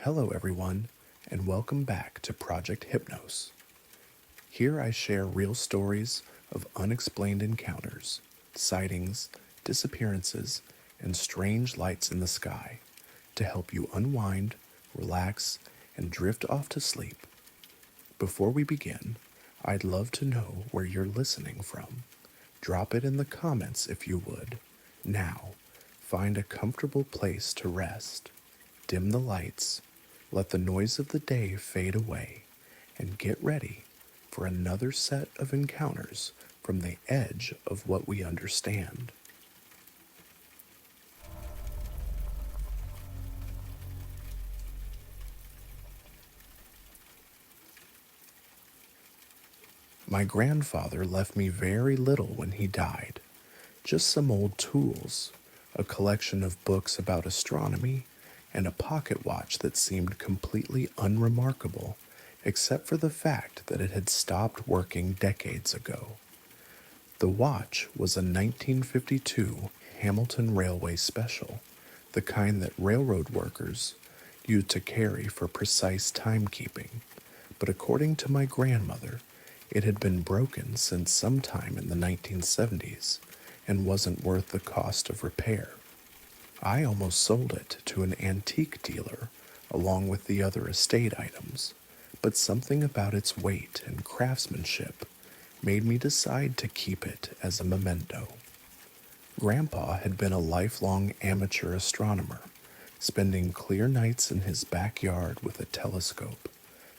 Hello, everyone, and welcome back to Project Hypnos. Here I share real stories of unexplained encounters, sightings, disappearances, and strange lights in the sky to help you unwind, relax, and drift off to sleep. Before we begin, I'd love to know where you're listening from. Drop it in the comments if you would. Now, find a comfortable place to rest. Dim the lights, let the noise of the day fade away, and get ready for another set of encounters from the edge of what we understand. My grandfather left me very little when he died, just some old tools, a collection of books about astronomy, and a pocket watch that seemed completely unremarkable, except for the fact that it had stopped working decades ago. The watch was a 1952 Hamilton Railway Special, the kind that railroad workers used to carry for precise timekeeping, but according to my grandmother, it had been broken since sometime in the 1970s and wasn't worth the cost of repair. I almost sold it to an antique dealer along with the other estate items, but something about its weight and craftsmanship made me decide to keep it as a memento. Grandpa had been a lifelong amateur astronomer, spending clear nights in his backyard with a telescope,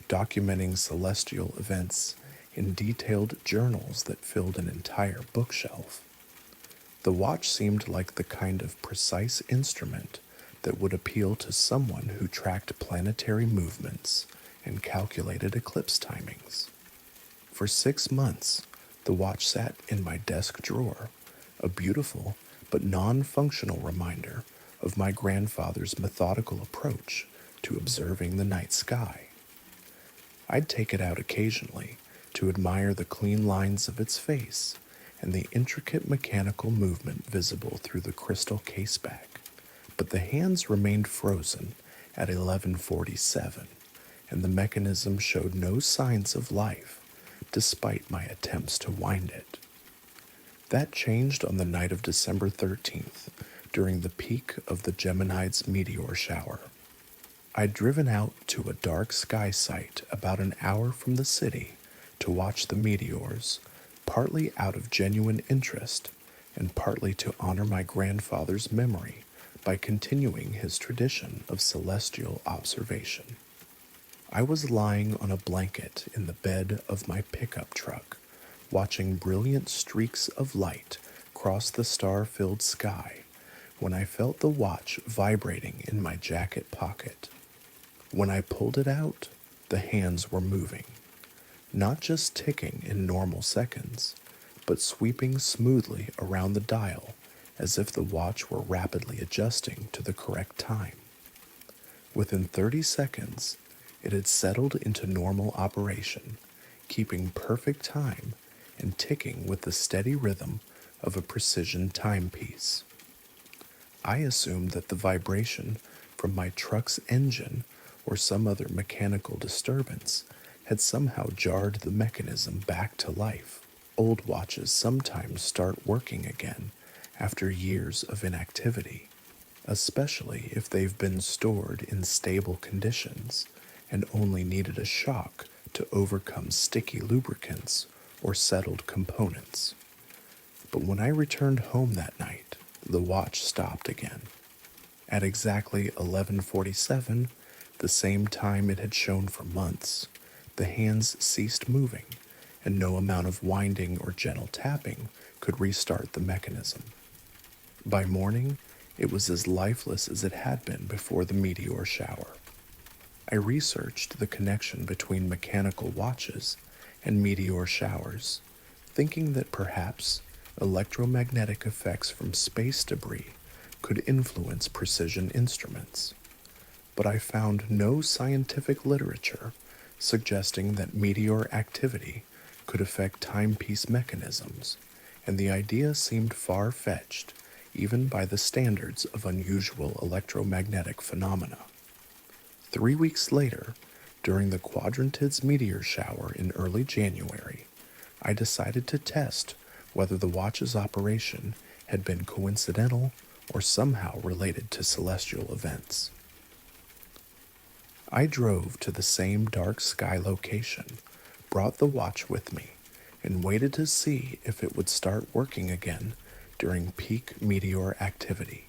documenting celestial events in detailed journals that filled an entire bookshelf. The watch seemed like the kind of precise instrument that would appeal to someone who tracked planetary movements and calculated eclipse timings. For 6 months, the watch sat in my desk drawer, a beautiful but non-functional reminder of my grandfather's methodical approach to observing the night sky. I'd take it out occasionally to admire the clean lines of its face and the intricate mechanical movement visible through the crystal caseback, but the hands remained frozen at 11:47, and the mechanism showed no signs of life despite my attempts to wind it. That changed on the night of December 13th, during the peak of the Geminids meteor shower. I'd driven out to a dark sky site about an hour from the city to watch the meteors, partly out of genuine interest and partly to honor my grandfather's memory by continuing his tradition of celestial observation. I was lying on a blanket in the bed of my pickup truck, watching brilliant streaks of light cross the star-filled sky when I felt the watch vibrating in my jacket pocket. When I pulled it out, the hands were moving, not just ticking in normal seconds, but sweeping smoothly around the dial as if the watch were rapidly adjusting to the correct time. Within 30 seconds, it had settled into normal operation, keeping perfect time and ticking with the steady rhythm of a precision timepiece. I assumed that the vibration from my truck's engine or some other mechanical disturbance had somehow jarred the mechanism back to life. Old watches sometimes start working again after years of inactivity, especially if they've been stored in stable conditions and only needed a shock to overcome sticky lubricants or settled components. But when I returned home that night, the watch stopped again. At exactly 11:47, the same time it had shown for months, the hands ceased moving, and no amount of winding or gentle tapping could restart the mechanism. By morning, it was as lifeless as it had been before the meteor shower. I researched the connection between mechanical watches and meteor showers, thinking that perhaps electromagnetic effects from space debris could influence precision instruments. But I found no scientific literature suggesting that meteor activity could affect timepiece mechanisms, and the idea seemed far-fetched even by the standards of unusual electromagnetic phenomena. 3 weeks later, during the Quadrantids meteor shower in early January, I decided to test whether the watch's operation had been coincidental or somehow related to celestial events. I drove to the same dark sky location, brought the watch with me, and waited to see if it would start working again during peak meteor activity.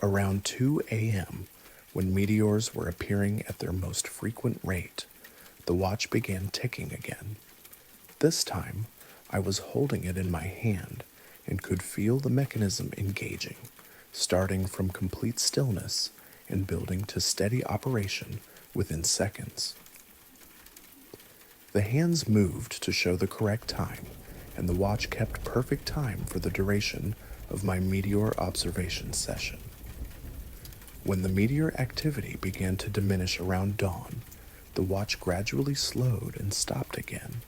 Around 2 a.m., when meteors were appearing at their most frequent rate, the watch began ticking again. This time, I was holding it in my hand and could feel the mechanism engaging, starting from complete stillness and building to steady operation within seconds. The hands moved to show the correct time, and the watch kept perfect time for the duration of my meteor observation session. When the meteor activity began to diminish around dawn, the watch gradually slowed and stopped again,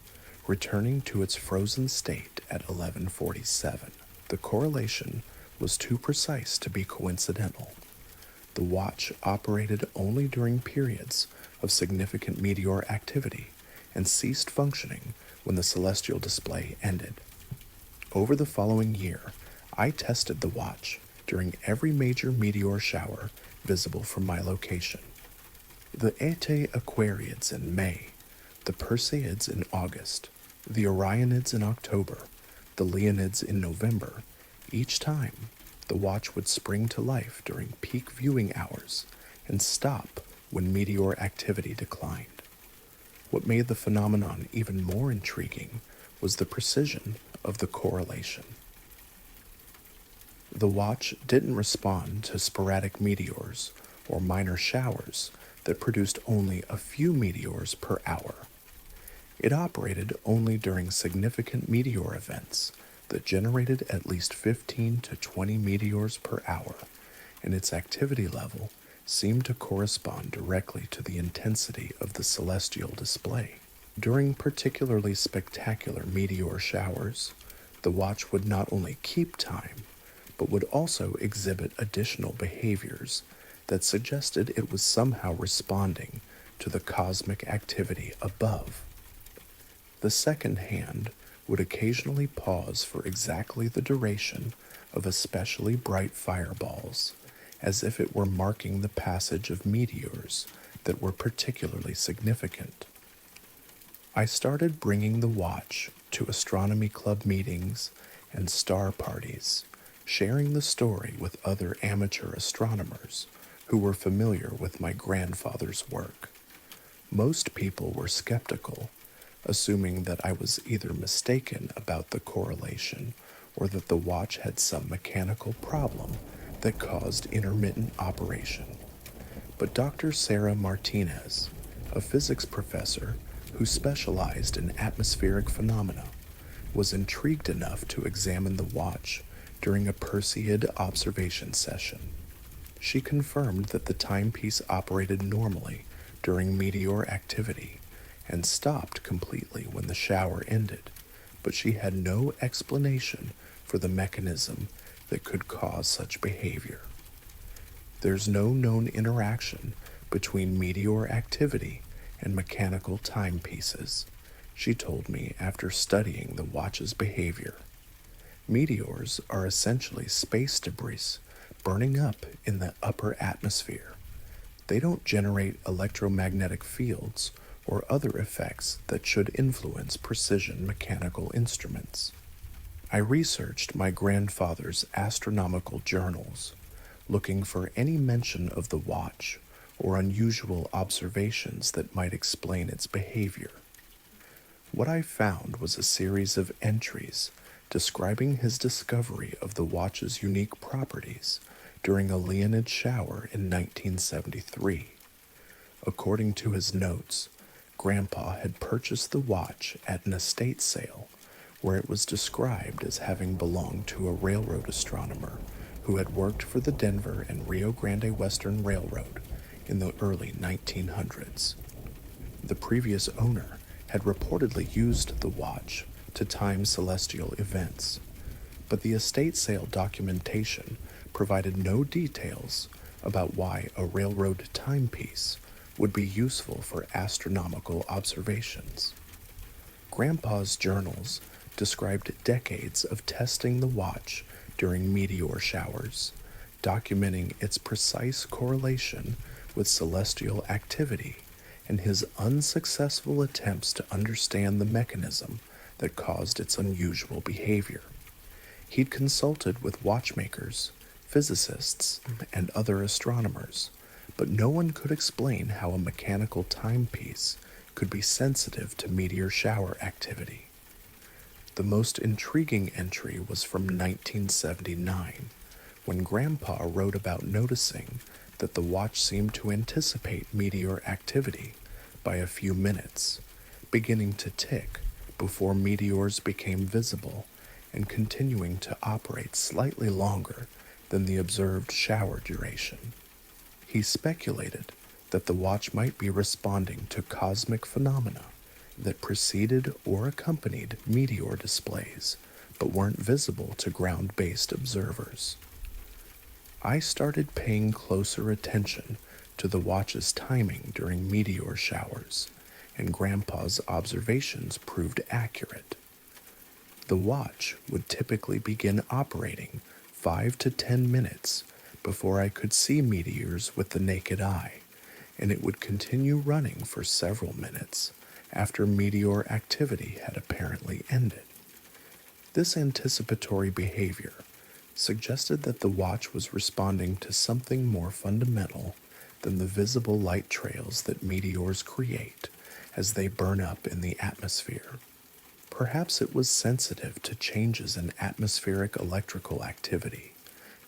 returning to its frozen state at 11:47. The correlation was too precise to be coincidental. The watch operated only during periods of significant meteor activity and ceased functioning when the celestial display ended. Over the following year, I tested the watch during every major meteor shower visible from my location. The Eta Aquariids in May, the Perseids in August, the Orionids in October, the Leonids in November. Each time, the watch would spring to life during peak viewing hours and stop when meteor activity declined. What made the phenomenon even more intriguing was the precision of the correlation. The watch didn't respond to sporadic meteors or minor showers that produced only a few meteors per hour. It operated only during significant meteor events that generated at least 15 to 20 meteors per hour, and its activity level seemed to correspond directly to the intensity of the celestial display. During particularly spectacular meteor showers, the watch would not only keep time, but would also exhibit additional behaviors that suggested it was somehow responding to the cosmic activity above. The second hand would occasionally pause for exactly the duration of especially bright fireballs, as if it were marking the passage of meteors that were particularly significant. I started bringing the watch to astronomy club meetings and star parties, sharing the story with other amateur astronomers who were familiar with my grandfather's work. Most people were skeptical, assuming that I was either mistaken about the correlation or that the watch had some mechanical problem that caused intermittent operation. But Dr. Sarah Martinez, a physics professor who specialized in atmospheric phenomena, was intrigued enough to examine the watch during a Perseid observation session. She confirmed that the timepiece operated normally during meteor activity and stopped completely when the shower ended, but she had no explanation for the mechanism that could cause such behavior. There's no known interaction between meteor activity and mechanical timepieces, she told me after studying the watch's behavior. Meteors are essentially space debris burning up in the upper atmosphere. They don't generate electromagnetic fields or other effects that should influence precision mechanical instruments. I researched my grandfather's astronomical journals, looking for any mention of the watch or unusual observations that might explain its behavior. What I found was a series of entries describing his discovery of the watch's unique properties during a Leonid shower in 1973. According to his notes, Grandpa had purchased the watch at an estate sale where it was described as having belonged to a railroad astronomer who had worked for the Denver and Rio Grande Western Railroad in the early 1900s. The previous owner had reportedly used the watch to time celestial events, but the estate sale documentation provided no details about why a railroad timepiece would be useful for astronomical observations. Grandpa's journals described decades of testing the watch during meteor showers, documenting its precise correlation with celestial activity and his unsuccessful attempts to understand the mechanism that caused its unusual behavior. He'd consulted with watchmakers, physicists, and other astronomers, but no one could explain how a mechanical timepiece could be sensitive to meteor shower activity. The most intriguing entry was from 1979, when Grandpa wrote about noticing that the watch seemed to anticipate meteor activity by a few minutes, beginning to tick before meteors became visible and continuing to operate slightly longer than the observed shower duration. He speculated that the watch might be responding to cosmic phenomena that preceded or accompanied meteor displays but weren't visible to ground-based observers. I started paying closer attention to the watch's timing during meteor showers, and Grandpa's observations proved accurate. The watch would typically begin operating 5 to 10 minutes before I could see meteors with the naked eye, and it would continue running for several minutes after meteor activity had apparently ended. This anticipatory behavior suggested that the watch was responding to something more fundamental than the visible light trails that meteors create as they burn up in the atmosphere. Perhaps it was sensitive to changes in atmospheric electrical activity,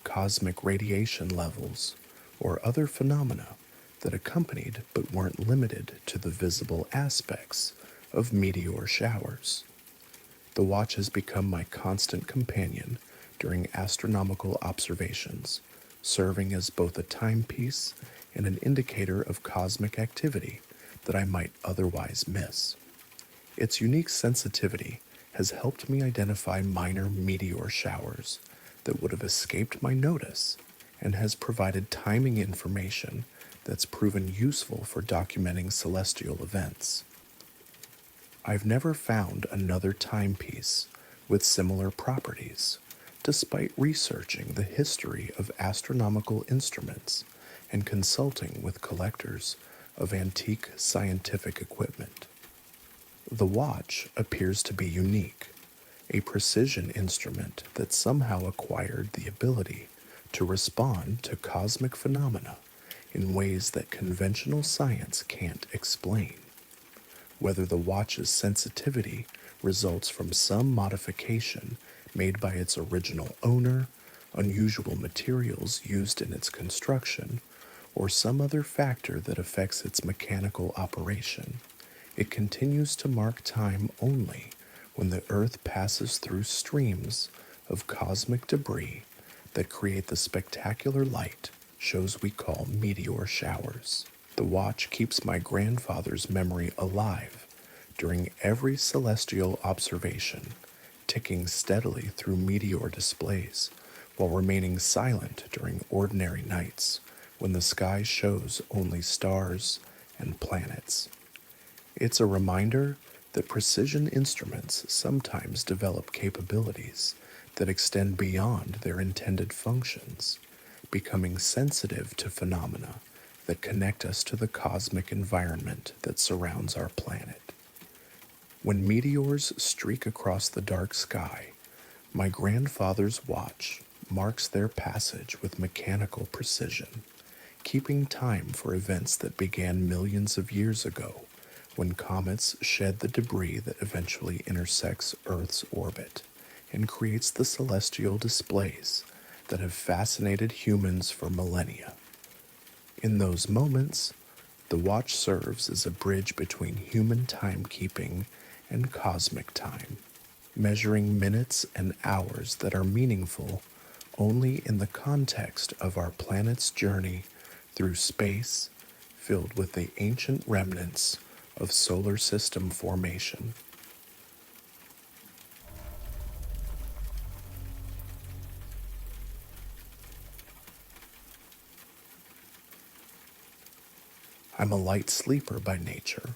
cosmic radiation levels, or other phenomena that accompanied but weren't limited to the visible aspects of meteor showers. The watch has become my constant companion during astronomical observations, serving as both a timepiece and an indicator of cosmic activity that I might otherwise miss. Its unique sensitivity has helped me identify minor meteor showers that would have escaped my notice and has provided timing information that's proven useful for documenting celestial events. I've never found another timepiece with similar properties, despite researching the history of astronomical instruments and consulting with collectors of antique scientific equipment. The watch appears to be unique, a precision instrument that somehow acquired the ability to respond to cosmic phenomena in ways that conventional science can't explain. Whether the watch's sensitivity results from some modification made by its original owner, unusual materials used in its construction, or some other factor that affects its mechanical operation, it continues to mark time only when the Earth passes through streams of cosmic debris that create the spectacular light shows we call meteor showers. The watch keeps my grandfather's memory alive during every celestial observation, ticking steadily through meteor displays while remaining silent during ordinary nights when the sky shows only stars and planets. It's a reminder that precision instruments sometimes develop capabilities that extend beyond their intended functions, becoming sensitive to phenomena that connect us to the cosmic environment that surrounds our planet. When meteors streak across the dark sky, my grandfather's watch marks their passage with mechanical precision, keeping time for events that began millions of years ago when comets shed the debris that eventually intersects Earth's orbit and creates the celestial displays that have fascinated humans for millennia. In those moments, the watch serves as a bridge between human timekeeping and cosmic time, measuring minutes and hours that are meaningful only in the context of our planet's journey through space filled with the ancient remnants of solar system formation. I'm a light sleeper by nature,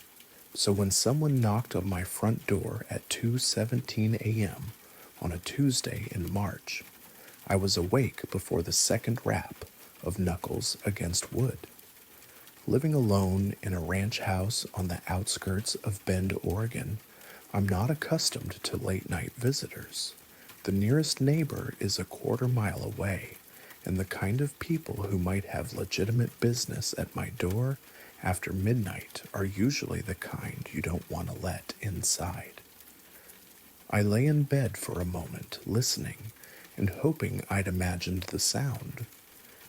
so when someone knocked on my front door at 2:17 a.m. on a Tuesday in March, I was awake before the second rap of knuckles against wood. Living alone in a ranch house on the outskirts of Bend, Oregon, I'm not accustomed to late night visitors. The nearest neighbor is a quarter-mile away, and the kind of people who might have legitimate business at my door after midnight are usually the kind you don't want to let inside. I lay in bed for a moment, listening and hoping I'd imagined the sound.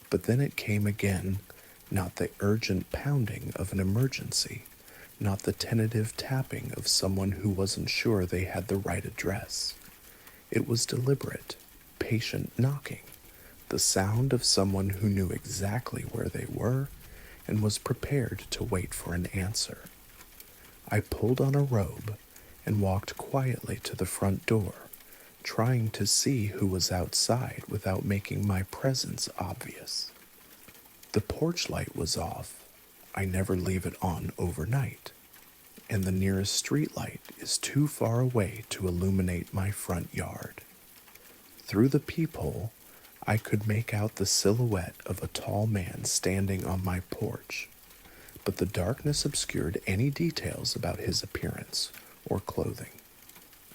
But then it came again, not the urgent pounding of an emergency, not the tentative tapping of someone who wasn't sure they had the right address. It was deliberate, patient knocking, the sound of someone who knew exactly where they were and was prepared to wait for an answer. I pulled on a robe and walked quietly to the front door, trying to see who was outside without making my presence obvious. The porch light was off. I never leave it on overnight, and the nearest street light is too far away to illuminate my front yard. Through the peephole, I could make out the silhouette of a tall man standing on my porch, but the darkness obscured any details about his appearance or clothing.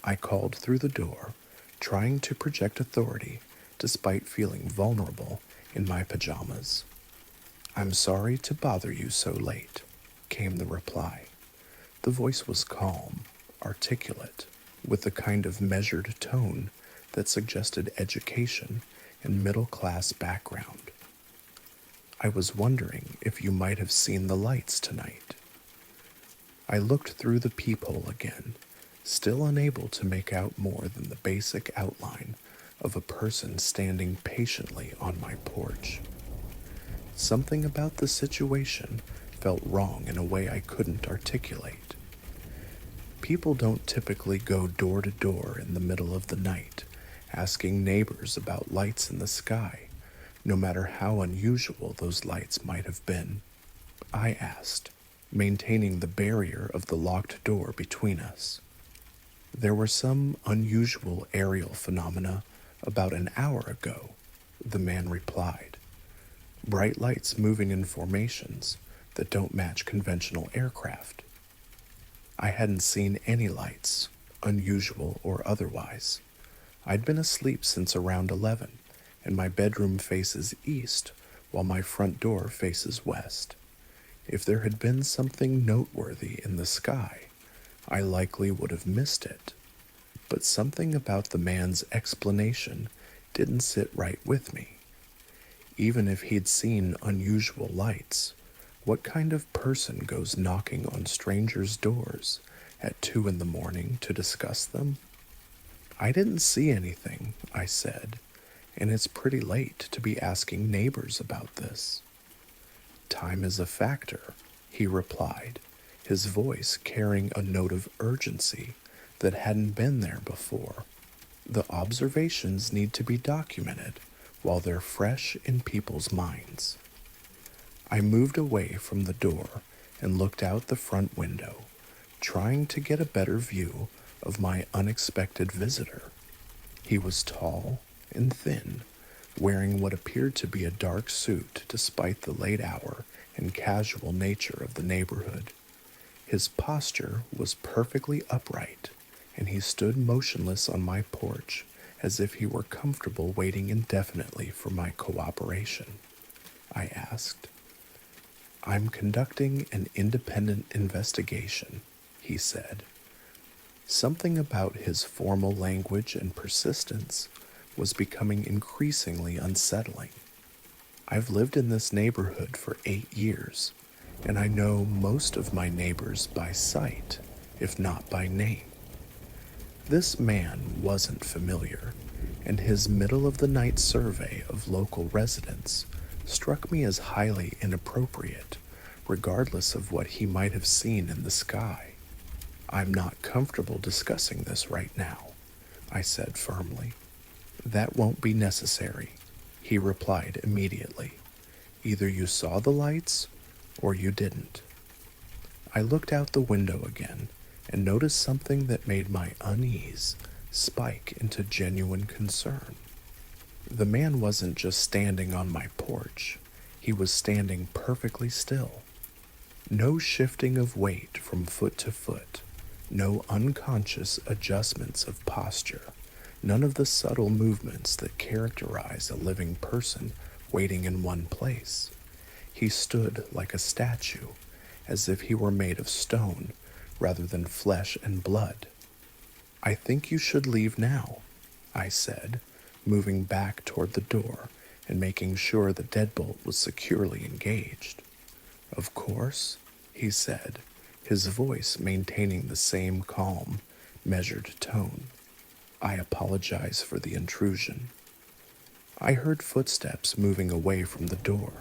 I called through the door, trying to project authority despite feeling vulnerable in my pajamas. "I'm sorry to bother you so late," came the reply. The voice was calm, articulate, with a kind of measured tone that suggested education and middle-class background. "I was wondering if you might have seen the lights tonight." I looked through the peephole again, still unable to make out more than the basic outline of a person standing patiently on my porch. Something about the situation felt wrong in a way I couldn't articulate. People don't typically go door to door in the middle of the night, asking neighbors about lights in the sky, no matter how unusual those lights might have been. I asked, maintaining the barrier of the locked door between us. "There were some unusual aerial phenomena about an hour ago," the man replied. "Bright lights moving in formations that don't match conventional aircraft." I hadn't seen any lights, unusual or otherwise. I'd been asleep since around 11, and my bedroom faces east while my front door faces west. If there had been something noteworthy in the sky, I likely would have missed it. But something about the man's explanation didn't sit right with me. Even if he'd seen unusual lights, what kind of person goes knocking on strangers' doors at 2 in the morning to discuss them? "I didn't see anything," I said, "and it's pretty late to be asking neighbors about this." "Time is a factor," he replied, his voice carrying a note of urgency that hadn't been there before. "The observations need to be documented while they're fresh in people's minds." I moved away from the door and looked out the front window, trying to get a better view of my unexpected visitor. He was tall and thin, wearing what appeared to be a dark suit despite the late hour and casual nature of the neighborhood. His posture was perfectly upright, and he stood motionless on my porch as if he were comfortable waiting indefinitely for my cooperation. I asked. "I'm conducting an independent investigation," he said. Something about his formal language and persistence was becoming increasingly unsettling. "I've lived in this neighborhood for 8 years, and I know most of my neighbors by sight, if not by name." This man wasn't familiar, and his middle-of-the-night survey of local residents struck me as highly inappropriate, regardless of what he might have seen in the sky. "I'm not comfortable discussing this right now," I said firmly. "That won't be necessary," he replied immediately. "Either you saw the lights or you didn't." I looked out the window again and noticed something that made my unease spike into genuine concern. The man wasn't just standing on my porch, he was standing perfectly still. No shifting of weight from foot to foot, no unconscious adjustments of posture, none of the subtle movements that characterize a living person waiting in one place. He stood like a statue, as if he were made of stone rather than flesh and blood. "I think you should leave now," I said, moving back toward the door and making sure the deadbolt was securely engaged. "Of course," he said, his voice maintaining the same calm, measured tone. "I apologize for the intrusion." I heard footsteps moving away from the door,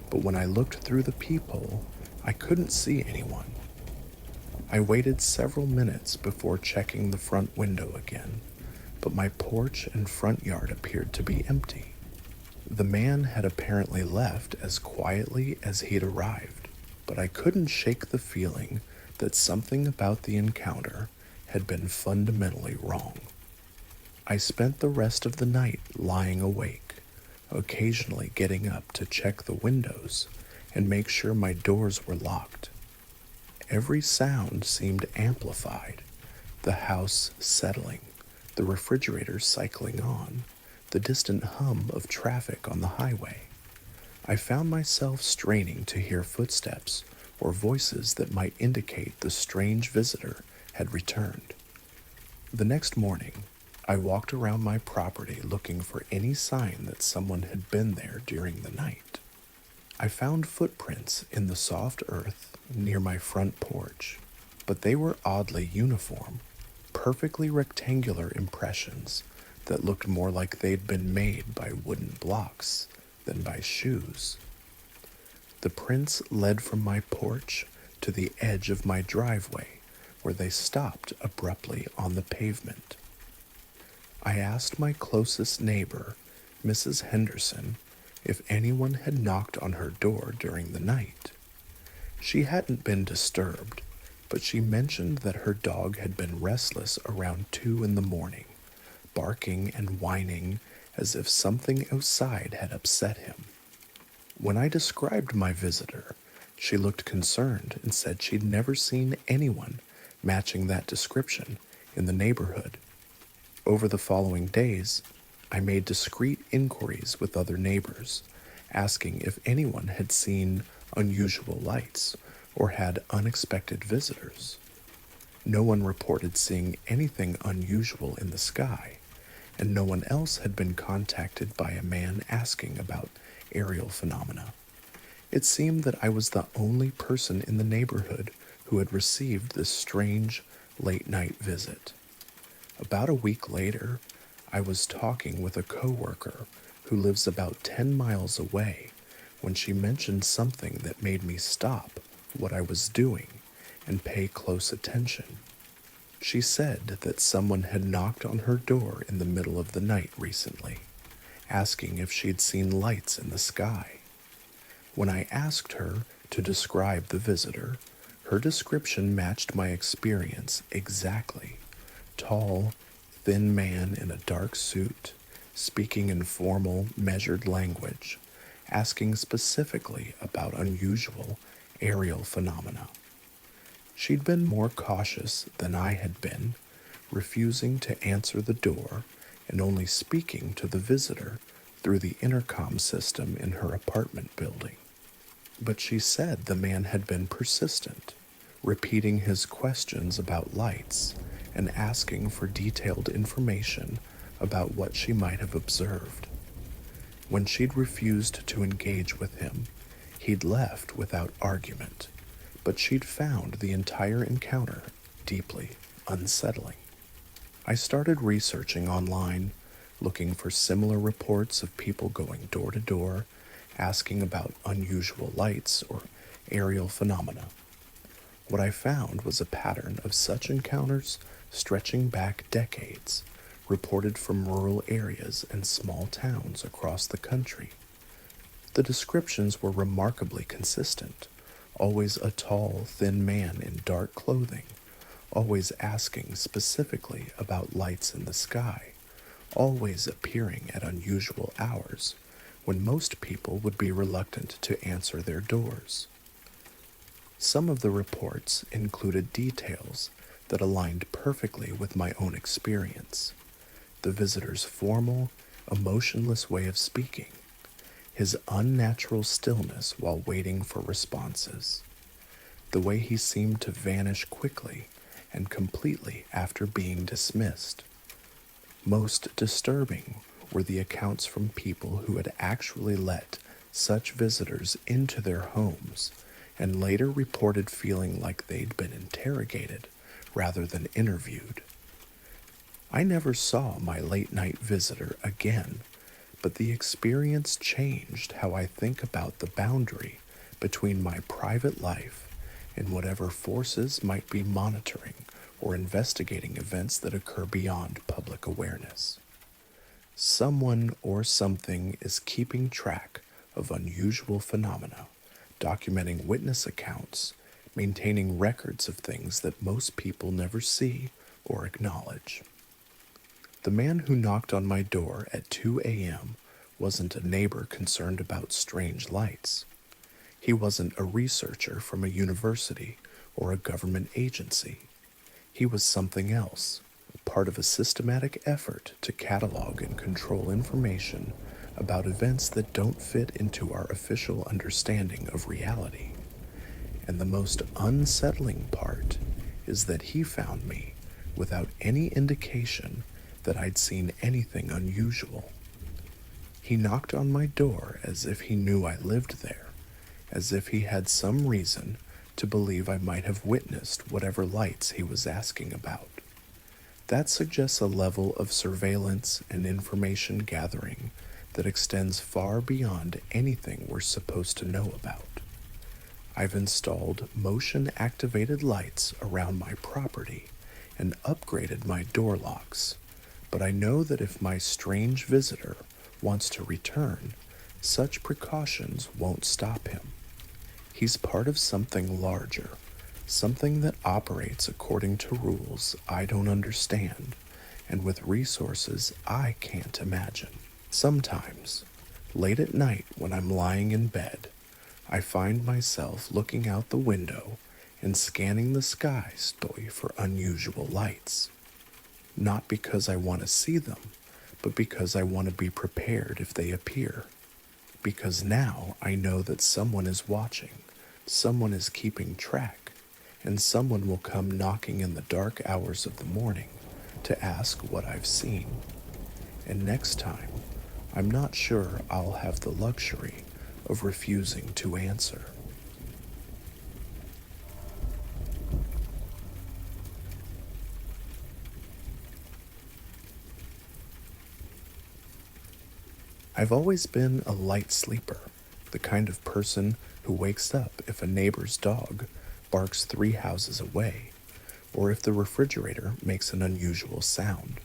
but when I looked through the peephole, I couldn't see anyone. I waited several minutes before checking the front window again, but my porch and front yard appeared to be empty. The man had apparently left as quietly as he'd arrived, but I couldn't shake the feeling that something about the encounter had been fundamentally wrong. I spent the rest of the night lying awake, occasionally getting up to check the windows and make sure my doors were locked. Every sound seemed amplified, the house settling, the refrigerator cycling on, the distant hum of traffic on the highway. I found myself straining to hear footsteps or voices that might indicate the strange visitor had returned. The next morning, I walked around my property looking for any sign that someone had been there during the night. I found footprints in the soft earth near my front porch, but they were oddly uniform, perfectly rectangular impressions that looked more like they'd been made by wooden blocks than by shoes. The prints led from my porch to the edge of my driveway, where they stopped abruptly on the pavement. I asked my closest neighbor, Mrs. Henderson, if anyone had knocked on her door during the night. She hadn't been disturbed, but she mentioned that her dog had been restless around 2 in the morning, barking and whining as if something outside had upset him. When I described my visitor, she looked concerned and said she'd never seen anyone matching that description in the neighborhood. Over the following days, I made discreet inquiries with other neighbors, asking if anyone had seen unusual lights or had unexpected visitors. No one reported seeing anything unusual in the sky, and no one else had been contacted by a man asking about aerial phenomena. It seemed that I was the only person in the neighborhood who had received this strange late-night visit. About a week later, I was talking with a coworker who lives about 10 miles away when she mentioned something that made me stop what I was doing and pay close attention. She said that someone had knocked on her door in the middle of the night recently, asking if she'd seen lights in the sky. When I asked her to describe the visitor, her description matched my experience exactly. Tall, thin man in a dark suit, speaking in formal, measured language, asking specifically about unusual aerial phenomena. She'd been more cautious than I had been, refusing to answer the door and only speaking to the visitor through the intercom system in her apartment building. But she said the man had been persistent, repeating his questions about lights and asking for detailed information about what she might have observed. When she'd refused to engage with him, he'd left without argument, but she'd found the entire encounter deeply unsettling. I started researching online, looking for similar reports of people going door to door, asking about unusual lights or aerial phenomena. What I found was a pattern of such encounters stretching back decades, reported from rural areas and small towns across the country. The descriptions were remarkably consistent, always a tall, thin man in dark clothing, always asking specifically about lights in the sky, always appearing at unusual hours when most people would be reluctant to answer their doors. Some of the reports included details that aligned perfectly with my own experience. The visitor's formal, emotionless way of speaking, his unnatural stillness while waiting for responses, the way he seemed to vanish quickly and completely after being dismissed. Most disturbing were the accounts from people who had actually let such visitors into their homes and later reported feeling like they'd been interrogated rather than interviewed. I never saw my late night visitor again, but the experience changed how I think about the boundary between my private life and whatever forces might be monitoring or investigating events that occur beyond public awareness. Someone or something is keeping track of unusual phenomena, documenting witness accounts, maintaining records of things that most people never see or acknowledge. The man who knocked on my door at 2 a.m. wasn't a neighbor concerned about strange lights. He wasn't a researcher from a university or a government agency. He was something else, part of a systematic effort to catalog and control information about events that don't fit into our official understanding of reality. And the most unsettling part is that he found me without any indication that I'd seen anything unusual. He knocked on my door as if he knew I lived there, as if he had some reason to believe I might have witnessed whatever lights he was asking about. That suggests a level of surveillance and information gathering that extends far beyond anything we're supposed to know about. I've installed motion-activated lights around my property and upgraded my door locks, but I know that if my strange visitor wants to return, such precautions won't stop him. He's part of something larger, something that operates according to rules I don't understand and with resources I can't imagine. Sometimes, late at night when I'm lying in bed, I find myself looking out the window and scanning the sky for unusual lights. Not because I want to see them, but because I want to be prepared if they appear. Because now I know that someone is watching, someone is keeping track, and someone will come knocking in the dark hours of the morning to ask what I've seen. And next time, I'm not sure I'll have the luxury of refusing to answer. I've always been a light sleeper, the kind of person who wakes up if a neighbor's dog barks 3 houses away, or if the refrigerator makes an unusual sound.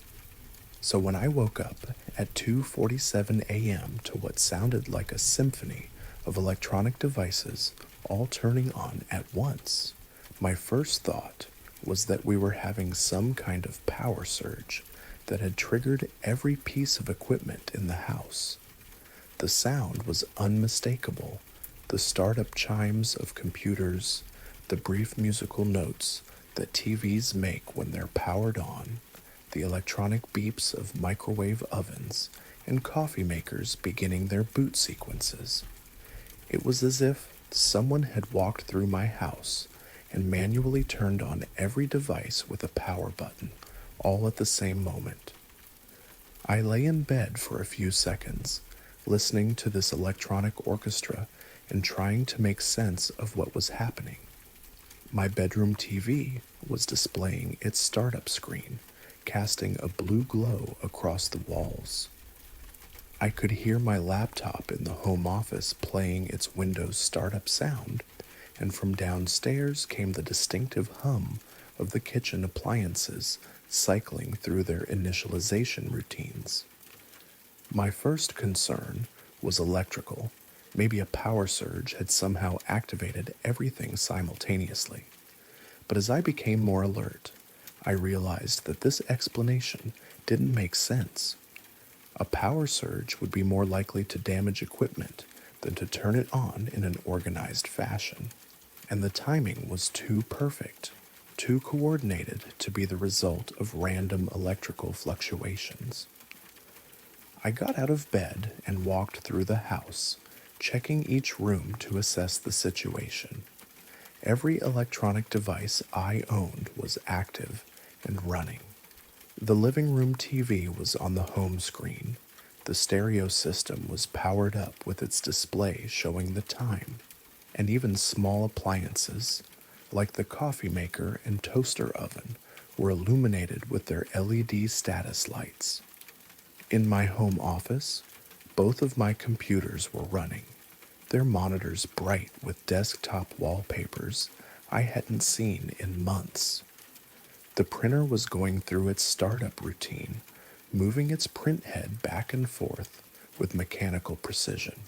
So when I woke up at 2:47 a.m. to what sounded like a symphony of electronic devices all turning on at once, my first thought was that we were having some kind of power surge that had triggered every piece of equipment in the house. The sound was unmistakable, the startup chimes of computers, the brief musical notes that TVs make when they're powered on, the electronic beeps of microwave ovens, and coffee makers beginning their boot sequences. It was as if someone had walked through my house and manually turned on every device with a power button, all at the same moment. I lay in bed for a few seconds, listening to this electronic orchestra and trying to make sense of what was happening. My bedroom TV was displaying its startup screen, casting a blue glow across the walls. I could hear my laptop in the home office playing its Windows startup sound, and from downstairs came the distinctive hum of the kitchen appliances cycling through their initialization routines. My first concern was electrical, Maybe a power surge had somehow activated everything simultaneously. But as I became more alert, I realized that this explanation didn't make sense. A power surge would be more likely to damage equipment than to turn it on in an organized fashion. And the timing was too perfect, too coordinated to be the result of random electrical fluctuations. I got out of bed and walked through the house, checking each room to assess the situation. Every electronic device I owned was active and running. The living room TV was on the home screen. The stereo system was powered up with its display showing the time, and even small appliances, like the coffee maker and toaster oven, were illuminated with their LED status lights. In my home office, both of my computers were running, their monitors bright with desktop wallpapers I hadn't seen in months. The printer was going through its startup routine, moving its print head back and forth with mechanical precision.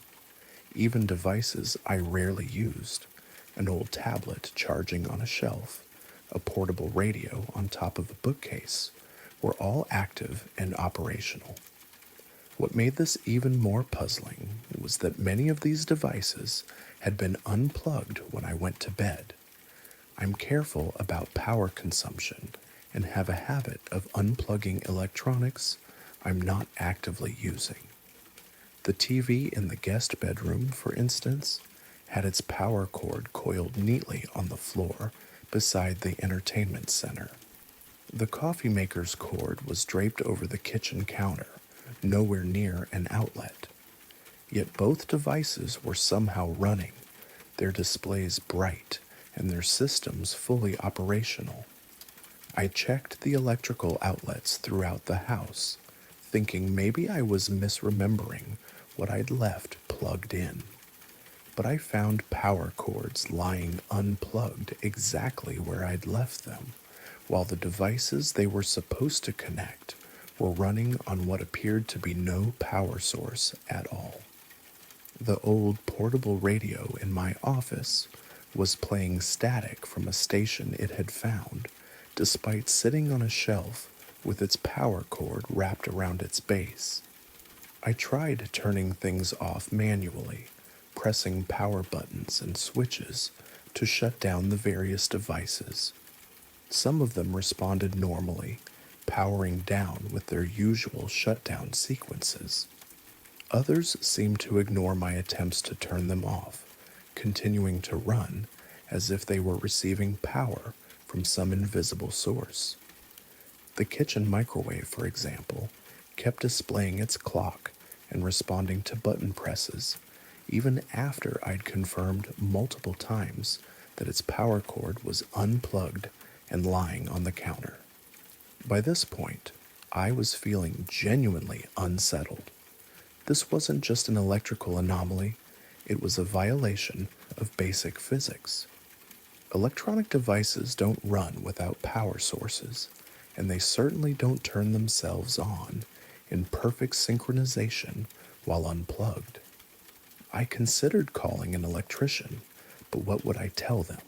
Even devices I rarely used, an old tablet charging on a shelf, a portable radio on top of a bookcase, were all active and operational. What made this even more puzzling was that many of these devices had been unplugged when I went to bed. I'm careful about power consumption and have a habit of unplugging electronics I'm not actively using. The TV in the guest bedroom, for instance, had its power cord coiled neatly on the floor beside the entertainment center. The coffee maker's cord was draped over the kitchen counter, nowhere near an outlet. Yet both devices were somehow running, their displays bright and their systems fully operational. I checked the electrical outlets throughout the house, thinking maybe I was misremembering what I'd left plugged in. But I found power cords lying unplugged exactly where I'd left them, while the devices they were supposed to connect were running on what appeared to be no power source at all. The old portable radio in my office was playing static from a station it had found, despite sitting on a shelf with its power cord wrapped around its base. I tried turning things off manually, pressing power buttons and switches to shut down the various devices. Some of them responded normally, powering down with their usual shutdown sequences. Others seemed to ignore my attempts to turn them off, continuing to run as if they were receiving power from some invisible source. The kitchen microwave, for example, kept displaying its clock and responding to button presses, even after I'd confirmed multiple times that its power cord was unplugged and lying on the counter. By this point, I was feeling genuinely unsettled. This wasn't just an electrical anomaly, it was a violation of basic physics. Electronic devices don't run without power sources, and they certainly don't turn themselves on in perfect synchronization while unplugged. I considered calling an electrician, but what would I tell them?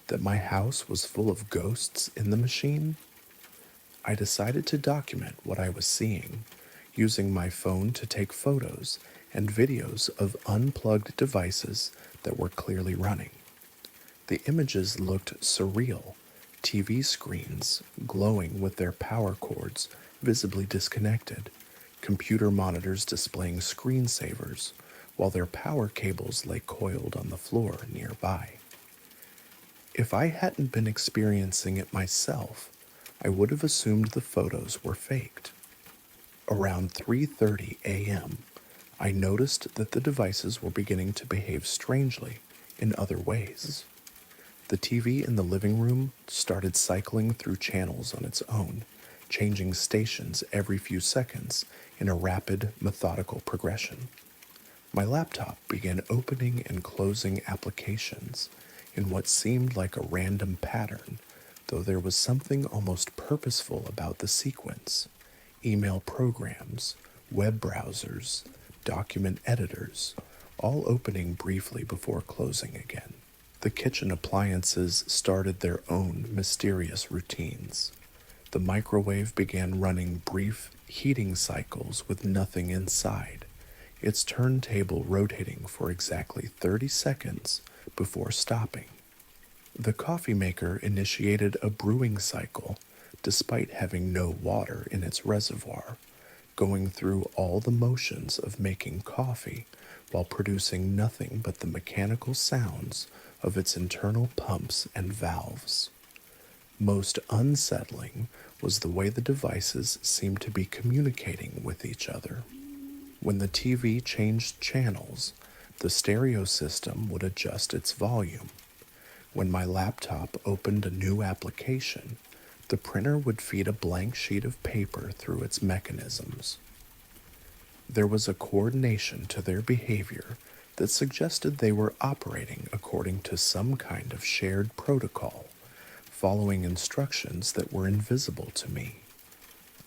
That my house was full of ghosts in the machine? I decided to document what I was seeing, using my phone to take photos and videos of unplugged devices that were clearly running. The images looked surreal, TV screens glowing with their power cords visibly disconnected, computer monitors displaying screensavers, while their power cables lay coiled on the floor nearby. If I hadn't been experiencing it myself, I would have assumed the photos were faked. Around 3:30 a.m., I noticed that the devices were beginning to behave strangely in other ways. The TV in the living room started cycling through channels on its own, changing stations every few seconds in a rapid, methodical progression. My laptop began opening and closing applications in what seemed like a random pattern, though there was something almost purposeful about the sequence. Email programs, web browsers, document editors, all opening briefly before closing again. The kitchen appliances started their own mysterious routines. The microwave began running brief heating cycles with nothing inside, its turntable rotating for exactly 30 seconds before stopping. The coffee maker initiated a brewing cycle despite having no water in its reservoir, going through all the motions of making coffee while producing nothing but the mechanical sounds of its internal pumps and valves. Most unsettling was the way the devices seemed to be communicating with each other. When the TV changed channels, the stereo system would adjust its volume. When my laptop opened a new application, the printer would feed a blank sheet of paper through its mechanisms. There was a coordination to their behavior that suggested they were operating according to some kind of shared protocol, following instructions that were invisible to me.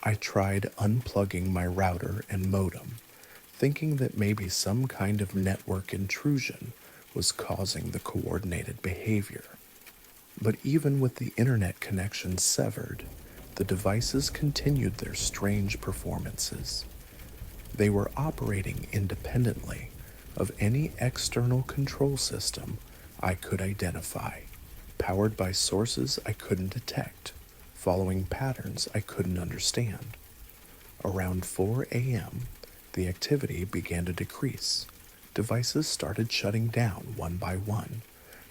I tried unplugging my router and modem, thinking that maybe some kind of network intrusion was causing the coordinated behavior. But even with the internet connection severed, the devices continued their strange performances. They were operating independently of any external control system I could identify, powered by sources I couldn't detect, following patterns I couldn't understand. Around 4 a.m., the activity began to decrease. Devices started shutting down one by one,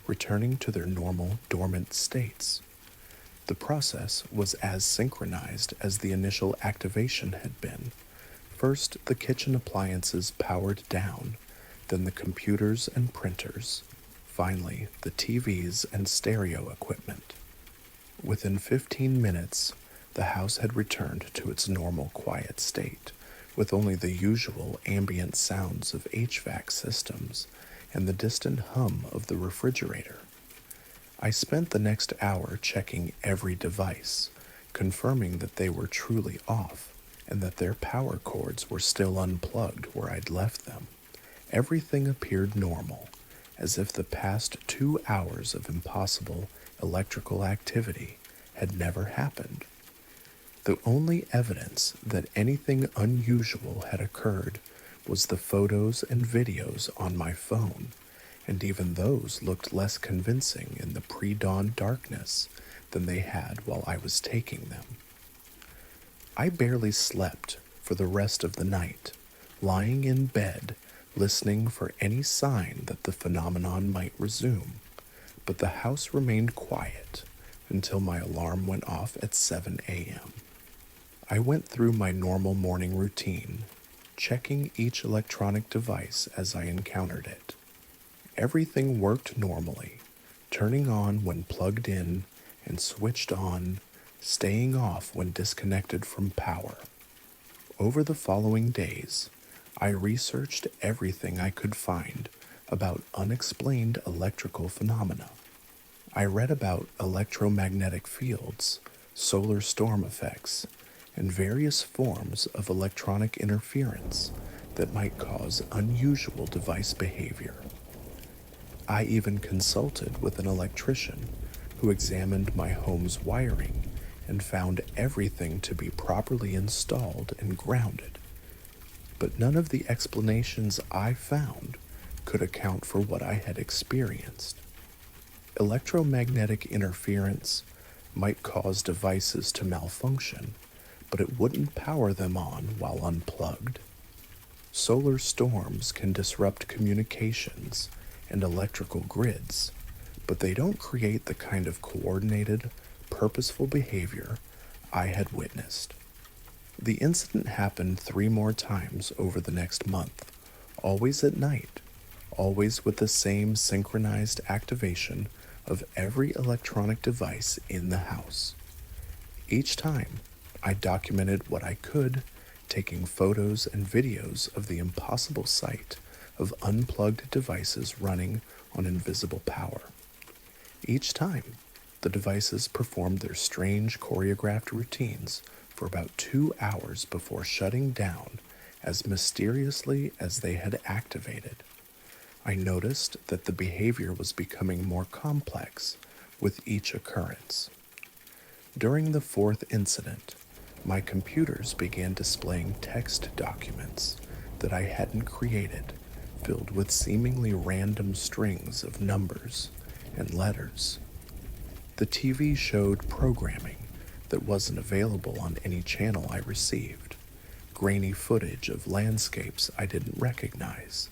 returning to their normal dormant states. The process was as synchronized as the initial activation had been. First, the kitchen appliances powered down, then the computers and printers, finally, the TVs and stereo equipment. Within 15 minutes, the house had returned to its normal quiet state, with only the usual ambient sounds of HVAC systems and the distant hum of the refrigerator. I spent the next hour checking every device, confirming that they were truly off and that their power cords were still unplugged where I'd left them. Everything appeared normal, as if the past 2 hours of impossible electrical activity had never happened. The only evidence that anything unusual had occurred was the photos and videos on my phone, and even those looked less convincing in the pre-dawn darkness than they had while I was taking them. I barely slept for the rest of the night, lying in bed, listening for any sign that the phenomenon might resume, but the house remained quiet until my alarm went off at 7 a.m. I went through my normal morning routine, checking each electronic device as I encountered it. Everything worked normally, turning on when plugged in and switched on, staying off when disconnected from power. Over the following days, I researched everything I could find about unexplained electrical phenomena. I read about electromagnetic fields, solar storm effects, and various forms of electronic interference that might cause unusual device behavior. I even consulted with an electrician who examined my home's wiring and found everything to be properly installed and grounded. But none of the explanations I found could account for what I had experienced. Electromagnetic interference might cause devices to malfunction, but it wouldn't power them on while unplugged. Solar storms can disrupt communications and electrical grids, but they don't create the kind of coordinated, purposeful behavior I had witnessed. The incident happened 3 more times over the next month, always at night, always with the same synchronized activation of every electronic device in the house. Each time, I documented what I could, taking photos and videos of the impossible sight of unplugged devices running on invisible power. Each time, the devices performed their strange choreographed routines for about 2 hours before shutting down as mysteriously as they had activated. I noticed that the behavior was becoming more complex with each occurrence. During the fourth incident, my computers began displaying text documents that I hadn't created, filled with seemingly random strings of numbers and letters. The TV showed programming that wasn't available on any channel I received, grainy footage of landscapes I didn't recognize,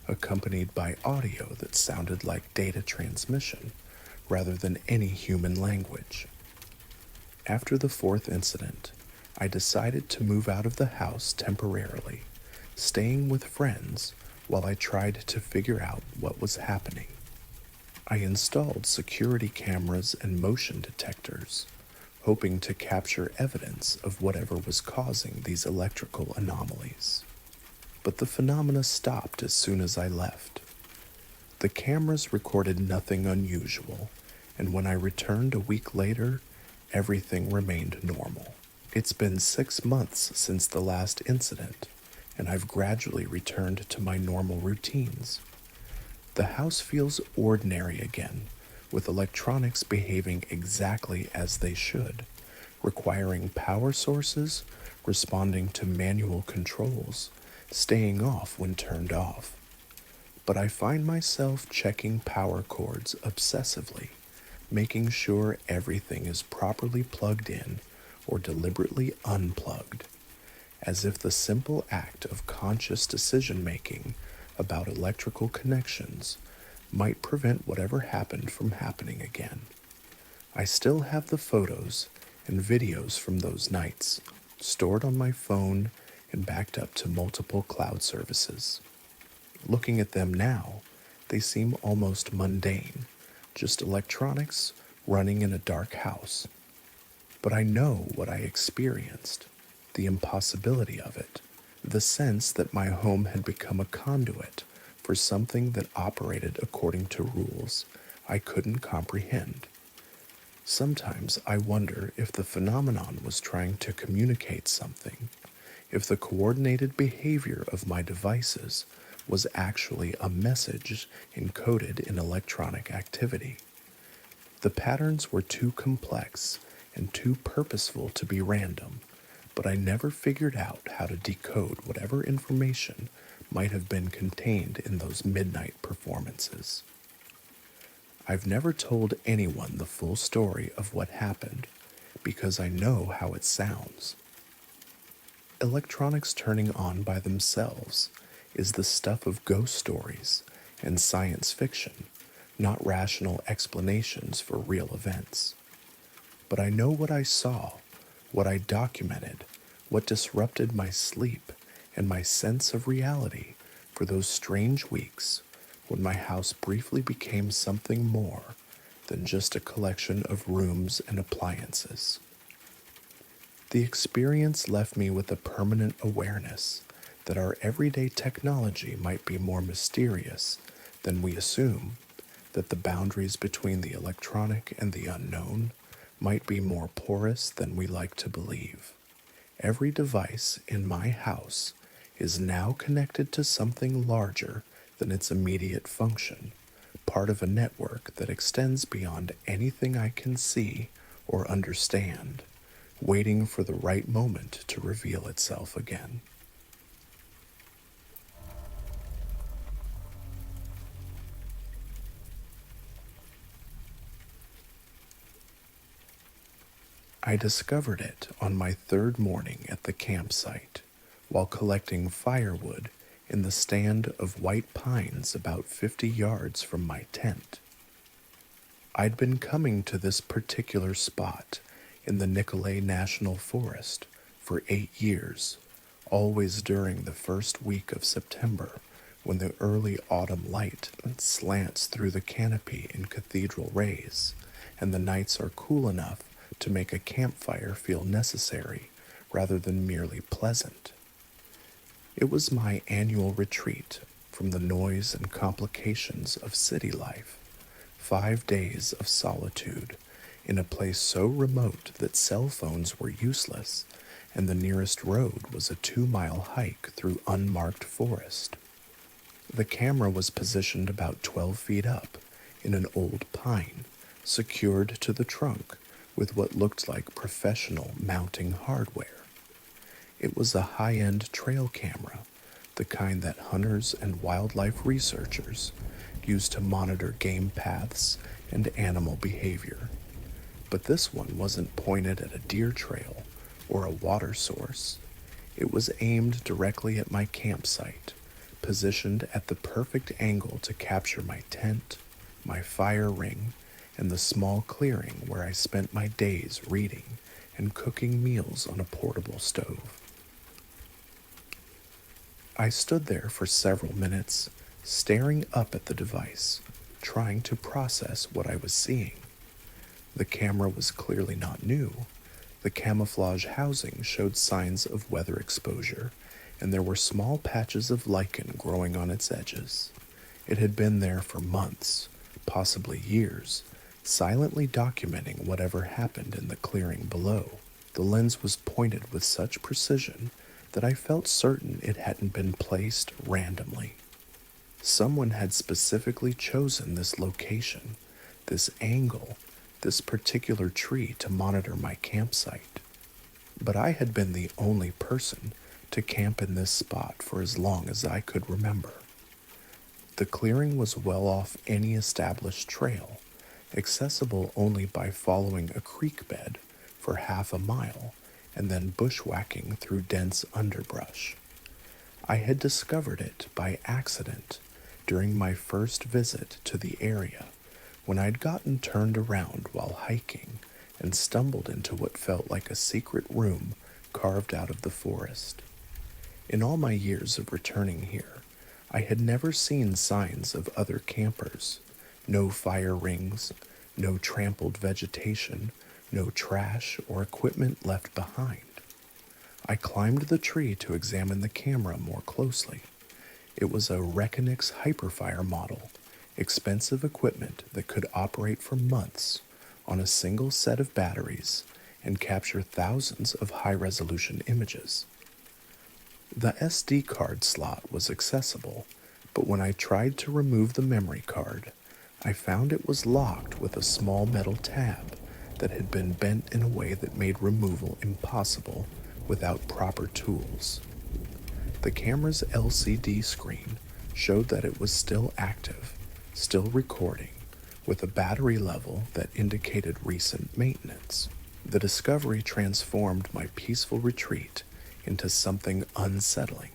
accompanied by audio that sounded like data transmission rather than any human language. After the fourth incident, I decided to move out of the house temporarily, staying with friends while I tried to figure out what was happening. I installed security cameras and motion detectors, hoping to capture evidence of whatever was causing these electrical anomalies. But the phenomena stopped as soon as I left. The cameras recorded nothing unusual, and when I returned a week later, everything remained normal. It's been 6 months since the last incident, and I've gradually returned to my normal routines. The house feels ordinary again, with electronics behaving exactly as they should, requiring power sources, responding to manual controls, staying off when turned off. But I find myself checking power cords obsessively, making sure everything is properly plugged in or deliberately unplugged, as if the simple act of conscious decision making about electrical connections might prevent whatever happened from happening again. I still have the photos and videos from those nights, stored on my phone and backed up to multiple cloud services. Looking at them now, they seem almost mundane, just electronics running in a dark house. But I know what I experienced, the impossibility of it, the sense that my home had become a conduit for something that operated according to rules I couldn't comprehend. Sometimes I wonder if the phenomenon was trying to communicate something, if the coordinated behavior of my devices was actually a message encoded in electronic activity. The patterns were too complex and too purposeful to be random, but I never figured out how to decode whatever information might have been contained in those midnight performances. I've never told anyone the full story of what happened because I know how it sounds. Electronics turning on by themselves is the stuff of ghost stories and science fiction, not rational explanations for real events. But I know what I saw, what I documented, what disrupted my sleep and my sense of reality for those strange weeks when my house briefly became something more than just a collection of rooms and appliances. The experience left me with a permanent awareness that our everyday technology might be more mysterious than we assume, that the boundaries between the electronic and the unknown might be more porous than we like to believe. Every device in my house is now connected to something larger than its immediate function, part of a network that extends beyond anything I can see or understand, waiting for the right moment to reveal itself again. I discovered it on my third morning at the campsite while collecting firewood in the stand of white pines about 50 yards from my tent. I'd been coming to this particular spot in the Nicolet National Forest for 8 years, always during the first week of September when the early autumn light slants through the canopy in cathedral rays, and the nights are cool enough to make a campfire feel necessary rather than merely pleasant. It was my annual retreat from the noise and complications of city life, 5 days of solitude in a place so remote that cell phones were useless and the nearest road was a 2-mile hike through unmarked forest. The camera was positioned about 12 feet up in an old pine, secured to the trunk with what looked like professional mounting hardware. It was a high-end trail camera, the kind that hunters and wildlife researchers use to monitor game paths and animal behavior. But this one wasn't pointed at a deer trail or a water source. It was aimed directly at my campsite, positioned at the perfect angle to capture my tent, my fire ring, and the small clearing where I spent my days reading and cooking meals on a portable stove. I stood there for several minutes, staring up at the device, trying to process what I was seeing. The camera was clearly not new. The camouflage housing showed signs of weather exposure, and there were small patches of lichen growing on its edges. It had been there for months, possibly years, silently documenting whatever happened in the clearing below. The lens was pointed with such precision that I felt certain it hadn't been placed randomly. Someone had specifically chosen this location, this angle, this particular tree to monitor my campsite. But I had been the only person to camp in this spot for as long as I could remember. The clearing was well off any established trail, accessible only by following a creek bed for half a mile and then bushwhacking through dense underbrush. I had discovered it by accident during my first visit to the area when I'd gotten turned around while hiking and stumbled into what felt like a secret room carved out of the forest. In all my years of returning here, I had never seen signs of other campers. No fire rings, no trampled vegetation, no trash or equipment left behind. I climbed the tree to examine the camera more closely. It was a Reckonix Hyperfire model, expensive equipment that could operate for months on a single set of batteries and capture thousands of high-resolution images. The SD card slot was accessible, but when I tried to remove the memory card, I found it was locked with a small metal tab that had been bent in a way that made removal impossible without proper tools. The camera's LCD screen showed that it was still active, still recording, with a battery level that indicated recent maintenance. The discovery transformed my peaceful retreat into something unsettling.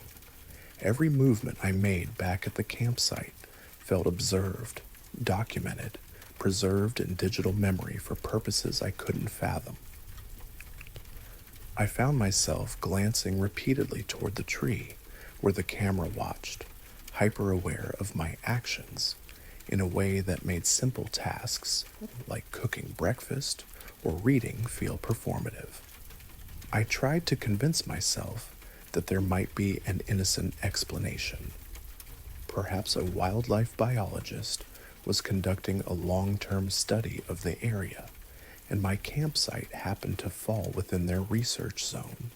Every movement I made back at the campsite felt observed, documented, preserved in digital memory for purposes I couldn't fathom. I found myself glancing repeatedly toward the tree where the camera watched, hyper-aware of my actions in a way that made simple tasks like cooking breakfast or reading feel performative. I tried to convince myself that there might be an innocent explanation. Perhaps a wildlife biologist was conducting a long-term study of the area, and my campsite happened to fall within their research zone.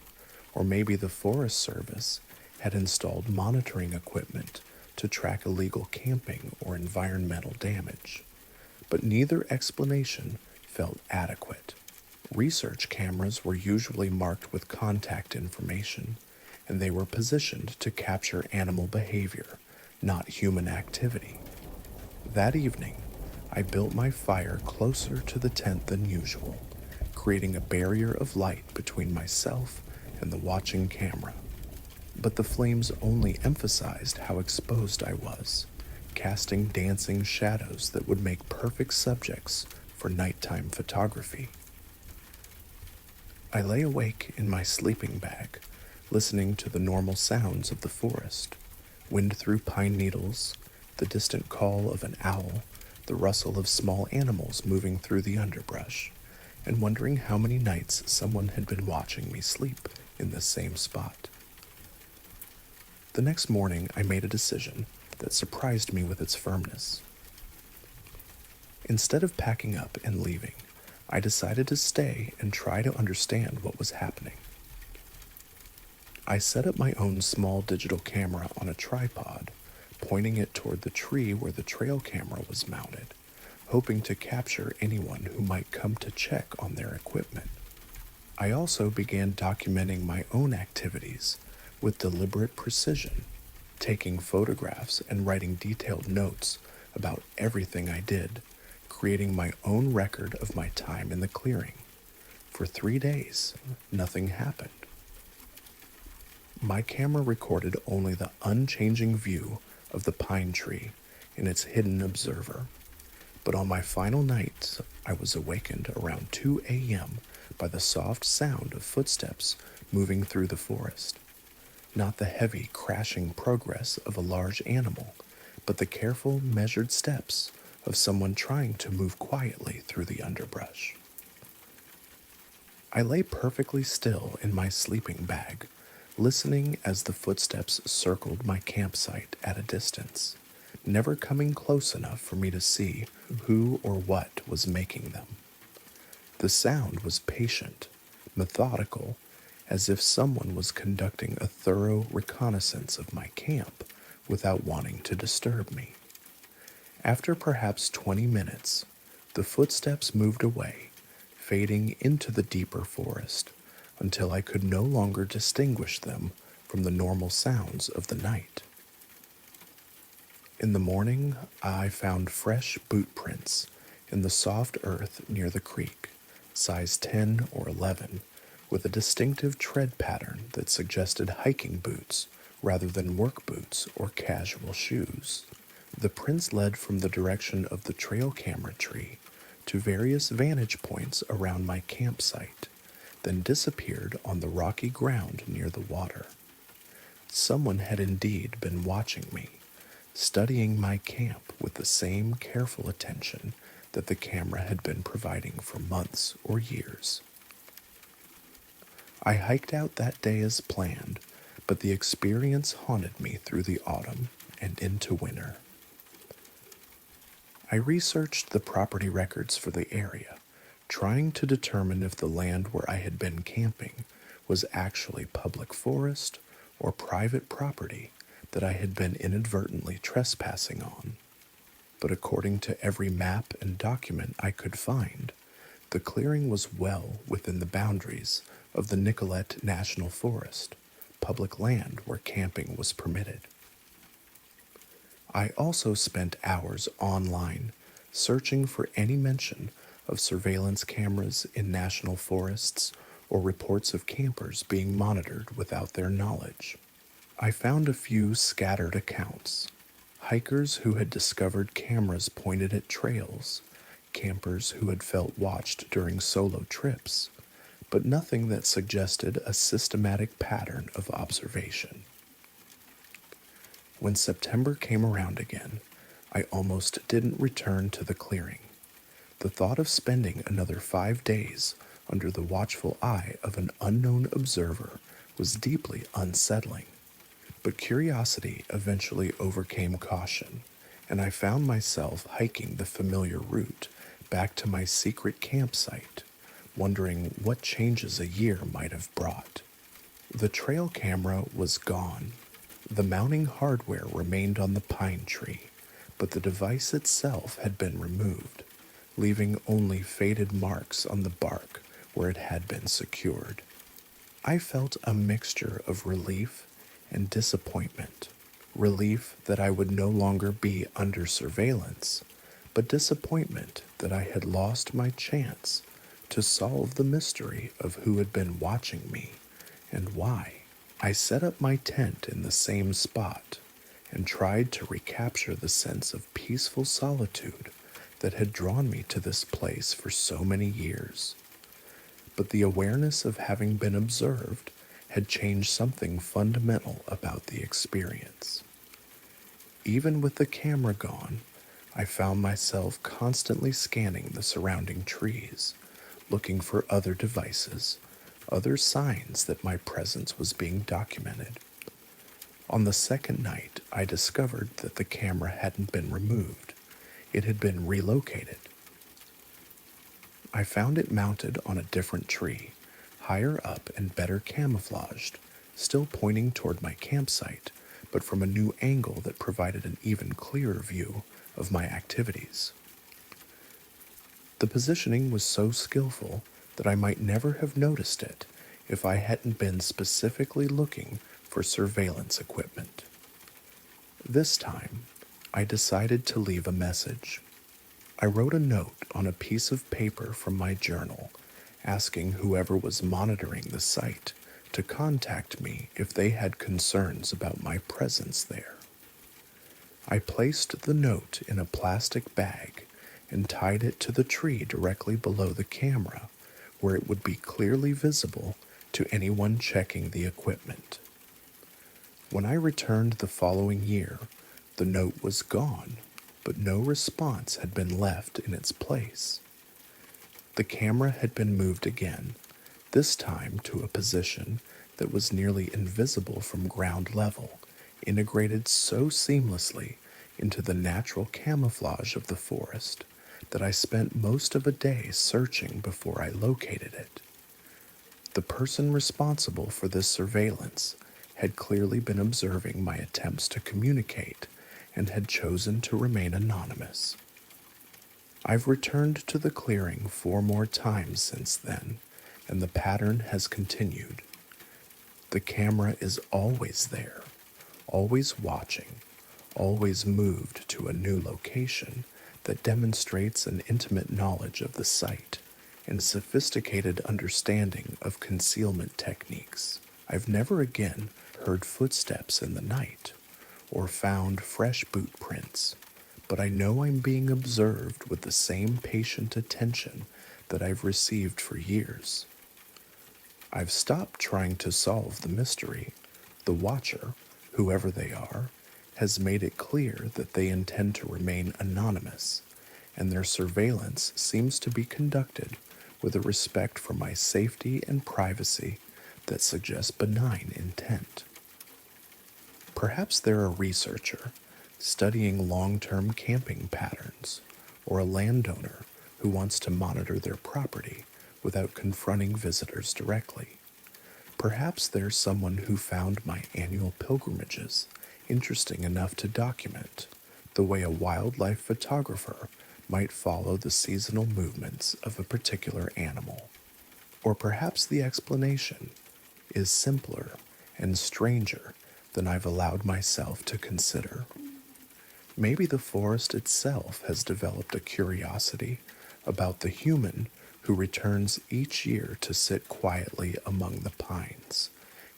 Or maybe the Forest Service had installed monitoring equipment to track illegal camping or environmental damage. But neither explanation felt adequate. Research cameras were usually marked with contact information, and they were positioned to capture animal behavior, not human activity. That evening, I built my fire closer to the tent than usual, creating a barrier of light between myself and the watching camera. But the flames only emphasized how exposed I was, casting dancing shadows that would make perfect subjects for nighttime photography. I lay awake in my sleeping bag, listening to the normal sounds of the forest, wind through pine needles, the distant call of an owl, the rustle of small animals moving through the underbrush, and wondering how many nights someone had been watching me sleep in the same spot. The next morning, I made a decision that surprised me with its firmness. Instead of packing up and leaving, I decided to stay and try to understand what was happening. I set up my own small digital camera on a tripod, pointing it toward the tree where the trail camera was mounted, hoping to capture anyone who might come to check on their equipment. I also began documenting my own activities with deliberate precision, taking photographs and writing detailed notes about everything I did, creating my own record of my time in the clearing. For 3 days, nothing happened. My camera recorded only the unchanging view of the pine tree and its hidden observer. But on my final night, I was awakened around 2 a.m. by the soft sound of footsteps moving through the forest. Not the heavy, crashing progress of a large animal, but the careful, measured steps of someone trying to move quietly through the underbrush. I lay perfectly still in my sleeping bag, listening as the footsteps circled my campsite at a distance, never coming close enough for me to see who or what was making them. The sound was patient, methodical, as if someone was conducting a thorough reconnaissance of my camp without wanting to disturb me. After perhaps 20 minutes, the footsteps moved away, fading into the deeper forest until I could no longer distinguish them from the normal sounds of the night. In the morning, I found fresh boot prints in the soft earth near the creek, size 10 or 11, with a distinctive tread pattern that suggested hiking boots rather than work boots or casual shoes. The prints led from the direction of the trail camera tree to various vantage points around my campsite, then disappeared on the rocky ground near the water. Someone had indeed been watching me, studying my camp with the same careful attention that the camera had been providing for months or years. I hiked out that day as planned, but the experience haunted me through the autumn and into winter. I researched the property records for the area, trying to determine if the land where I had been camping was actually public forest or private property that I had been inadvertently trespassing on. But according to every map and document I could find, the clearing was well within the boundaries of the Nicollet National Forest, public land where camping was permitted. I also spent hours online searching for any mention of surveillance cameras in national forests or reports of campers being monitored without their knowledge. I found a few scattered accounts. Hikers who had discovered cameras pointed at trails, campers who had felt watched during solo trips, but nothing that suggested a systematic pattern of observation. When September came around again, I almost didn't return to the clearing. The thought of spending another 5 days under the watchful eye of an unknown observer was deeply unsettling. But curiosity eventually overcame caution, and I found myself hiking the familiar route back to my secret campsite, wondering what changes a year might have brought. The trail camera was gone. The mounting hardware remained on the pine tree, but the device itself had been removed, leaving only faded marks on the bark where it had been secured. I felt a mixture of relief and disappointment. Relief that I would no longer be under surveillance, but disappointment that I had lost my chance to solve the mystery of who had been watching me and why. I set up my tent in the same spot and tried to recapture the sense of peaceful solitude that had drawn me to this place for so many years. But the awareness of having been observed had changed something fundamental about the experience. Even with the camera gone, I found myself constantly scanning the surrounding trees, looking for other devices, other signs that my presence was being documented. On the second night, I discovered that the camera hadn't been removed. It had been relocated. I found it mounted on a different tree, higher up and better camouflaged, still pointing toward my campsite, but from a new angle that provided an even clearer view of my activities. The positioning was so skillful that I might never have noticed it if I hadn't been specifically looking for surveillance equipment. This time, I decided to leave a message. I wrote a note on a piece of paper from my journal asking whoever was monitoring the site to contact me if they had concerns about my presence there. I placed the note in a plastic bag and tied it to the tree directly below the camera, where it would be clearly visible to anyone checking the equipment. When I returned the following year, the note was gone, but no response had been left in its place. The camera had been moved again, this time to a position that was nearly invisible from ground level, integrated so seamlessly into the natural camouflage of the forest that I spent most of a day searching before I located it. The person responsible for this surveillance had clearly been observing my attempts to communicate and had chosen to remain anonymous. I've returned to the clearing 4 more times since then, and the pattern has continued. The camera is always there, always watching, always moved to a new location that demonstrates an intimate knowledge of the site and sophisticated understanding of concealment techniques. I've never again heard footsteps in the night or found fresh boot prints, but I know I'm being observed with the same patient attention that I've received for years. I've stopped trying to solve the mystery. The watcher, whoever they are, has made it clear that they intend to remain anonymous, and their surveillance seems to be conducted with a respect for my safety and privacy that suggests benign intent. Perhaps they're a researcher studying long-term camping patterns, or a landowner who wants to monitor their property without confronting visitors directly. Perhaps there's someone who found my annual pilgrimages interesting enough to document, the way a wildlife photographer might follow the seasonal movements of a particular animal. Or perhaps the explanation is simpler and stranger than I've allowed myself to consider. Maybe the forest itself has developed a curiosity about the human who returns each year to sit quietly among the pines,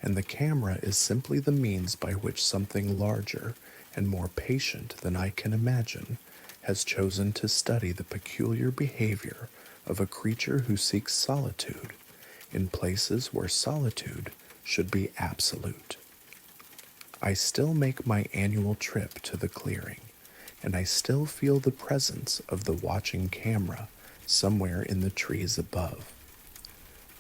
and the camera is simply the means by which something larger and more patient than I can imagine has chosen to study the peculiar behavior of a creature who seeks solitude in places where solitude should be absolute. I still make my annual trip to the clearing, and I still feel the presence of the watching camera somewhere in the trees above.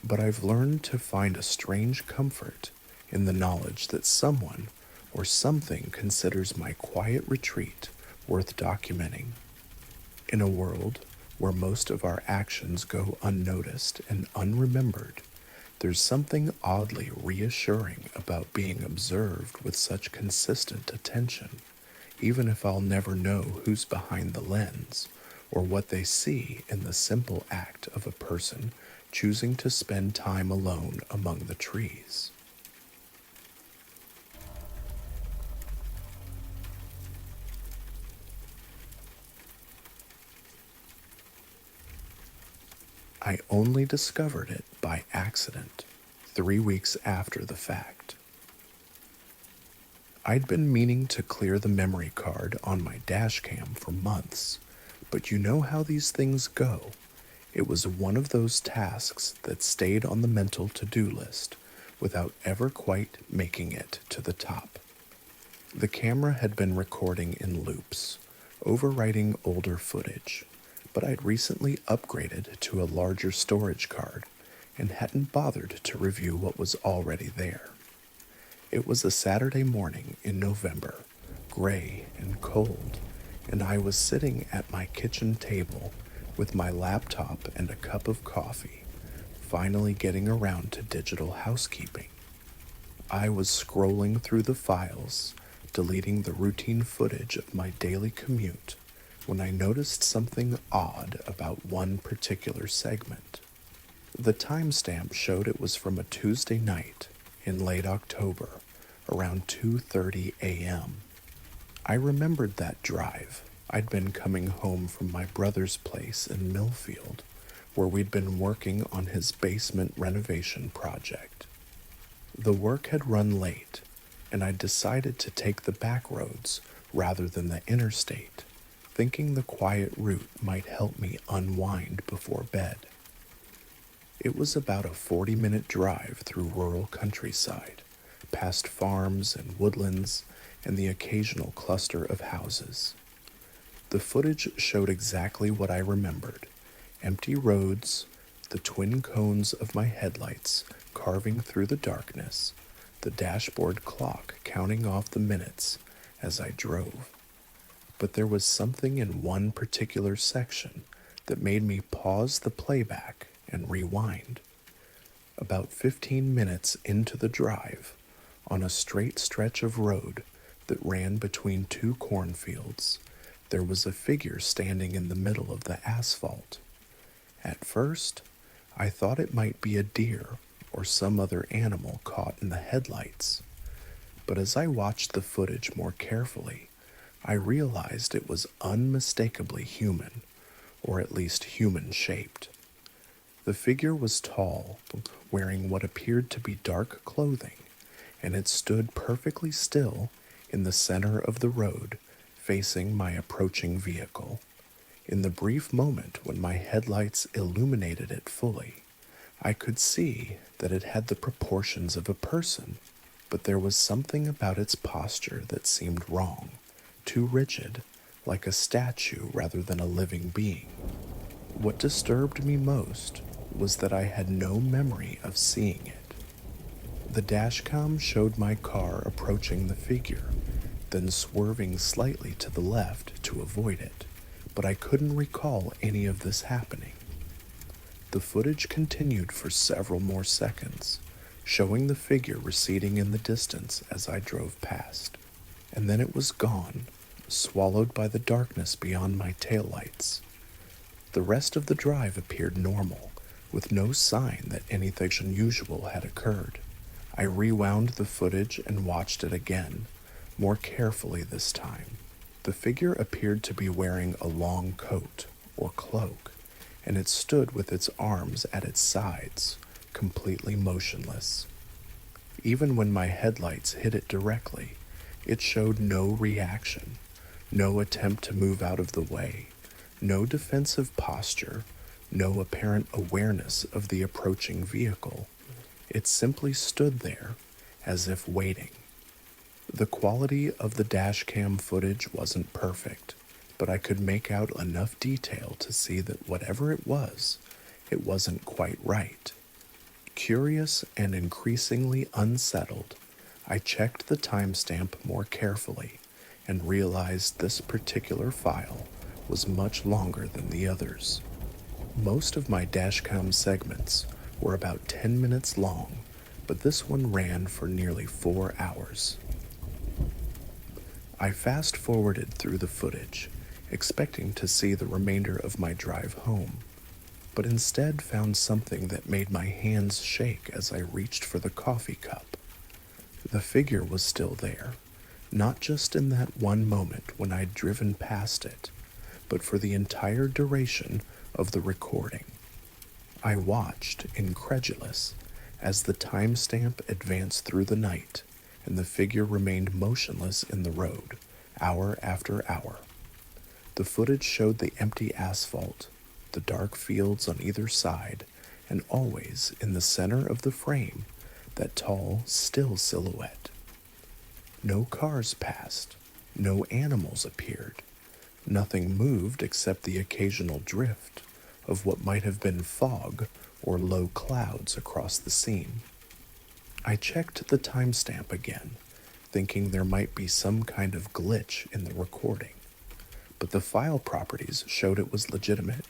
But I've learned to find a strange comfort in the knowledge that someone or something considers my quiet retreat worth documenting. In a world where most of our actions go unnoticed and unremembered, there's something oddly reassuring about being observed with such consistent attention, even if I'll never know who's behind the lens or what they see in the simple act of a person choosing to spend time alone among the trees. I only discovered it by accident 3 weeks after the fact. I'd been meaning to clear the memory card on my dash cam for months, but you know how these things go. It was one of those tasks that stayed on the mental to-do list without ever quite making it to the top. The camera had been recording in loops, overwriting older footage, but I'd recently upgraded to a larger storage card and hadn't bothered to review what was already there. It was a Saturday morning in November, gray and cold, and I was sitting at my kitchen table with my laptop and a cup of coffee, finally getting around to digital housekeeping. I was scrolling through the files, deleting the routine footage of my daily commute when I noticed something odd about one particular segment. The timestamp showed it was from a Tuesday night in late October, around 2:30 a.m. I remembered that drive. I'd been coming home from my brother's place in Millfield, where we'd been working on his basement renovation project. The work had run late, and I decided to take the back roads rather than the interstate, thinking the quiet route might help me unwind before bed. It was about a 40-minute drive through rural countryside, past farms and woodlands and the occasional cluster of houses. The footage showed exactly what I remembered: empty roads, the twin cones of my headlights carving through the darkness, the dashboard clock counting off the minutes as I drove. But there was something in one particular section that made me pause the playback and rewind. About 15 minutes into the drive, on a straight stretch of road that ran between two cornfields, there was a figure standing in the middle of the asphalt. At first, I thought it might be a deer or some other animal caught in the headlights, but as I watched the footage more carefully, I realized it was unmistakably human, or at least human-shaped. The figure was tall, wearing what appeared to be dark clothing, and it stood perfectly still in the center of the road, facing my approaching vehicle. In the brief moment when my headlights illuminated it fully, I could see that it had the proportions of a person, but there was something about its posture that seemed wrong, too rigid, like a statue rather than a living being. What disturbed me most was that I had no memory of seeing it. The dashcam showed my car approaching the figure, then swerving slightly to the left to avoid it, but I couldn't recall any of this happening. The footage continued for several more seconds, showing the figure receding in the distance as I drove past, and then it was gone, swallowed by the darkness beyond my taillights. The rest of the drive appeared normal, with no sign that anything unusual had occurred. I rewound the footage and watched it again, more carefully this time. The figure appeared to be wearing a long coat, or cloak, and it stood with its arms at its sides, completely motionless. Even when my headlights hit it directly, it showed no reaction, no attempt to move out of the way, no defensive posture, no apparent awareness of the approaching vehicle. It simply stood there, as if waiting. The quality of the dashcam footage wasn't perfect, but I could make out enough detail to see that whatever it wasn't quite right. Curious and increasingly unsettled, I checked the timestamp more carefully and realized this particular file was much longer than the others. Most of my dashcam segments were about 10 minutes long, but this one ran for nearly 4 hours. I fast-forwarded through the footage, expecting to see the remainder of my drive home, but instead found something that made my hands shake as I reached for the coffee cup. The figure was still there, not just in that one moment when I'd driven past it, but for the entire duration of the recording. I watched, incredulous, as the timestamp advanced through the night and the figure remained motionless in the road, hour after hour. The footage showed the empty asphalt, the dark fields on either side, and always in the center of the frame, that tall, still silhouette. No cars passed, no animals appeared. Nothing moved except the occasional drift of what might have been fog or low clouds across the scene. I checked the timestamp again, thinking there might be some kind of glitch in the recording, but the file properties showed it was legitimate,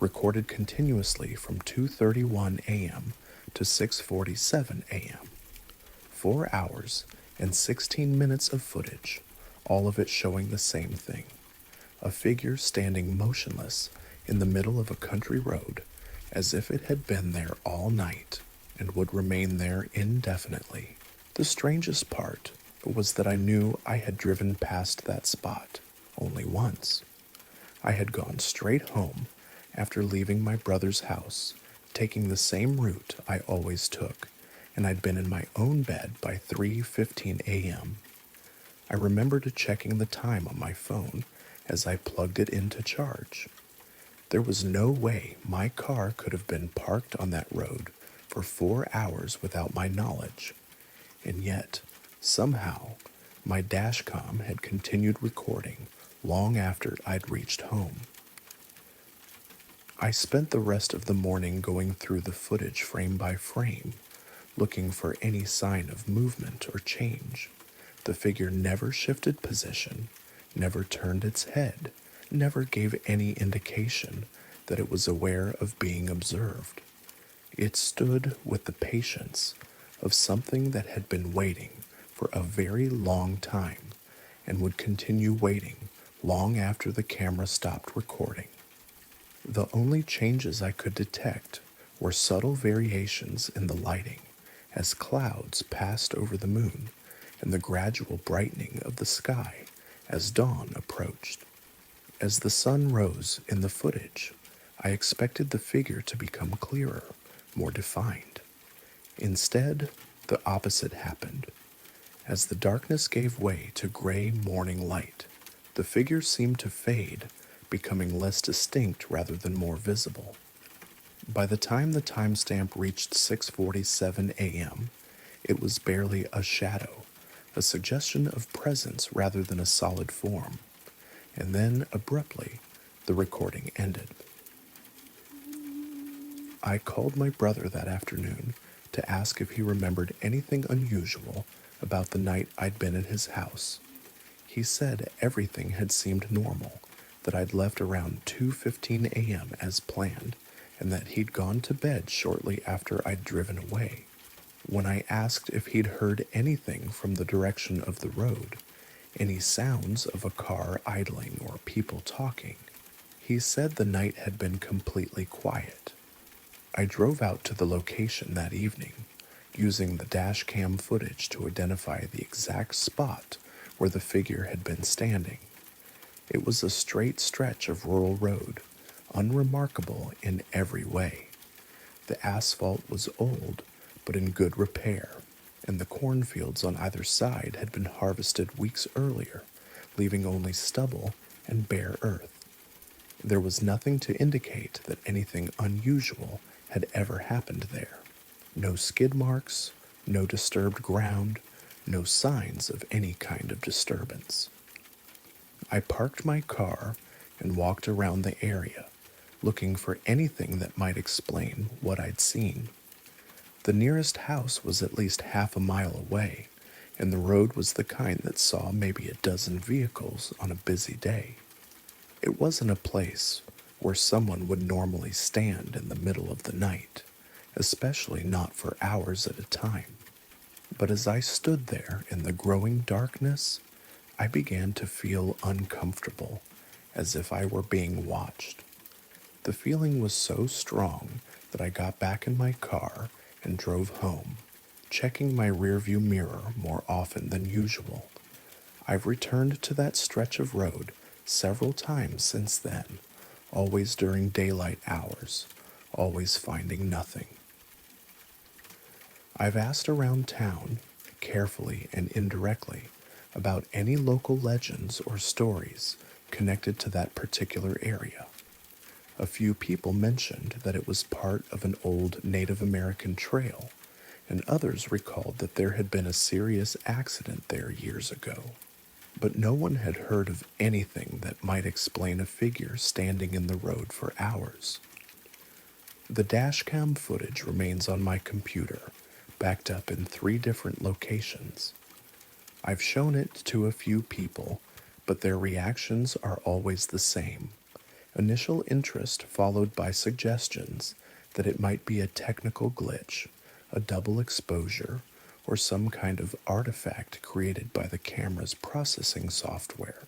recorded continuously from 2:31 a.m. to 6:47 a.m. 4 hours and 16 minutes of footage, all of it showing the same thing: a figure standing motionless in the middle of a country road, as if it had been there all night and would remain there indefinitely. The strangest part was that I knew I had driven past that spot only once. I had gone straight home after leaving my brother's house, taking the same route I always took, and I'd been in my own bed by 3:15 a.m. I remembered checking the time on my phone as I plugged it in to charge. There was no way my car could have been parked on that road for 4 hours without my knowledge, and yet, somehow, my dashcam had continued recording long after I'd reached home. I spent the rest of the morning going through the footage frame by frame, looking for any sign of movement or change. The figure never shifted position, never turned its head, never gave any indication that it was aware of being observed. It stood with the patience of something that had been waiting for a very long time and would continue waiting long after the camera stopped recording. The only changes I could detect were subtle variations in the lighting as clouds passed over the moon and the gradual brightening of the sky as dawn approached. As the sun rose in the footage, I expected the figure to become clearer, more defined. Instead, the opposite happened. As the darkness gave way to gray morning light, the figure seemed to fade, becoming less distinct rather than more visible. By the time the timestamp reached 6:47 a.m., it was barely a shadow, a suggestion of presence rather than a solid form. And then, abruptly, the recording ended. I called my brother that afternoon to ask if he remembered anything unusual about the night I'd been at his house. He said everything had seemed normal, that I'd left around 2:15 a.m. as planned, and that he'd gone to bed shortly after I'd driven away. When I asked if he'd heard anything from the direction of the road, any sounds of a car idling or people talking, he said the night had been completely quiet. I drove out to the location that evening, using the dash cam footage to identify the exact spot where the figure had been standing. It was a straight stretch of rural road, unremarkable in every way. The asphalt was old, but in good repair, and the cornfields on either side had been harvested weeks earlier, leaving only stubble and bare earth. There was nothing to indicate that anything unusual had ever happened there. No skid marks, no disturbed ground, no signs of any kind of disturbance. I parked my car and walked around the area, looking for anything that might explain what I'd seen. The nearest house was at least half a mile away, and the road was the kind that saw maybe a dozen vehicles on a busy day. It wasn't a place where someone would normally stand in the middle of the night, especially not for hours at a time. But as I stood there in the growing darkness, I began to feel uncomfortable, as if I were being watched. The feeling was so strong that I got back in my car and drove home, checking my rearview mirror more often than usual. I've returned to that stretch of road several times since then, always during daylight hours, always finding nothing. I've asked around town, carefully and indirectly, about any local legends or stories connected to that particular area. A few people mentioned that it was part of an old Native American trail, and others recalled that there had been a serious accident there years ago. But no one had heard of anything that might explain a figure standing in the road for hours. The dashcam footage remains on my computer, backed up in 3 different locations. I've shown it to a few people, but their reactions are always the same. Initial interest followed by suggestions that it might be a technical glitch, a double exposure, or some kind of artifact created by the camera's processing software.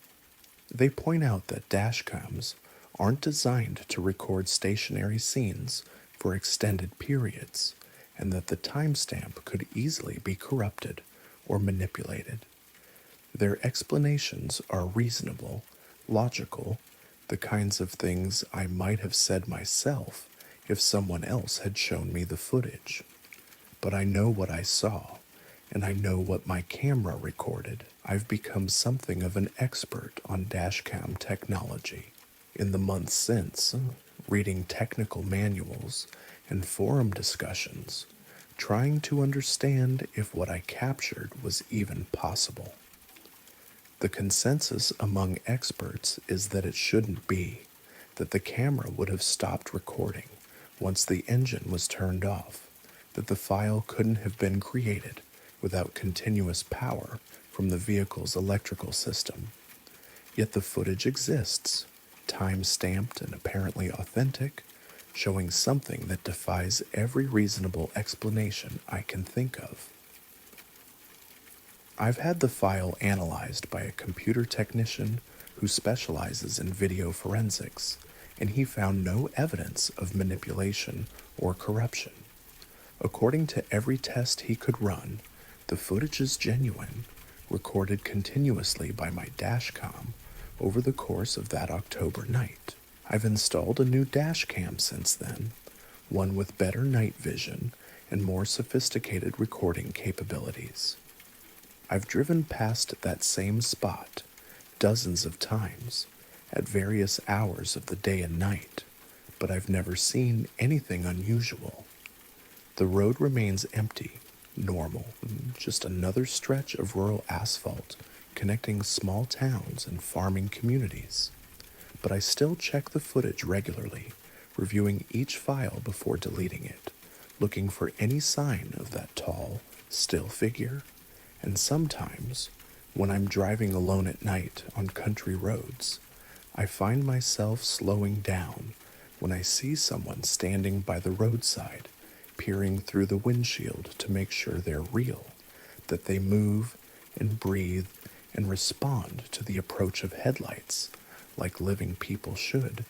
They point out that dashcams aren't designed to record stationary scenes for extended periods, and that the timestamp could easily be corrupted or manipulated. Their explanations are reasonable, logical, the kinds of things I might have said myself if someone else had shown me the footage. But I know what I saw, and I know what my camera recorded. I've become something of an expert on dashcam technology. In the months since, reading technical manuals and forum discussions, trying to understand if what I captured was even possible. The consensus among experts is that it shouldn't be, that the camera would have stopped recording once the engine was turned off, that the file couldn't have been created without continuous power from the vehicle's electrical system. Yet the footage exists, time-stamped and apparently authentic, showing something that defies every reasonable explanation I can think of. I've had the file analyzed by a computer technician who specializes in video forensics, and he found no evidence of manipulation or corruption. According to every test he could run, the footage is genuine, recorded continuously by my dashcam over the course of that October night. I've installed a new dashcam since then, one with better night vision and more sophisticated recording capabilities. I've driven past that same spot dozens of times at various hours of the day and night, but I've never seen anything unusual. The road remains empty, normal, just another stretch of rural asphalt connecting small towns and farming communities. But I still check the footage regularly, reviewing each file before deleting it, looking for any sign of that tall, still figure. And sometimes, when I'm driving alone at night on country roads, I find myself slowing down when I see someone standing by the roadside, peering through the windshield to make sure they're real, that they move and breathe and respond to the approach of headlights like living people should.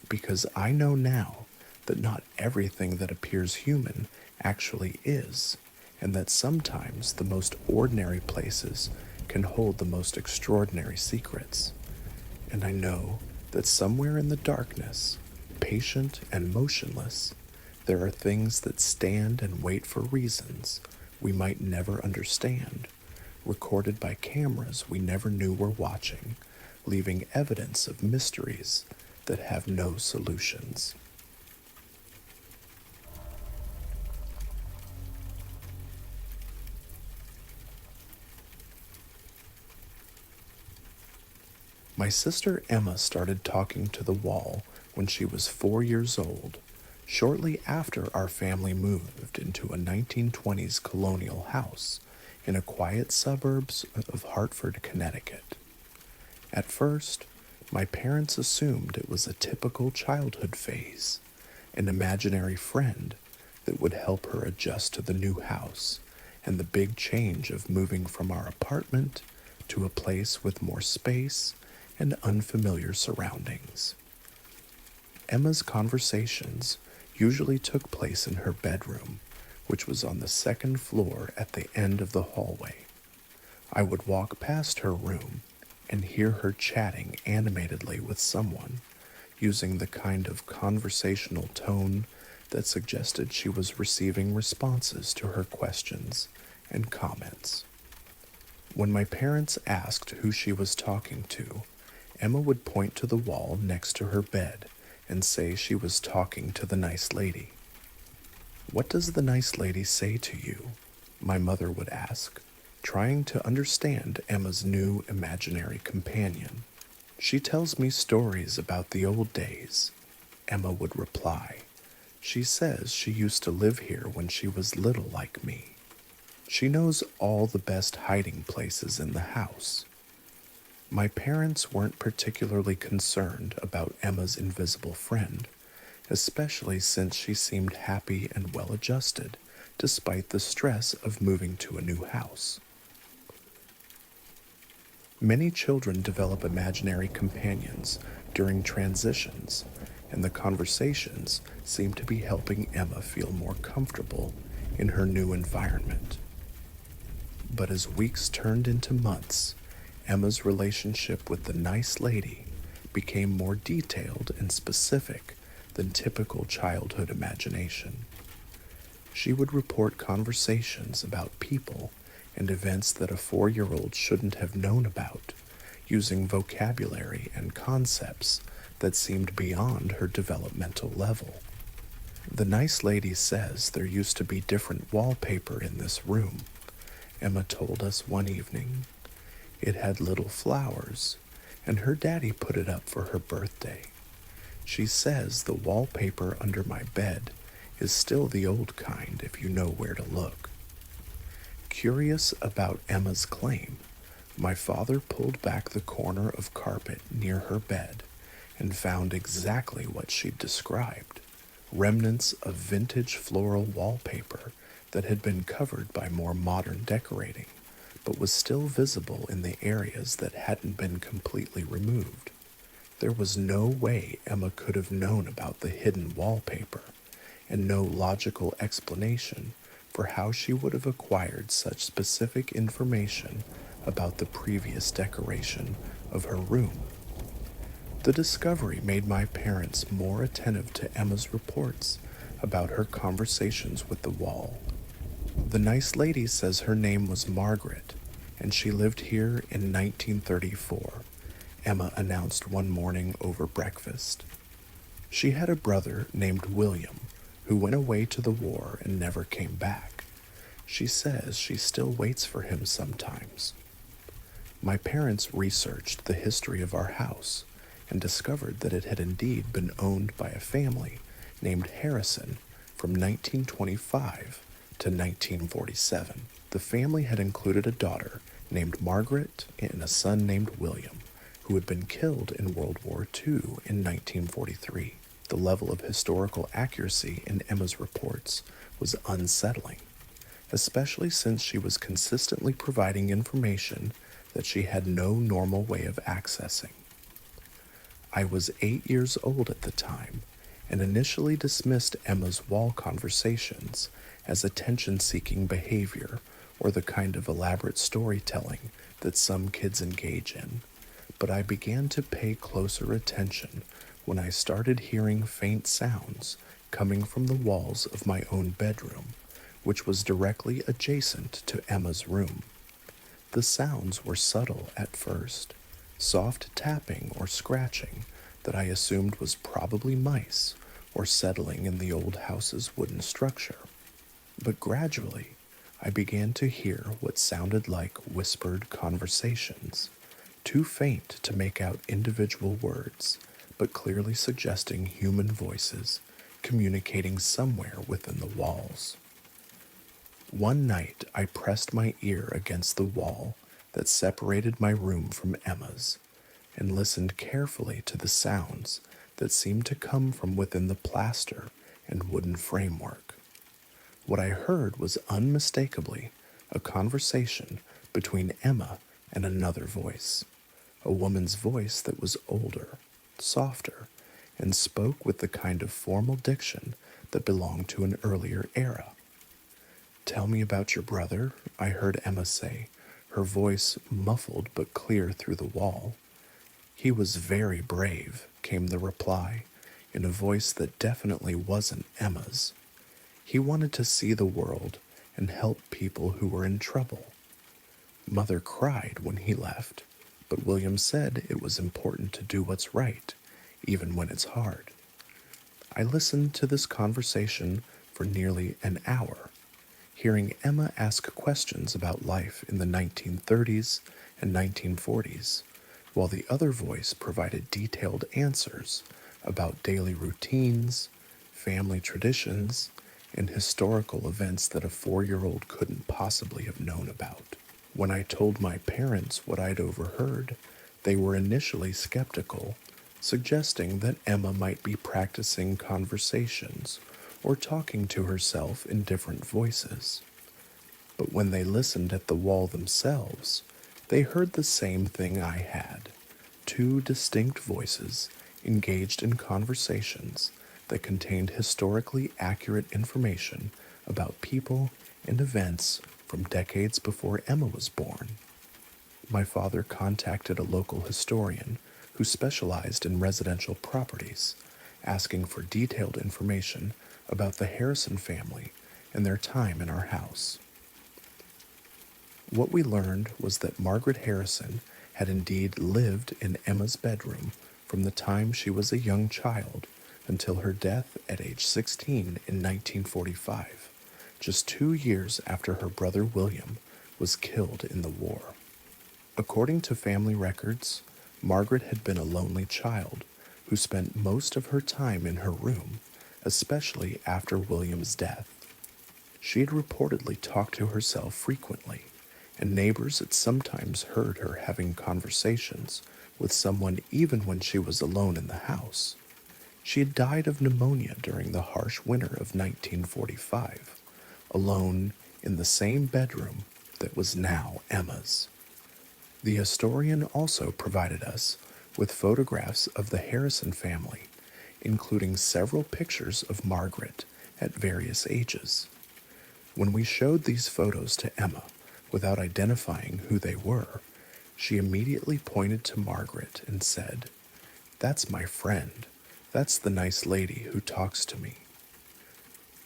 Because I know now that not everything that appears human actually is, and that sometimes the most ordinary places can hold the most extraordinary secrets. And I know that somewhere in the darkness, patient and motionless, there are things that stand and wait for reasons we might never understand, recorded by cameras we never knew were watching, leaving evidence of mysteries that have no solutions. My sister Emma started talking to the wall when she was 4 years old, shortly after our family moved into a 1920s colonial house in a quiet suburbs of Hartford, Connecticut. At first, my parents assumed it was a typical childhood phase, an imaginary friend that would help her adjust to the new house and the big change of moving from our apartment to a place with more space and unfamiliar surroundings. Emma's conversations usually took place in her bedroom, which was on the second floor at the end of the hallway. I would walk past her room and hear her chatting animatedly with someone, using the kind of conversational tone that suggested she was receiving responses to her questions and comments. When my parents asked who she was talking to, Emma would point to the wall next to her bed and say she was talking to the nice lady. "What does the nice lady say to you?" my mother would ask, trying to understand Emma's new imaginary companion. "She tells me stories about the old days," Emma would reply. "She says she used to live here when she was little like me. She knows all the best hiding places in the house." My parents weren't particularly concerned about Emma's invisible friend, especially since she seemed happy and well-adjusted despite the stress of moving to a new house. Many children develop imaginary companions during transitions, and the conversations seem to be helping Emma feel more comfortable in her new environment. But as weeks turned into months, Emma's relationship with the nice lady became more detailed and specific than typical childhood imagination. She would report conversations about people and events that a 4-year-old shouldn't have known about, using vocabulary and concepts that seemed beyond her developmental level. The nice lady says there used to be different wallpaper in this room, Emma told us one evening. It had little flowers, and her daddy put it up for her birthday. She says the wallpaper under my bed is still the old kind if you know where to look. Curious about Emma's claim, my father pulled back the corner of carpet near her bed and found exactly what she'd described: remnants of vintage floral wallpaper that had been covered by more modern decorating, but was still visible in the areas that hadn't been completely removed. There was no way Emma could have known about the hidden wallpaper, and no logical explanation for how she would have acquired such specific information about the previous decoration of her room. The discovery made my parents more attentive to Emma's reports about her conversations with the wall. The nice lady says her name was Margaret, and she lived here in 1934, Emma announced one morning over breakfast. She had a brother named William, who went away to the war and never came back. She says she still waits for him sometimes. My parents researched the history of our house and discovered that it had indeed been owned by a family named Harrison from 1925 to 1947. The family had included a daughter named Margaret and a son named William, who had been killed in World War II in 1943. The level of historical accuracy in Emma's reports was unsettling, especially since she was consistently providing information that she had no normal way of accessing. I was 8 years old at the time and initially dismissed Emma's wall conversations as attention-seeking behavior or the kind of elaborate storytelling that some kids engage in, but I began to pay closer attention when I started hearing faint sounds coming from the walls of my own bedroom, which was directly adjacent to Emma's room. The sounds were subtle at first, soft tapping or scratching that I assumed was probably mice or settling in the old house's wooden structure. But gradually, I began to hear what sounded like whispered conversations, too faint to make out individual words, but clearly suggesting human voices communicating somewhere within the walls. One night, I pressed my ear against the wall that separated my room from Emma's and listened carefully to the sounds that seemed to come from within the plaster and wooden framework. What I heard was unmistakably a conversation between Emma and another voice, a woman's voice that was older, softer, and spoke with the kind of formal diction that belonged to an earlier era. "Tell me about your brother," I heard Emma say, her voice muffled but clear through the wall. "He was very brave," came the reply, in a voice that definitely wasn't Emma's. "He wanted to see the world and help people who were in trouble. Mother cried when he left, but William said it was important to do what's right, even when it's hard." I listened to this conversation for nearly an hour, hearing Emma ask questions about life in the 1930s and 1940s, while the other voice provided detailed answers about daily routines, family traditions, and historical events that a 4-year-old couldn't possibly have known about. When I told my parents what I'd overheard, they were initially skeptical, suggesting that Emma might be practicing conversations or talking to herself in different voices. But when they listened at the wall themselves, they heard the same thing I had: two distinct voices engaged in conversations that contained historically accurate information about people and events from decades before Emma was born. My father contacted a local historian who specialized in residential properties, asking for detailed information about the Harrison family and their time in our house. What we learned was that Margaret Harrison had indeed lived in Emma's bedroom from the time she was a young child until her death at age 16 in 1945, just 2 years after her brother William was killed in the war. According to family records, Margaret had been a lonely child who spent most of her time in her room, especially after William's death. She had reportedly talked to herself frequently, and neighbors had sometimes heard her having conversations with someone even when she was alone in the house. She had died of pneumonia during the harsh winter of 1945, alone in the same bedroom that was now Emma's. The historian also provided us with photographs of the Harrison family, including several pictures of Margaret at various ages. When we showed these photos to Emma without identifying who they were, she immediately pointed to Margaret and said, "That's my friend. That's the nice lady who talks to me."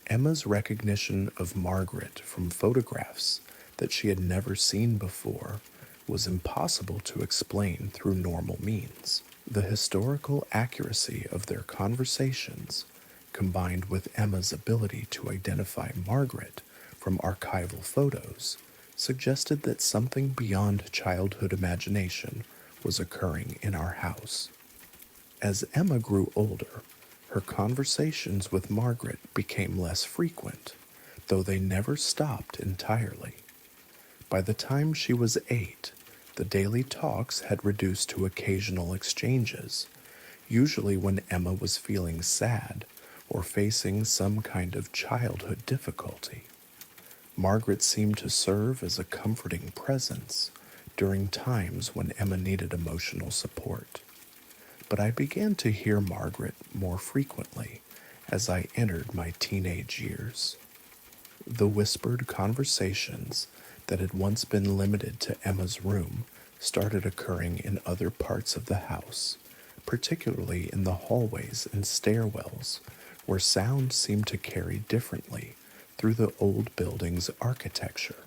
Emma's recognition of Margaret from photographs that she had never seen before was impossible to explain through normal means. The historical accuracy of their conversations, combined with Emma's ability to identify Margaret from archival photos, suggested that something beyond childhood imagination was occurring in our house. As Emma grew older, her conversations with Margaret became less frequent, though they never stopped entirely. By the time she was 8, the daily talks had reduced to occasional exchanges, usually when Emma was feeling sad or facing some kind of childhood difficulty. Margaret seemed to serve as a comforting presence during times when Emma needed emotional support. But I began to hear Margaret more frequently as I entered my teenage years. The whispered conversations that had once been limited to Emma's room started occurring in other parts of the house, particularly in the hallways and stairwells, where sound seemed to carry differently through the old building's architecture.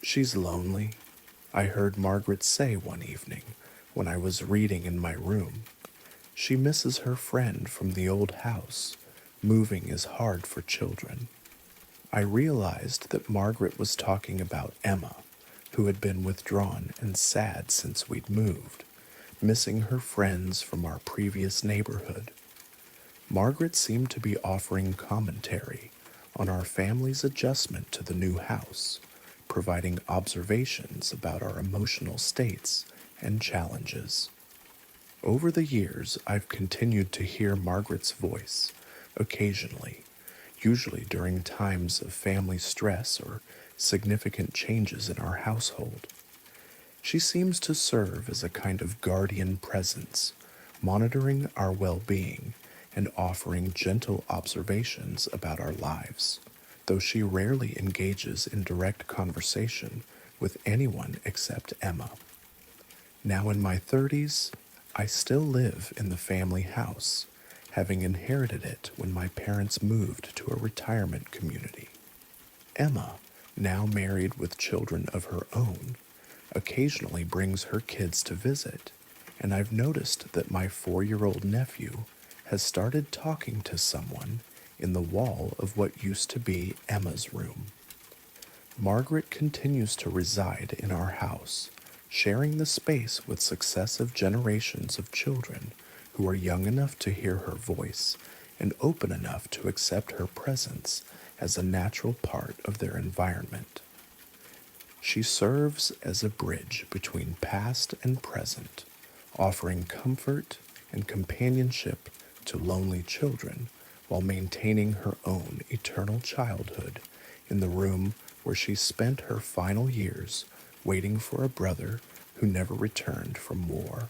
"She's lonely," I heard Margaret say one evening when I was reading in my room. "She misses her friend from the old house. Moving is hard for children." I realized that Margaret was talking about Emma, who had been withdrawn and sad since we'd moved, missing her friends from our previous neighborhood. Margaret seemed to be offering commentary on our family's adjustment to the new house, providing observations about our emotional states and challenges. Over the years, I've continued to hear Margaret's voice occasionally, usually during times of family stress or significant changes in our household. She seems to serve as a kind of guardian presence, monitoring our well-being and offering gentle observations about our lives, though she rarely engages in direct conversation with anyone except Emma. Now in my 30s, I still live in the family house, having inherited it when my parents moved to a retirement community. Emma, now married with children of her own, occasionally brings her kids to visit, and I've noticed that my 4-year-old nephew has started talking to someone in the wall of what used to be Emma's room. Margaret continues to reside in our house, sharing the space with successive generations of children who are young enough to hear her voice and open enough to accept her presence as a natural part of their environment. She serves as a bridge between past and present, offering comfort and companionship to lonely children while maintaining her own eternal childhood in the room where she spent her final years waiting for a brother who never returned from war.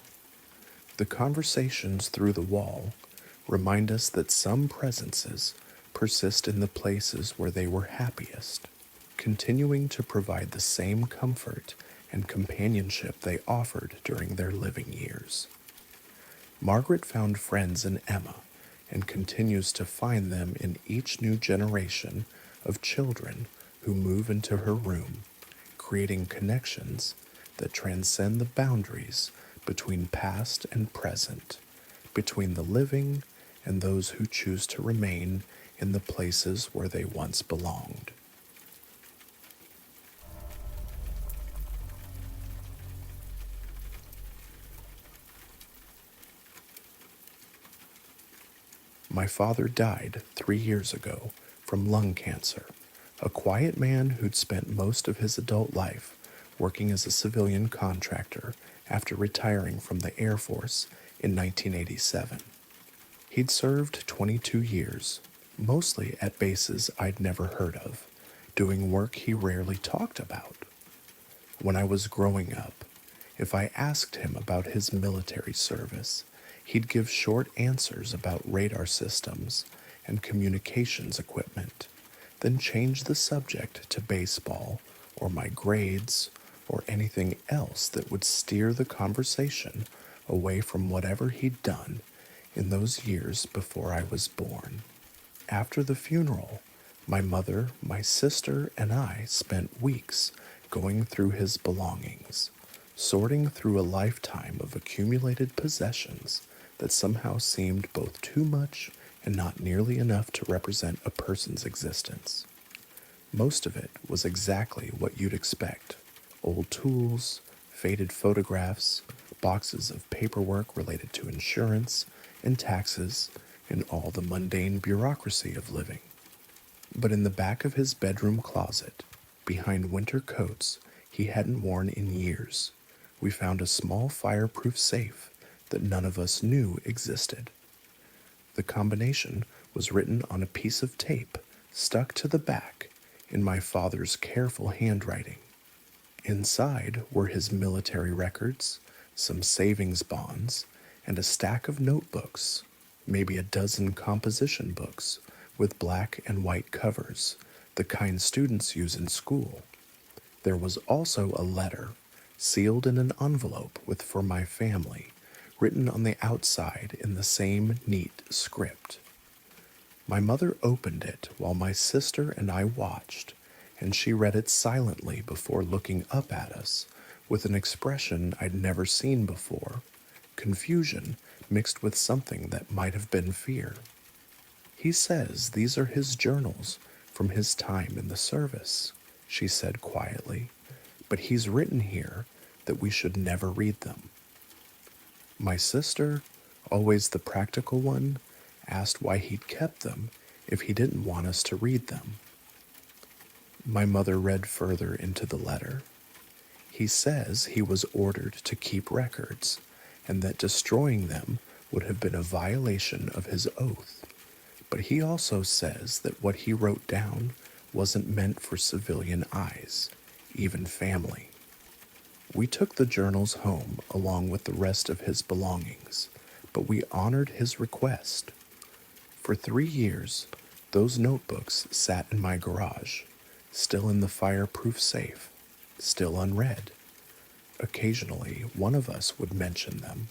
The conversations through the wall remind us that some presences persist in the places where they were happiest, continuing to provide the same comfort and companionship they offered during their living years. Margaret found friends in Emma and continues to find them in each new generation of children who move into her room, creating connections that transcend the boundaries between past and present, between the living and those who choose to remain in the places where they once belonged. My father died 3 years ago from lung cancer, a quiet man who'd spent most of his adult life working as a civilian contractor after retiring from the Air Force in 1987. He'd served 22 years, mostly at bases I'd never heard of, doing work he rarely talked about. When I was growing up, if I asked him about his military service, he'd give short answers about radar systems and communications equipment, then change the subject to baseball or my grades or anything else that would steer the conversation away from whatever he'd done in those years before I was born. After the funeral, my mother, my sister, and I spent weeks going through his belongings, sorting through a lifetime of accumulated possessions that somehow seemed both too much and not nearly enough to represent a person's existence. Most of it was exactly what you'd expect: old tools, faded photographs, boxes of paperwork related to insurance and taxes, and all the mundane bureaucracy of living. But in the back of his bedroom closet, behind winter coats he hadn't worn in years, we found a small fireproof safe that none of us knew existed. The combination was written on a piece of tape stuck to the back in my father's careful handwriting. Inside were his military records, some savings bonds, and a stack of notebooks, maybe a dozen composition books with black and white covers, the kind students use in school. There was also a letter, sealed in an envelope with "For my family," written on the outside in the same neat script. My mother opened it while my sister and I watched, and she read it silently before looking up at us with an expression I'd never seen before: confusion mixed with something that might have been fear. "He says these are his journals from his time in the service," she said quietly, "but he's written here that we should never read them." My sister, always the practical one, asked why he'd kept them if he didn't want us to read them. My mother read further into the letter. "He says he was ordered to keep records, and that destroying them would have been a violation of his oath. But he also says that what he wrote down wasn't meant for civilian eyes, even family." We took the journals home along with the rest of his belongings, but we honored his request. For 3 years, those notebooks sat in my garage, still in the fireproof safe, still unread. Occasionally, one of us would mention them,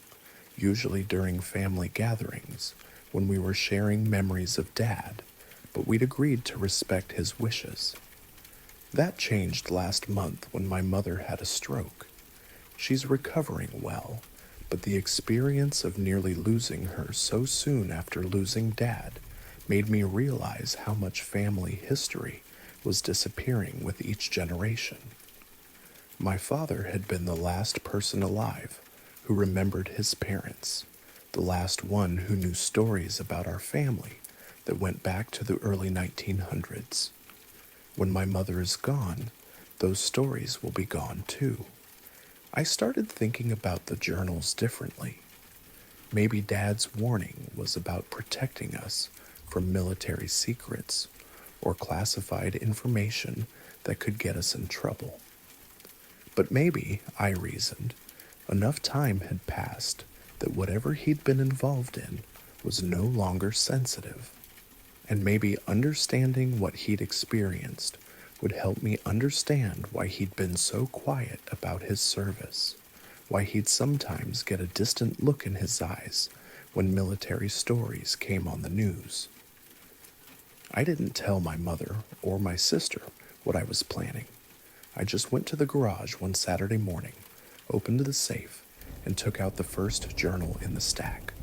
usually during family gatherings when we were sharing memories of Dad, but we'd agreed to respect his wishes. That changed last month when my mother had a stroke. She's recovering well, but the experience of nearly losing her so soon after losing Dad made me realize how much family history was disappearing with each generation. My father had been the last person alive who remembered his parents, the last one who knew stories about our family that went back to the early 1900s. When my mother is gone, those stories will be gone too. I started thinking about the journals differently. Maybe Dad's warning was about protecting us from military secrets or classified information that could get us in trouble. But maybe, I reasoned, enough time had passed that whatever he'd been involved in was no longer sensitive, and maybe understanding what he'd experienced would help me understand why he'd been so quiet about his service, why he'd sometimes get a distant look in his eyes when military stories came on the news. I didn't tell my mother or my sister what I was planning. I just went to the garage one Saturday morning, opened the safe, and took out the first journal in the stack.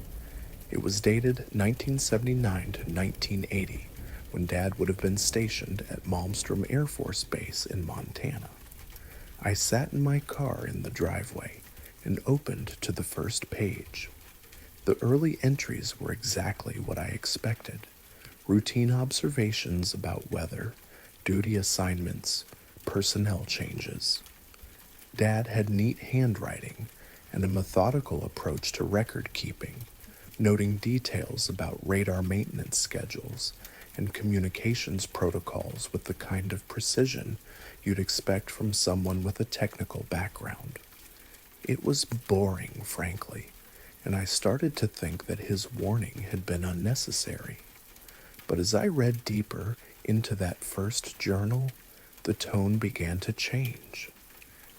It was dated 1979 to 1980, when Dad would have been stationed at Malmstrom Air Force Base in Montana. I sat in my car in the driveway and opened to the first page. The early entries were exactly what I expected. Routine observations about weather, duty assignments, personnel changes. Dad had neat handwriting and a methodical approach to record keeping, noting details about radar maintenance schedules and communications protocols with the kind of precision you'd expect from someone with a technical background. It was boring, frankly, and I started to think that his warning had been unnecessary. But as I read deeper into that first journal, the tone began to change.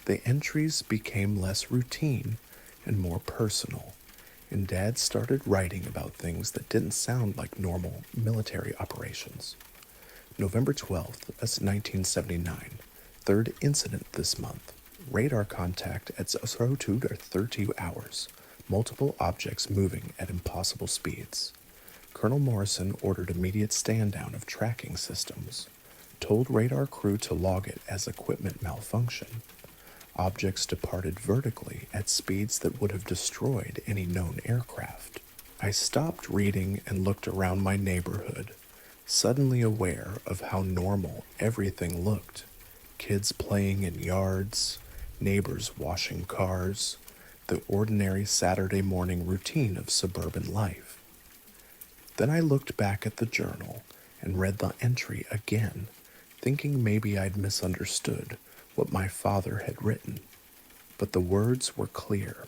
The entries became less routine and more personal, and Dad started writing about things that didn't sound like normal military operations. November 12th, that's 1979, third incident this month. Radar contact at 02 or 32 hours. Multiple objects moving at impossible speeds. Colonel Morrison ordered immediate stand-down of tracking systems. Told radar crew to log it as equipment malfunction. Objects departed vertically at speeds that would have destroyed any known aircraft. I stopped reading and looked around my neighborhood, suddenly aware of how normal everything looked. Kids playing in yards, neighbors washing cars, the ordinary Saturday morning routine of suburban life. Then I looked back at the journal and read the entry again, thinking maybe I'd misunderstood what my father had written. But the words were clear,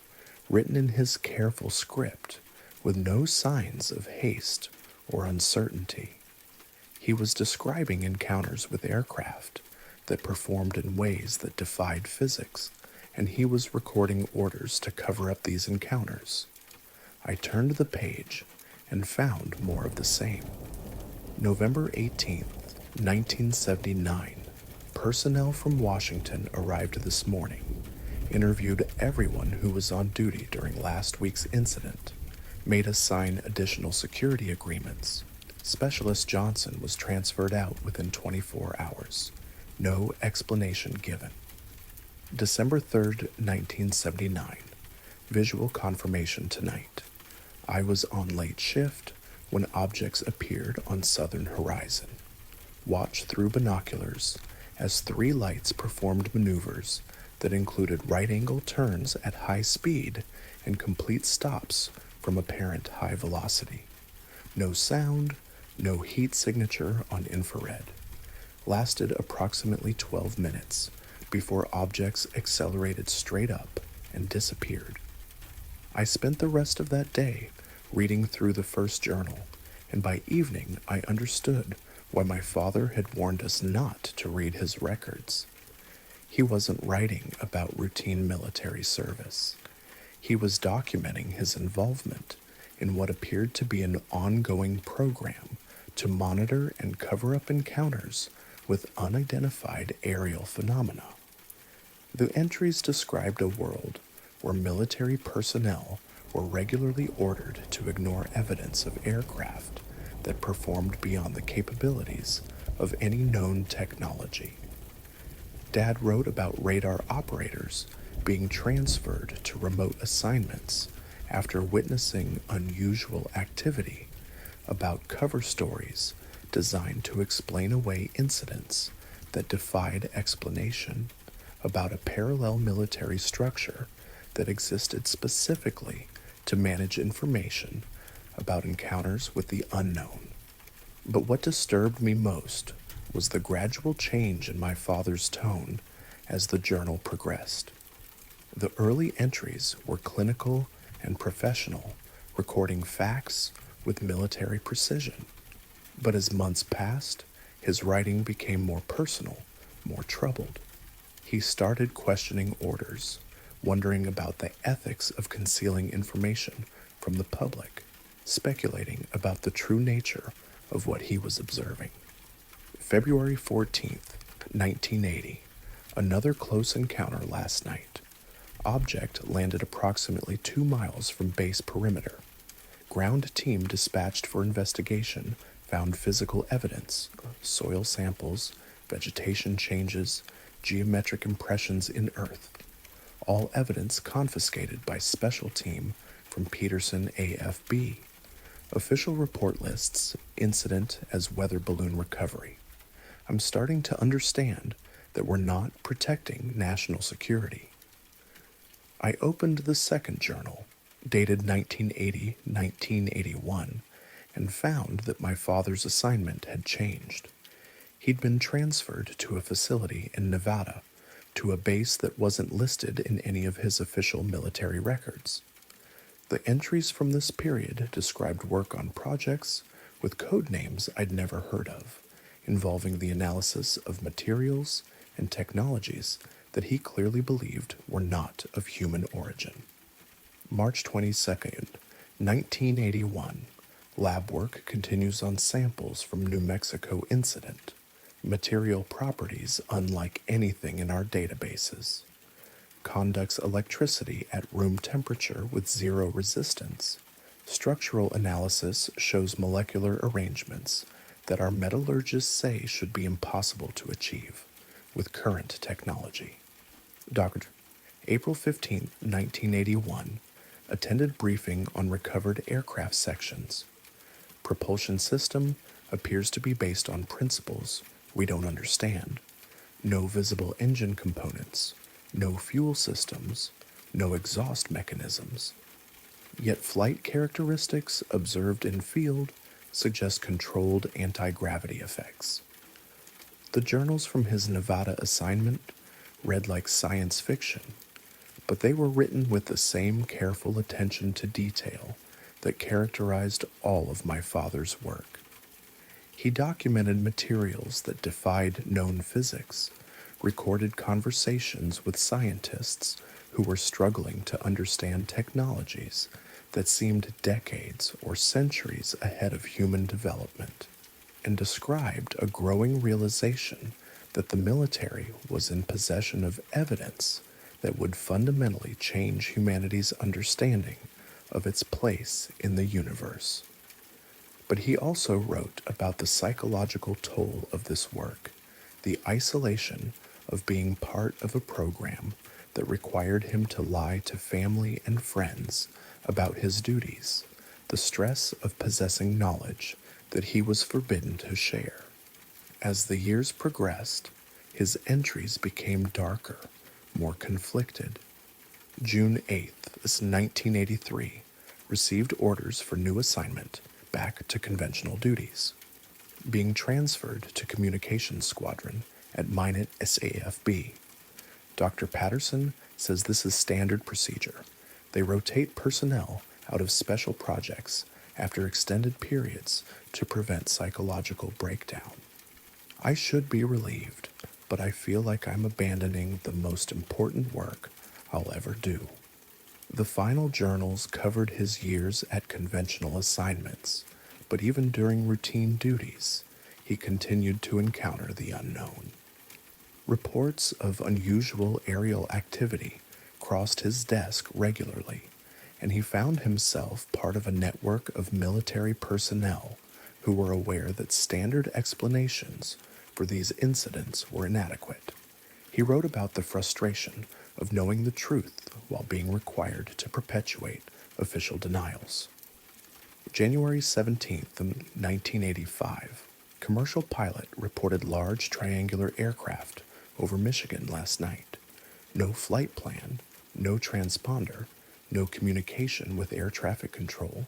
written in his careful script, with no signs of haste or uncertainty. He was describing encounters with aircraft that performed in ways that defied physics, and he was recording orders to cover up these encounters. I turned the page and found more of the same. November 18th, 1979. Personnel from Washington arrived this morning, interviewed everyone who was on duty during last week's incident, made us sign additional security agreements. Specialist Johnson was transferred out within 24 hours. No explanation given. December 3rd, 1979. Visual confirmation tonight. I was on late shift when objects appeared on southern horizon. Watched through binoculars as 3 lights performed maneuvers that included right-angle turns at high speed and complete stops from apparent high velocity. No sound, no heat signature on infrared. Lasted approximately 12 minutes before objects accelerated straight up and disappeared. I spent the rest of that day reading through the first journal, and by evening I understood why my father had warned us not to read his records. He wasn't writing about routine military service. He was documenting his involvement in what appeared to be an ongoing program to monitor and cover up encounters with unidentified aerial phenomena. The entries described a world where military personnel were regularly ordered to ignore evidence of aircraft that performed beyond the capabilities of any known technology. Dad wrote about radar operators being transferred to remote assignments after witnessing unusual activity, about cover stories designed to explain away incidents that defied explanation, about a parallel military structure that existed specifically to manage information about encounters with the unknown. But what disturbed me most was the gradual change in my father's tone as the journal progressed. The early entries were clinical and professional, recording facts with military precision. But as months passed, his writing became more personal, more troubled. He started questioning orders, wondering about the ethics of concealing information from the public, speculating about the true nature of what he was observing. February 14th, 1980, another close encounter last night. Object landed approximately 2 miles from base perimeter. Ground team dispatched for investigation found physical evidence, soil samples, vegetation changes, geometric impressions in earth. All evidence confiscated by special team from Peterson AFB. Official report lists incident as weather balloon recovery. I'm starting to understand that we're not protecting national security. I opened the second journal, dated 1980-1981, and found that my father's assignment had changed. He'd been transferred to a facility in Nevada, to a base that wasn't listed in any of his official military records. The entries from this period described work on projects with code names I'd never heard of, involving the analysis of materials and technologies that he clearly believed were not of human origin. March 22nd, 1981. Lab work continues on samples from New Mexico incident. Material properties unlike anything in our databases. Conducts electricity at room temperature with zero resistance. Structural analysis shows molecular arrangements that our metallurgists say should be impossible to achieve with current technology. Dr. April 15, 1981, attended briefing on recovered aircraft sections. Propulsion system appears to be based on principles we don't understand. No visible engine components, no fuel systems, no exhaust mechanisms. Yet flight characteristics observed in field suggest controlled anti-gravity effects. The journals from his Nevada assignment read like science fiction, but they were written with the same careful attention to detail that characterized all of my father's work. He documented materials that defied known physics, recorded conversations with scientists who were struggling to understand technologies that seemed decades or centuries ahead of human development, and described a growing realization that the military was in possession of evidence that would fundamentally change humanity's understanding of its place in the universe. But he also wrote about the psychological toll of this work, the isolation of being part of a program that required him to lie to family and friends about his duties, the stress of possessing knowledge that he was forbidden to share. As the years progressed, his entries became darker, more conflicted. June 8th, 1983, received orders for new assignment back to conventional duties. Being transferred to Communications Squadron at Minot SAFB. Dr. Patterson says this is standard procedure. They rotate personnel out of special projects after extended periods to prevent psychological breakdown. I should be relieved, but I feel like I'm abandoning the most important work I'll ever do. The final journals covered his years at conventional assignments, but even during routine duties, he continued to encounter the unknown. Reports of unusual aerial activity crossed his desk regularly, and he found himself part of a network of military personnel who were aware that standard explanations for these incidents were inadequate. He wrote about the frustration of knowing the truth while being required to perpetuate official denials. January 17th, 1985, commercial pilot reported large triangular aircraft over Michigan last night. No flight plan, no transponder, no communication with air traffic control.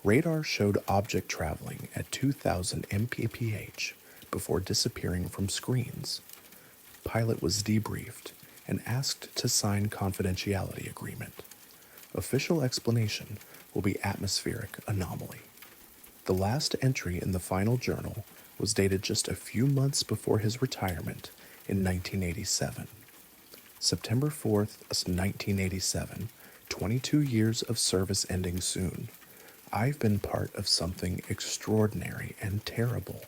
Radar showed object traveling at 2,000 mph before disappearing from screens. Pilot was debriefed and asked to sign confidentiality agreement. Official explanation will be atmospheric anomaly. The last entry in the final journal was dated just a few months before his retirement in 1987. September 4th, 1987, 22 years of service ending soon. I've been part of something extraordinary and terrible.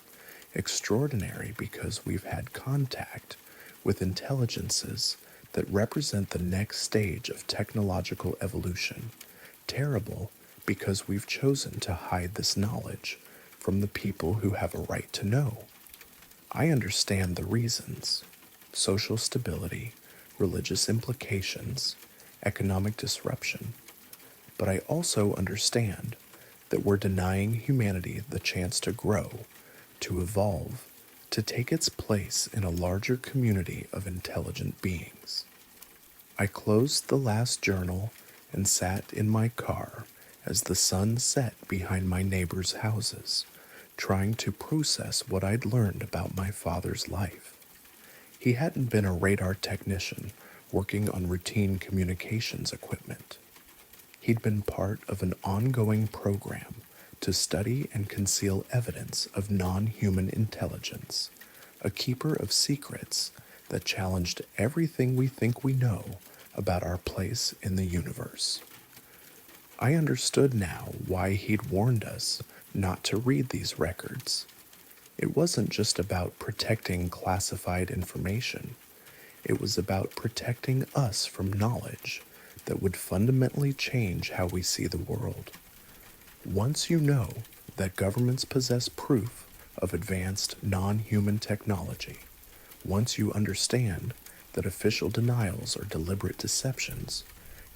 Extraordinary because we've had contact with intelligences that represent the next stage of technological evolution. Terrible because we've chosen to hide this knowledge from the people who have a right to know. I understand the reasons: social stability, religious implications, economic disruption. But I also understand that we're denying humanity the chance to grow, to evolve, to take its place in a larger community of intelligent beings. I closed the last journal and sat in my car as the sun set behind my neighbors' houses, trying to process what I'd learned about my father's life. He hadn't been a radar technician working on routine communications equipment. He'd been part of an ongoing program to study and conceal evidence of non-human intelligence, a keeper of secrets that challenged everything we think we know about our place in the universe. I understood now why he'd warned us not to read these records. It wasn't just about protecting classified information. It was about protecting us from knowledge that would fundamentally change how we see the world. Once you know that governments possess proof of advanced non-human technology, once you understand that official denials are deliberate deceptions,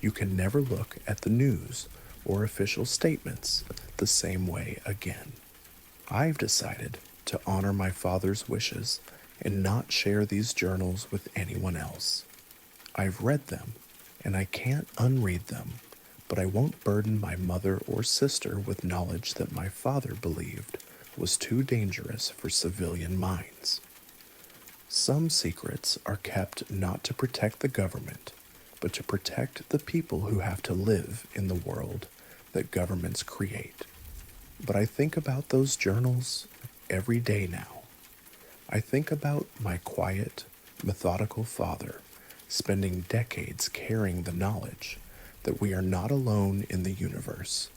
you can never look at the news or official statements the same way again. I've decided to honor my father's wishes and not share these journals with anyone else. I've read them, and I can't unread them, but I won't burden my mother or sister with knowledge that my father believed was too dangerous for civilian minds. Some secrets are kept not to protect the government, but to protect the people who have to live in the world that governments create. But I think about those journals every day now. I think about my quiet, methodical father spending decades carrying the knowledge that we are not alone in the universe,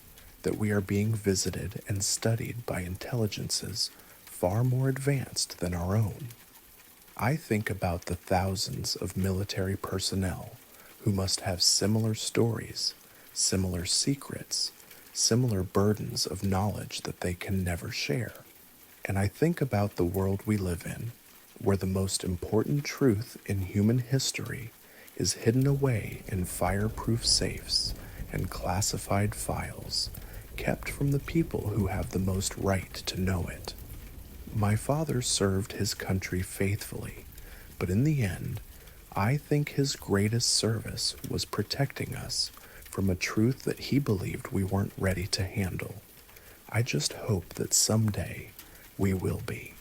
that we are being visited and studied by intelligences far more advanced than our own. I think about the thousands of military personnel who must have similar stories, similar secrets, similar burdens of knowledge that they can never share. And I think about the world we live in, where the most important truth in human history is hidden away in fireproof safes and classified files, kept from the people who have the most right to know it. My father served his country faithfully, but in the end, I think his greatest service was protecting us from a truth that he believed we weren't ready to handle. I just hope that someday we will be.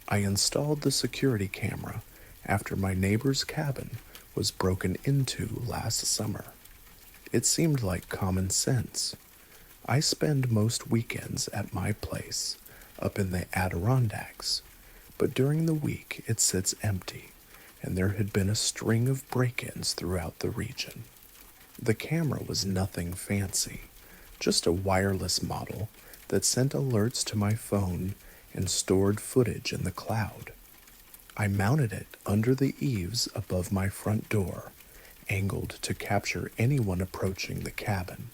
I installed the security camera after my neighbor's cabin was broken into last summer. It seemed like common sense. I spend most weekends at my place up in the Adirondacks, but during the week it sits empty, and there had been a string of break-ins throughout the region. The camera was nothing fancy, just a wireless model that sent alerts to my phone and stored footage in the cloud. I mounted it under the eaves above my front door, angled to capture anyone approaching the cabin.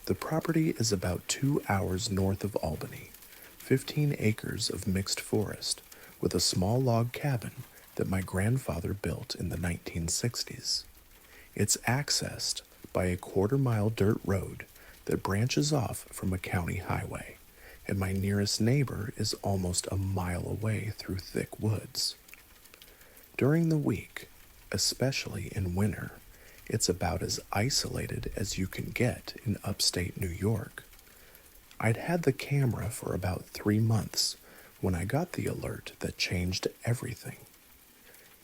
The property is about 2 hours north of Albany, 15 acres of mixed forest, with a small log cabin that my grandfather built in the 1960s. It's accessed by a quarter-mile dirt road that branches off from a county highway, and my nearest neighbor is almost a mile away through thick woods. During the week, especially in winter, it's about as isolated as you can get in upstate New York. I'd had the camera for about 3 months when I got the alert that changed everything.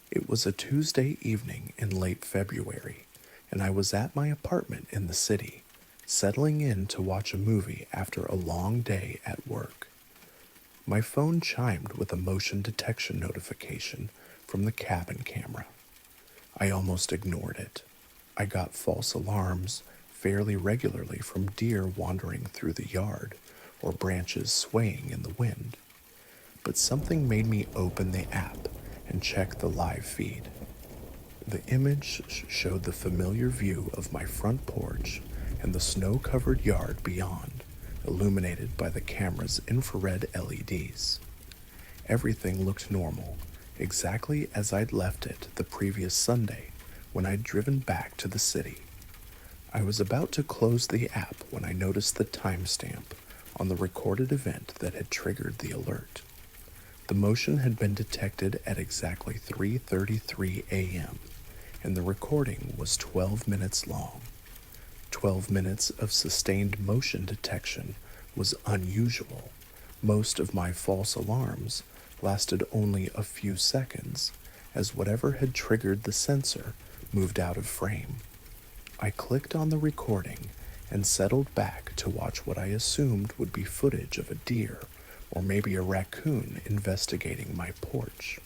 It was a Tuesday evening in late February, and I was at my apartment in the city, settling in to watch a movie after a long day at work. My phone chimed with a motion detection notification from the cabin camera. I almost ignored it. I got false alarms fairly regularly from deer wandering through the yard or branches swaying in the wind. But something made me open the app and check the live feed. The image showed the familiar view of my front porch and the snow-covered yard beyond, illuminated by the camera's infrared LEDs. Everything looked normal, exactly as I'd left it the previous Sunday when I'd driven back to the city. I was about to close the app when I noticed the timestamp on the recorded event that had triggered the alert. The motion had been detected at exactly 3:33 a.m., and the recording was 12 minutes long. 12 minutes of sustained motion detection was unusual. Most of my false alarms lasted only a few seconds, as whatever had triggered the sensor moved out of frame. I clicked on the recording and settled back to watch what I assumed would be footage of a deer or maybe a raccoon investigating my porch.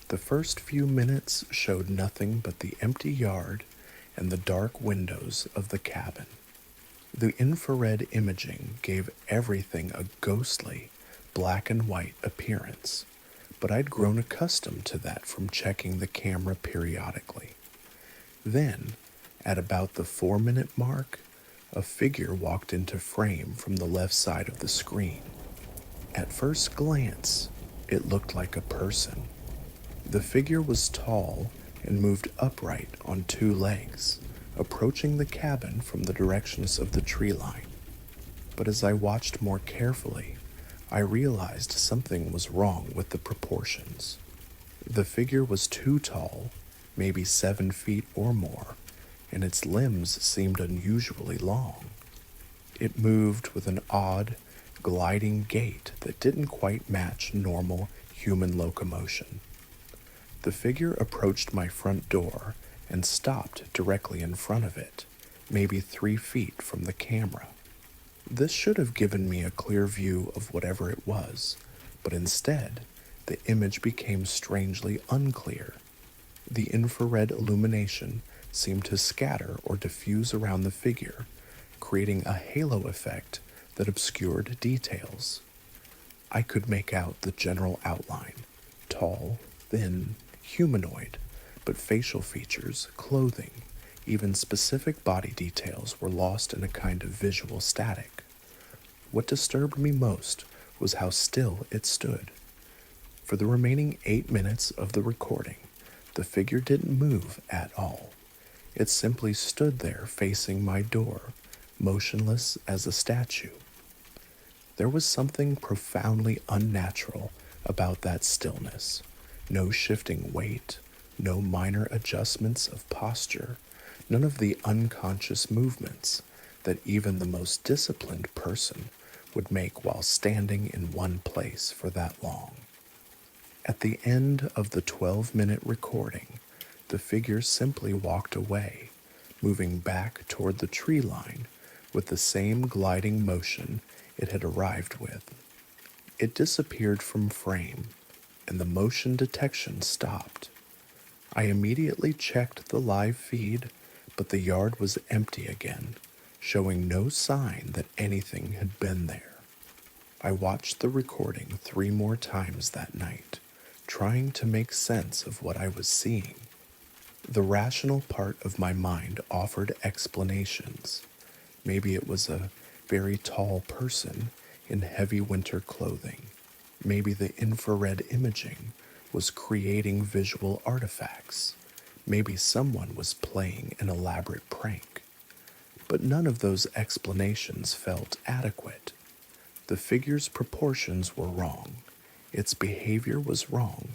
The first few minutes showed nothing but the empty yard and the dark windows of the cabin. The infrared imaging gave everything a ghostly, black and white appearance, but I'd grown accustomed to that from checking the camera periodically. Then, at about the 4-minute mark, a figure walked into frame from the left side of the screen. At first glance, it looked like a person. The figure was tall and moved upright on 2 legs, approaching the cabin from the directions of the tree line. But as I watched more carefully, I realized something was wrong with the proportions. The figure was too tall, maybe 7 feet or more, and its limbs seemed unusually long. It moved with an odd, gliding gait that didn't quite match normal human locomotion. The figure approached my front door and stopped directly in front of it, maybe 3 feet from the camera. This should have given me a clear view of whatever it was, but instead, the image became strangely unclear. The infrared illumination seemed to scatter or diffuse around the figure, creating a halo effect that obscured details. I could make out the general outline: tall, thin, humanoid, but facial features, clothing, even specific body details were lost in a kind of visual static. What disturbed me most was how still it stood. For the remaining 8 minutes of the recording, the figure didn't move at all. It simply stood there facing my door, motionless as a statue. There was something profoundly unnatural about that stillness. No shifting weight, no minor adjustments of posture, none of the unconscious movements that even the most disciplined person would make while standing in one place for that long. At the end of the 12-minute recording, the figure simply walked away, moving back toward the tree line with the same gliding motion it had arrived with. It disappeared from frame, and the motion detection stopped. I immediately checked the live feed, but the yard was empty again, showing no sign that anything had been there. I watched the recording 3 more times that night, trying to make sense of what I was seeing. The rational part of my mind offered explanations. Maybe it was a very tall person in heavy winter clothing. Maybe the infrared imaging was creating visual artifacts. Maybe someone was playing an elaborate prank. But none of those explanations felt adequate. The figure's proportions were wrong, its behavior was wrong,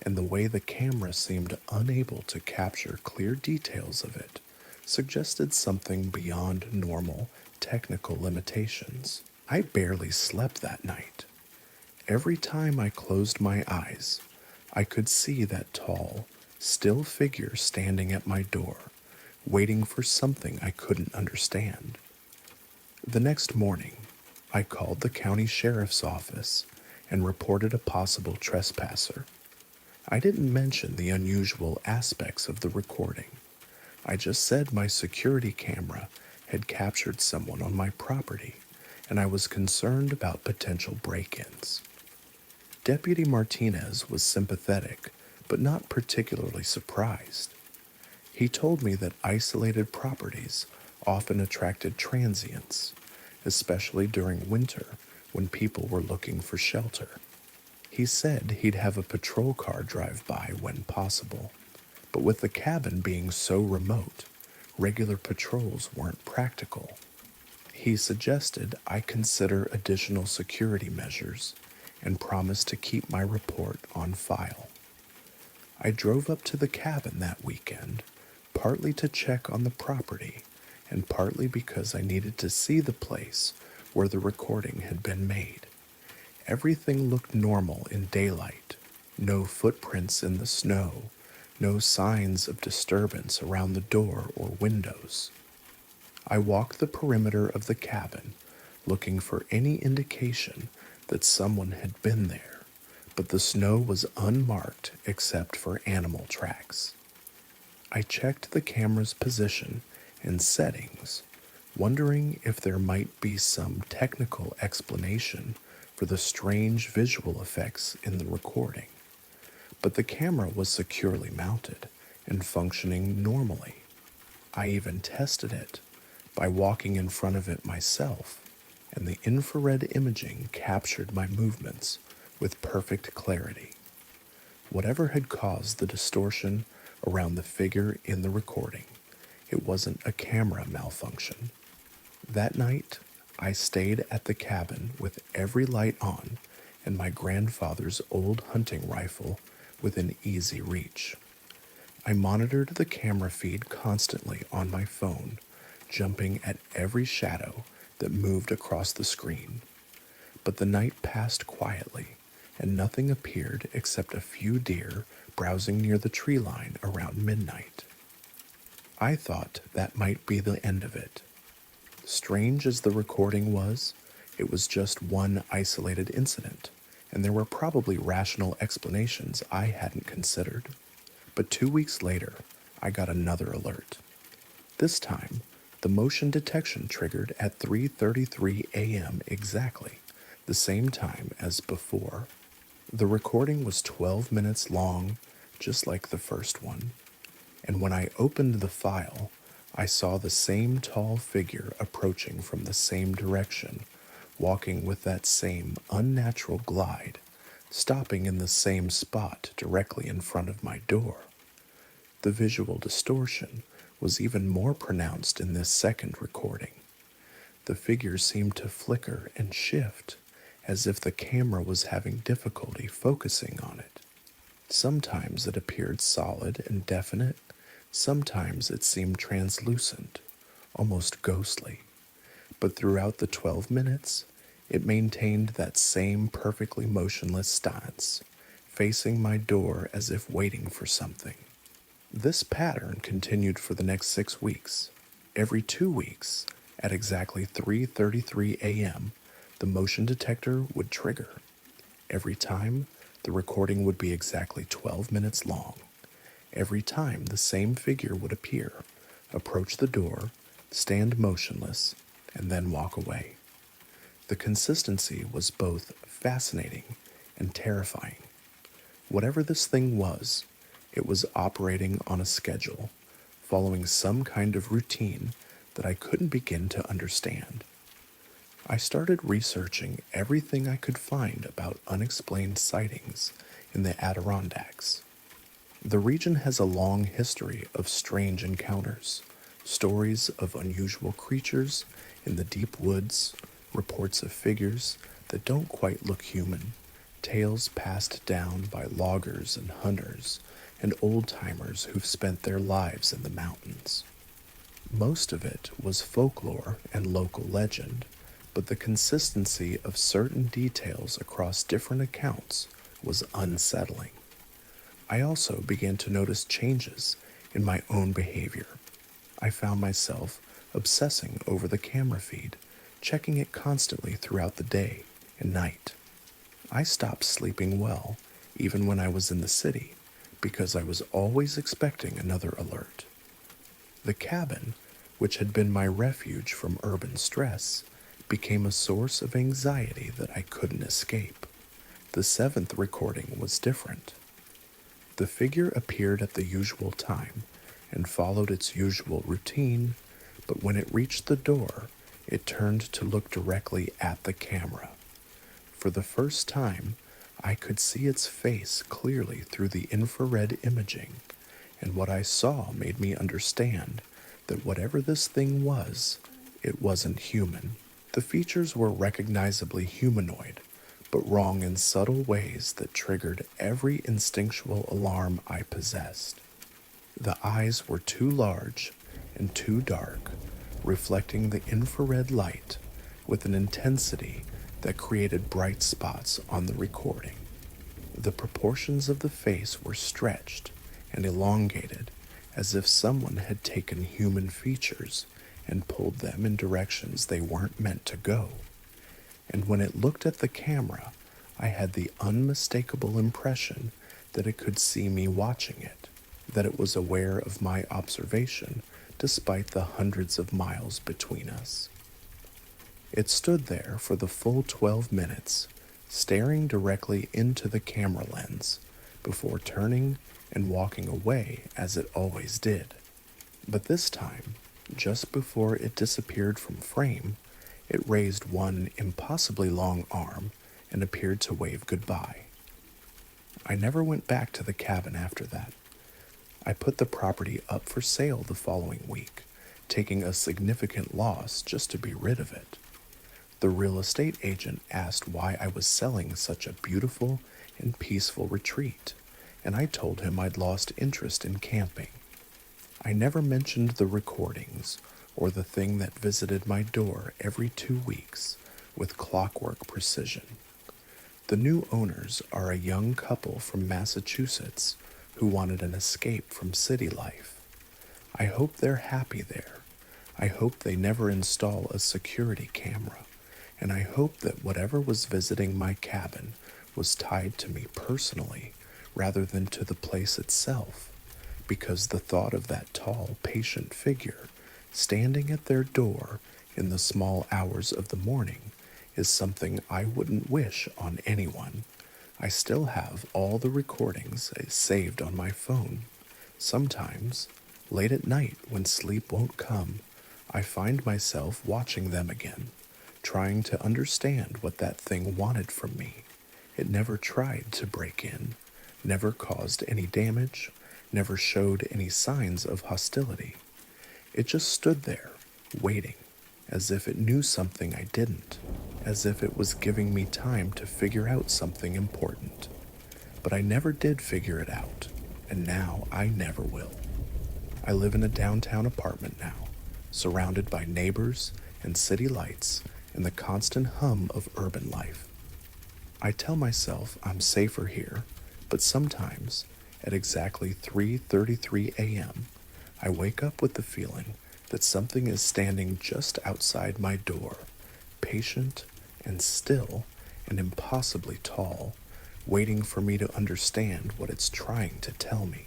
and the way the camera seemed unable to capture clear details of it suggested something beyond normal technical limitations. I barely slept that night. Every time I closed my eyes, I could see that tall, still figure standing at my door, waiting for something I couldn't understand. The next morning, I called the county sheriff's office and reported a possible trespasser. I didn't mention the unusual aspects of the recording. I just said my security camera had captured someone on my property, and I was concerned about potential break-ins. Deputy Martinez was sympathetic, but not particularly surprised. He told me that isolated properties often attracted transients, especially during winter when people were looking for shelter. He said he'd have a patrol car drive by when possible, but with the cabin being so remote, regular patrols weren't practical. He suggested I consider additional security measures and promised to keep my report on file. I drove up to the cabin that weekend, partly to check on the property and partly because I needed to see the place where the recording had been made. Everything looked normal in daylight. No footprints in the snow, no signs of disturbance around the door or windows. I walked the perimeter of the cabin, looking for any indication that someone had been there, but the snow was unmarked except for animal tracks. I checked the camera's position and settings, wondering if there might be some technical explanation for the strange visual effects in the recording. But the camera was securely mounted and functioning normally. I even tested it by walking in front of it myself, and the infrared imaging captured my movements with perfect clarity. Whatever had caused the distortion around the figure in the recording, it wasn't a camera malfunction. That night, I stayed at the cabin with every light on and my grandfather's old hunting rifle within easy reach. I monitored the camera feed constantly on my phone, jumping at every shadow that moved across the screen. But the night passed quietly, and nothing appeared except a few deer browsing near the tree line around midnight. I thought that might be the end of it. Strange as the recording was, it was just one isolated incident, and there were probably rational explanations I hadn't considered. But 2 weeks later, I got another alert. This time, the motion detection triggered at 3:33 a.m. exactly, the same time as before. The recording was 12 minutes long, just like the first one, and when I opened the file, I saw the same tall figure approaching from the same direction, walking with that same unnatural glide, stopping in the same spot directly in front of my door. The visual distortion was even more pronounced in this second recording. The figure seemed to flicker and shift, as if the camera was having difficulty focusing on it. Sometimes it appeared solid and definite, sometimes it seemed translucent, almost ghostly. But throughout the 12 minutes, it maintained that same perfectly motionless stance, facing my door as if waiting for something. This pattern continued for the next 6 weeks. Every 2 weeks, at exactly 3:33 a.m., the motion detector would trigger. Every time, the recording would be exactly 12 minutes long. Every time, the same figure would appear, approach the door, stand motionless, and then walk away. The consistency was both fascinating and terrifying. Whatever this thing was, it was operating on a schedule, following some kind of routine that I couldn't begin to understand. I started researching everything I could find about unexplained sightings in the Adirondacks. The region has a long history of strange encounters, stories of unusual creatures in the deep woods, reports of figures that don't quite look human, tales passed down by loggers and hunters and old-timers who've spent their lives in the mountains. Most of it was folklore and local legend, but the consistency of certain details across different accounts was unsettling. I also began to notice changes in my own behavior. I found myself obsessing over the camera feed, checking it constantly throughout the day and night. I stopped sleeping well, even when I was in the city, because I was always expecting another alert. The cabin, which had been my refuge from urban stress, became a source of anxiety that I couldn't escape. The seventh recording was different. The figure appeared at the usual time and followed its usual routine, but when it reached the door, it turned to look directly at the camera. For the first time, I could see its face clearly through the infrared imaging, and what I saw made me understand that whatever this thing was, it wasn't human. The features were recognizably humanoid, but wrong in subtle ways that triggered every instinctual alarm I possessed. The eyes were too large and too dark, reflecting the infrared light with an intensity that created bright spots on the recording. The proportions of the face were stretched and elongated, as if someone had taken human features and pulled them in directions they weren't meant to go. And when it looked at the camera, I had the unmistakable impression that it could see me watching it, that it was aware of my observation despite the hundreds of miles between us. It stood there for the full 12 minutes, staring directly into the camera lens, before turning and walking away as it always did. But this time, just before it disappeared from frame, it raised one impossibly long arm and appeared to wave goodbye. I never went back to the cabin after that. I put the property up for sale the following week, taking a significant loss just to be rid of it. The real estate agent asked why I was selling such a beautiful and peaceful retreat, and I told him I'd lost interest in camping. I never mentioned the recordings or the thing that visited my door every 2 weeks with clockwork precision. The new owners are a young couple from Massachusetts who wanted an escape from city life. I hope they're happy there. I hope they never install a security camera, and I hope that whatever was visiting my cabin was tied to me personally rather than to the place itself, because the thought of that tall, patient figure standing at their door in the small hours of the morning is something I wouldn't wish on anyone. I still have all the recordings saved on my phone. Sometimes, late at night when sleep won't come, I find myself watching them again, trying to understand what that thing wanted from me. It never tried to break in, never caused any damage, never showed any signs of hostility. It just stood there, waiting, as if it knew something I didn't, as if it was giving me time to figure out something important. But I never did figure it out, and now I never will. I live in a downtown apartment now, surrounded by neighbors and city lights and the constant hum of urban life. I tell myself I'm safer here, but sometimes, at exactly 3:33 a.m., I wake up with the feeling that something is standing just outside my door, patient and still and impossibly tall, waiting for me to understand what it's trying to tell me.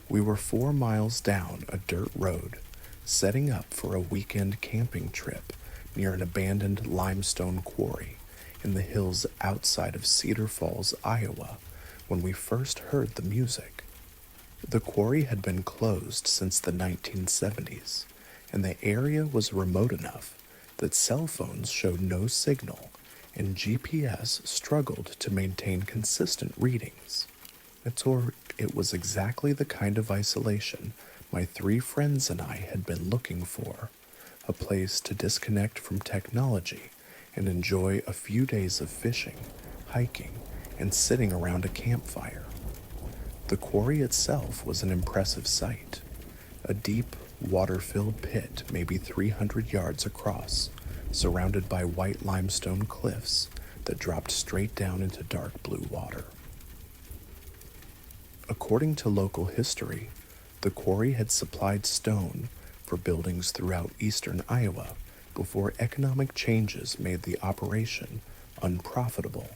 We were 4 miles down a dirt road, setting up for a weekend camping trip near an abandoned limestone quarry in the hills outside of Cedar Falls, Iowa, when we first heard the music. The quarry had been closed since the 1970s, and the area was remote enough that cell phones showed no signal and GPS struggled to maintain consistent readings. It was exactly the kind of isolation my three friends and I had been looking for, a place to disconnect from technology and enjoy a few days of fishing, hiking, and sitting around a campfire. The quarry itself was an impressive sight, a deep, water-filled pit maybe 300 yards across, surrounded by white limestone cliffs that dropped straight down into dark blue water. According to local history, the quarry had supplied stone for buildings throughout eastern Iowa before economic changes made the operation unprofitable.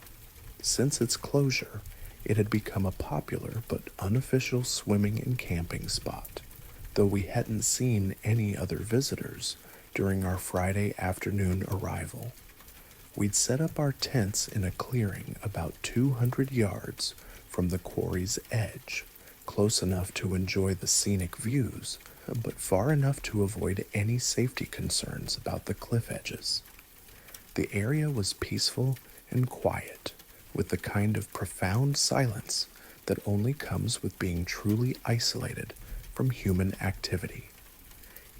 Since its closure, it had become a popular but unofficial swimming and camping spot, though we hadn't seen any other visitors during our Friday afternoon arrival. We'd set up our tents in a clearing about 200 yards from the quarry's edge, close enough to enjoy the scenic views, but far enough to avoid any safety concerns about the cliff edges. The area was peaceful and quiet, with the kind of profound silence that only comes with being truly isolated from human activity.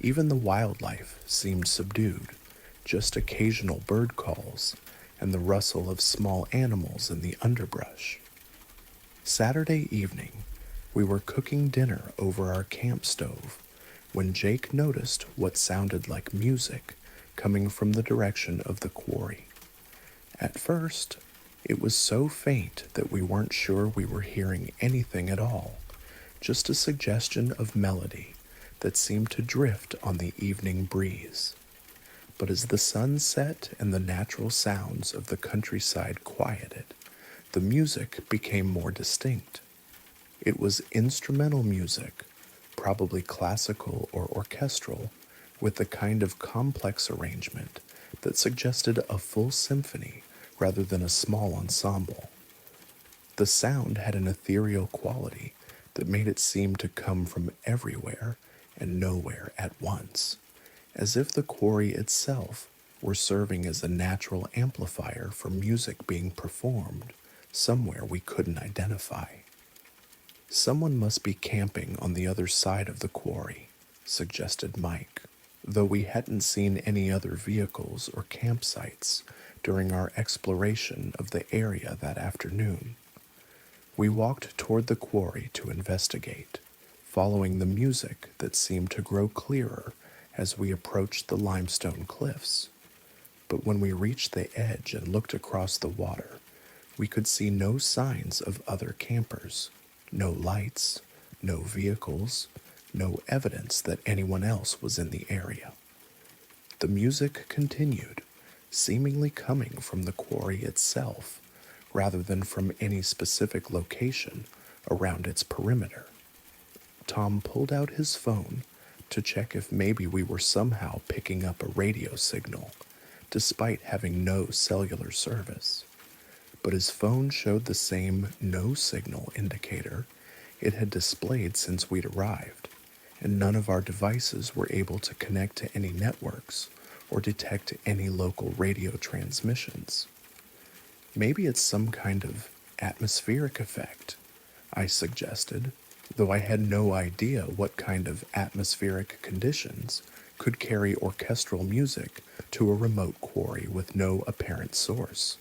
Even the wildlife seemed subdued, just occasional bird calls and the rustle of small animals in the underbrush. Saturday evening, we were cooking dinner over our camp stove when Jake noticed what sounded like music coming from the direction of the quarry. At first, it was so faint that we weren't sure we were hearing anything at all, just a suggestion of melody that seemed to drift on the evening breeze. But as the sun set and the natural sounds of the countryside quieted, the music became more distinct. It was instrumental music, probably classical or orchestral, with the kind of complex arrangement that suggested a full symphony rather than a small ensemble. The sound had an ethereal quality that made it seem to come from everywhere and nowhere at once, as if the quarry itself were serving as a natural amplifier for music being performed somewhere we couldn't identify. Someone must be camping on the other side of the quarry, suggested Mike, though we hadn't seen any other vehicles or campsites during our exploration of the area that afternoon. We walked toward the quarry to investigate, following the music that seemed to grow clearer as we approached the limestone cliffs. But when we reached the edge and looked across the water, we could see no signs of other campers, no lights, no vehicles, no evidence that anyone else was in the area. The music continued, seemingly coming from the quarry itself, rather than from any specific location around its perimeter. Tom pulled out his phone to check if maybe we were somehow picking up a radio signal, despite having no cellular service. But his phone showed the same no signal indicator it had displayed since we'd arrived, and none of our devices were able to connect to any networks or detect any local radio transmissions. Maybe it's some kind of atmospheric effect, I suggested, though I had no idea what kind of atmospheric conditions could carry orchestral music to a remote quarry with no apparent source.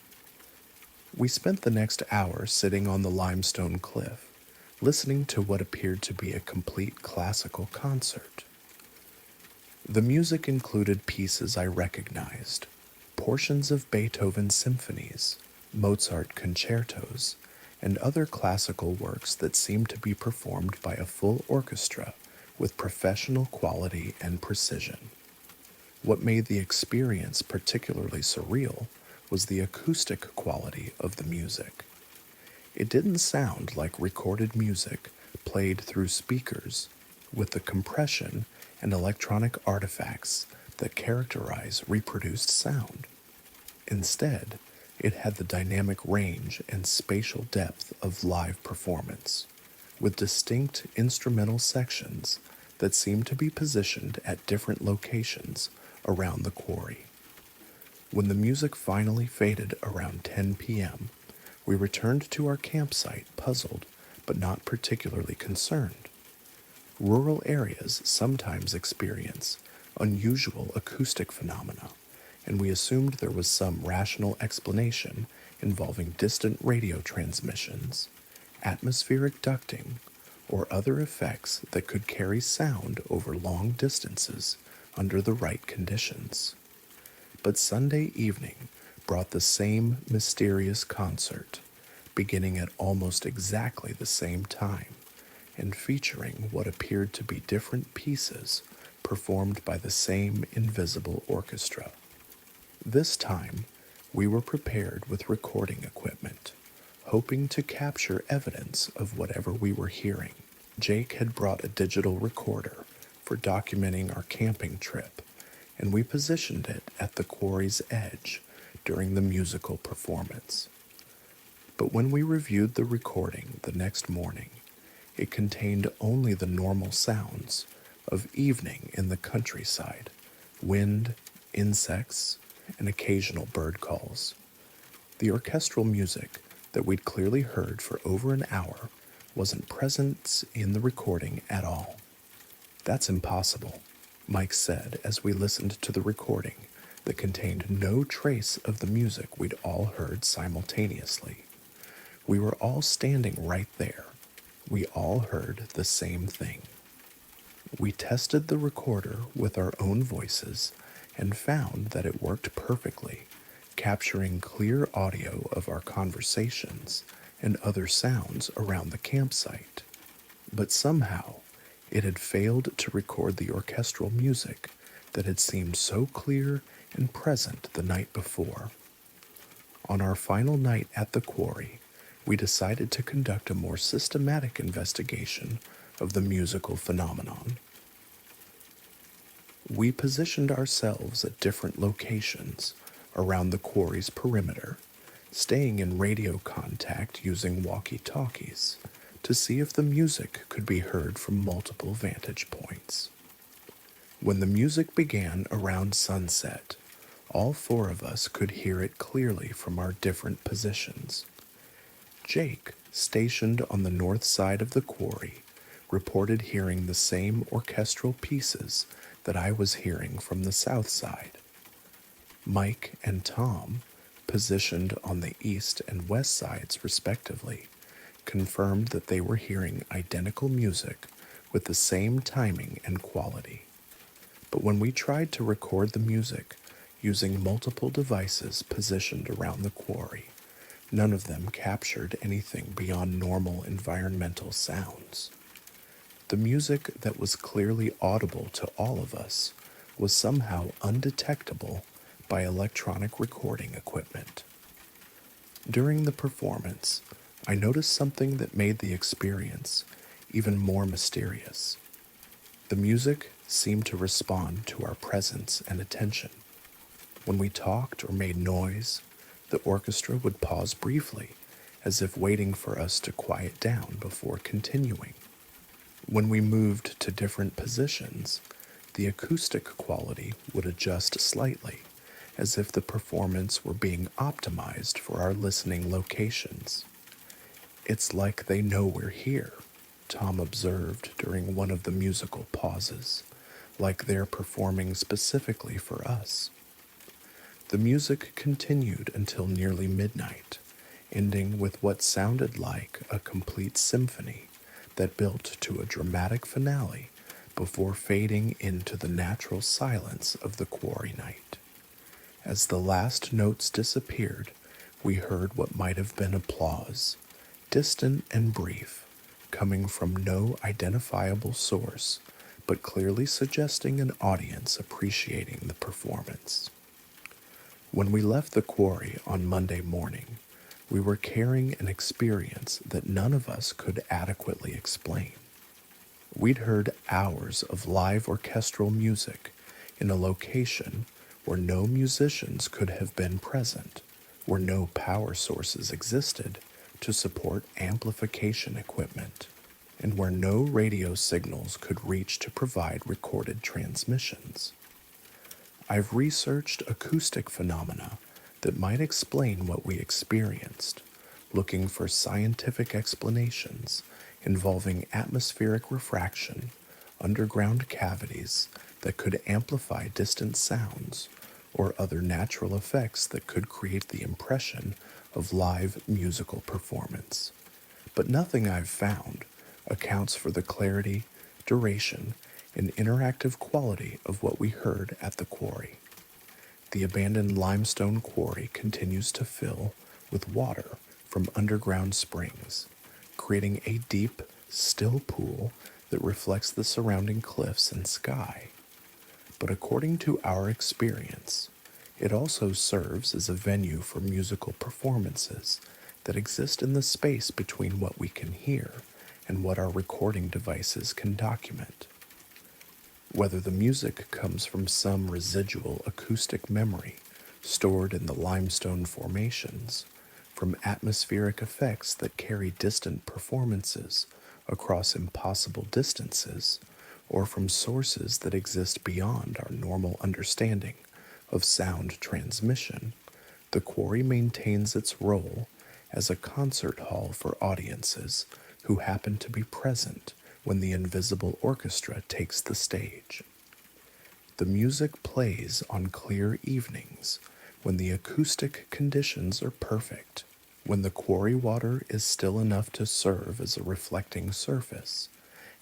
We spent the next hour sitting on the limestone cliff, listening to what appeared to be a complete classical concert. The music included pieces I recognized, portions of Beethoven symphonies, Mozart concertos, and other classical works that seemed to be performed by a full orchestra with professional quality and precision. What made the experience particularly surreal was the acoustic quality of the music. It didn't sound like recorded music played through speakers with the compression and electronic artifacts that characterize reproduced sound. Instead, it had the dynamic range and spatial depth of live performance, with distinct instrumental sections that seemed to be positioned at different locations around the quarry. When the music finally faded around 10 p.m., we returned to our campsite puzzled but not particularly concerned. Rural areas sometimes experience unusual acoustic phenomena, and we assumed there was some rational explanation involving distant radio transmissions, atmospheric ducting, or other effects that could carry sound over long distances under the right conditions. But Sunday evening brought the same mysterious concert, beginning at almost exactly the same time and featuring what appeared to be different pieces performed by the same invisible orchestra. This time, we were prepared with recording equipment, hoping to capture evidence of whatever we were hearing. Jake had brought a digital recorder for documenting our camping trip, and we positioned it at the quarry's edge during the musical performance. But when we reviewed the recording the next morning, it contained only the normal sounds of evening in the countryside, wind, insects, and occasional bird calls. The orchestral music that we'd clearly heard for over an hour wasn't present in the recording at all. "That's impossible," Mike said as we listened to the recording that contained no trace of the music we'd all heard simultaneously. We were all standing right there. We all heard the same thing. We tested the recorder with our own voices and found that it worked perfectly, capturing clear audio of our conversations and other sounds around the campsite. But somehow, it had failed to record the orchestral music that had seemed so clear and present the night before. On our final night at the quarry, we decided to conduct a more systematic investigation of the musical phenomenon. We positioned ourselves at different locations around the quarry's perimeter, staying in radio contact using walkie-talkies to see if the music could be heard from multiple vantage points. When the music began around sunset, all four of us could hear it clearly from our different positions. Jake, stationed on the north side of the quarry, reported hearing the same orchestral pieces that I was hearing from the south side. Mike and Tom, positioned on the east and west sides respectively, confirmed that they were hearing identical music with the same timing and quality. But when we tried to record the music using multiple devices positioned around the quarry, none of them captured anything beyond normal environmental sounds. The music that was clearly audible to all of us was somehow undetectable by electronic recording equipment. During the performance, I noticed something that made the experience even more mysterious. The music seemed to respond to our presence and attention. When we talked or made noise, the orchestra would pause briefly, as if waiting for us to quiet down before continuing. When we moved to different positions, the acoustic quality would adjust slightly, as if the performance were being optimized for our listening locations. "It's like they know we're here," Tom observed during one of the musical pauses, "like they're performing specifically for us." The music continued until nearly midnight, ending with what sounded like a complete symphony that built to a dramatic finale before fading into the natural silence of the quarry night. As the last notes disappeared, we heard what might have been applause, distant and brief, coming from no identifiable source, but clearly suggesting an audience appreciating the performance. When we left the quarry on Monday morning, we were carrying an experience that none of us could adequately explain. We'd heard hours of live orchestral music in a location where no musicians could have been present, where no power sources existed to support amplification equipment, and where no radio signals could reach to provide recorded transmissions. I've researched acoustic phenomena that might explain what we experienced, looking for scientific explanations involving atmospheric refraction, underground cavities that could amplify distant sounds, or other natural effects that could create the impression of live musical performance. But nothing I've found accounts for the clarity, duration, and interactive quality of what we heard at the quarry. The abandoned limestone quarry continues to fill with water from underground springs, creating a deep, still pool that reflects the surrounding cliffs and sky. But according to our experience, it also serves as a venue for musical performances that exist in the space between what we can hear and what our recording devices can document. Whether the music comes from some residual acoustic memory stored in the limestone formations, from atmospheric effects that carry distant performances across impossible distances, or from sources that exist beyond our normal understanding of sound transmission, the quarry maintains its role as a concert hall for audiences who happen to be present when the invisible orchestra takes the stage. The music plays on clear evenings when the acoustic conditions are perfect, when the quarry water is still enough to serve as a reflecting surface,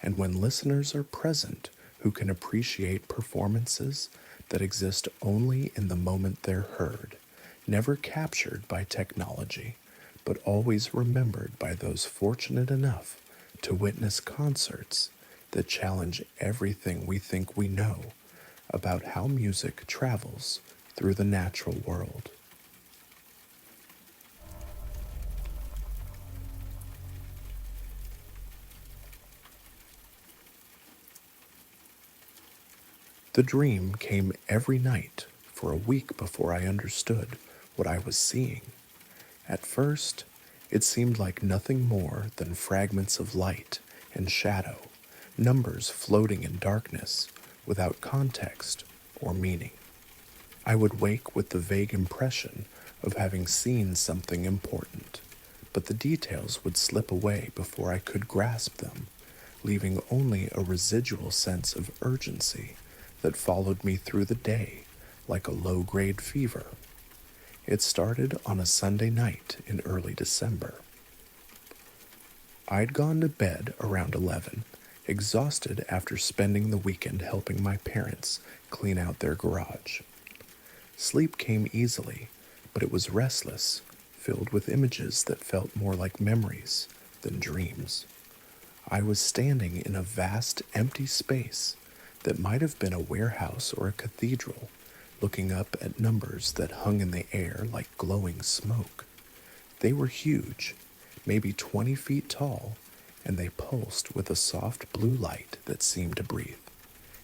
and when listeners are present who can appreciate performances that exist only in the moment they're heard, never captured by technology, but always remembered by those fortunate enough to witness concerts that challenge everything we think we know about how music travels through the natural world. The dream came every night for a week before I understood what I was seeing. At first, it seemed like nothing more than fragments of light and shadow, numbers floating in darkness without context or meaning. I would wake with the vague impression of having seen something important, but the details would slip away before I could grasp them, leaving only a residual sense of urgency that followed me through the day like a low-grade fever. It started on a Sunday night in early December. I'd gone to bed around 11, exhausted after spending the weekend helping my parents clean out their garage. Sleep came easily, but it was restless, filled with images that felt more like memories than dreams. I was standing in a vast, empty space that might have been a warehouse or a cathedral, looking up at numbers that hung in the air like glowing smoke. They were huge, maybe 20 feet tall, and they pulsed with a soft blue light that seemed to breathe.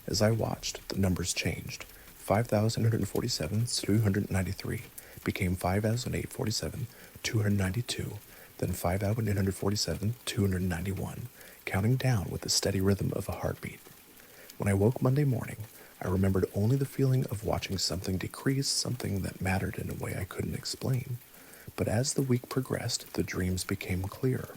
As I watched, the numbers changed. 5,147, 293, became 5,847, 292, then 5,847, 291, counting down with the steady rhythm of a heartbeat. When I woke Monday morning, I remembered only the feeling of watching something decrease, something that mattered in a way I couldn't explain. But as the week progressed, the dreams became clearer,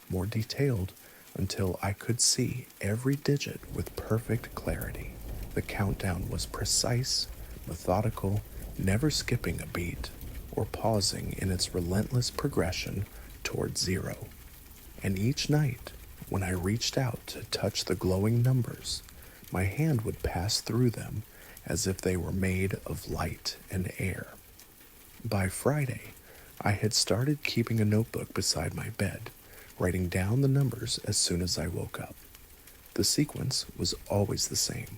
more detailed, until I could see every digit with perfect clarity. The countdown was precise, methodical, never skipping a beat or pausing in its relentless progression toward zero. And each night, when I reached out to touch the glowing numbers, my hand would pass through them as if they were made of light and air. By Friday, I had started keeping a notebook beside my bed, writing down the numbers as soon as I woke up. The sequence was always the same.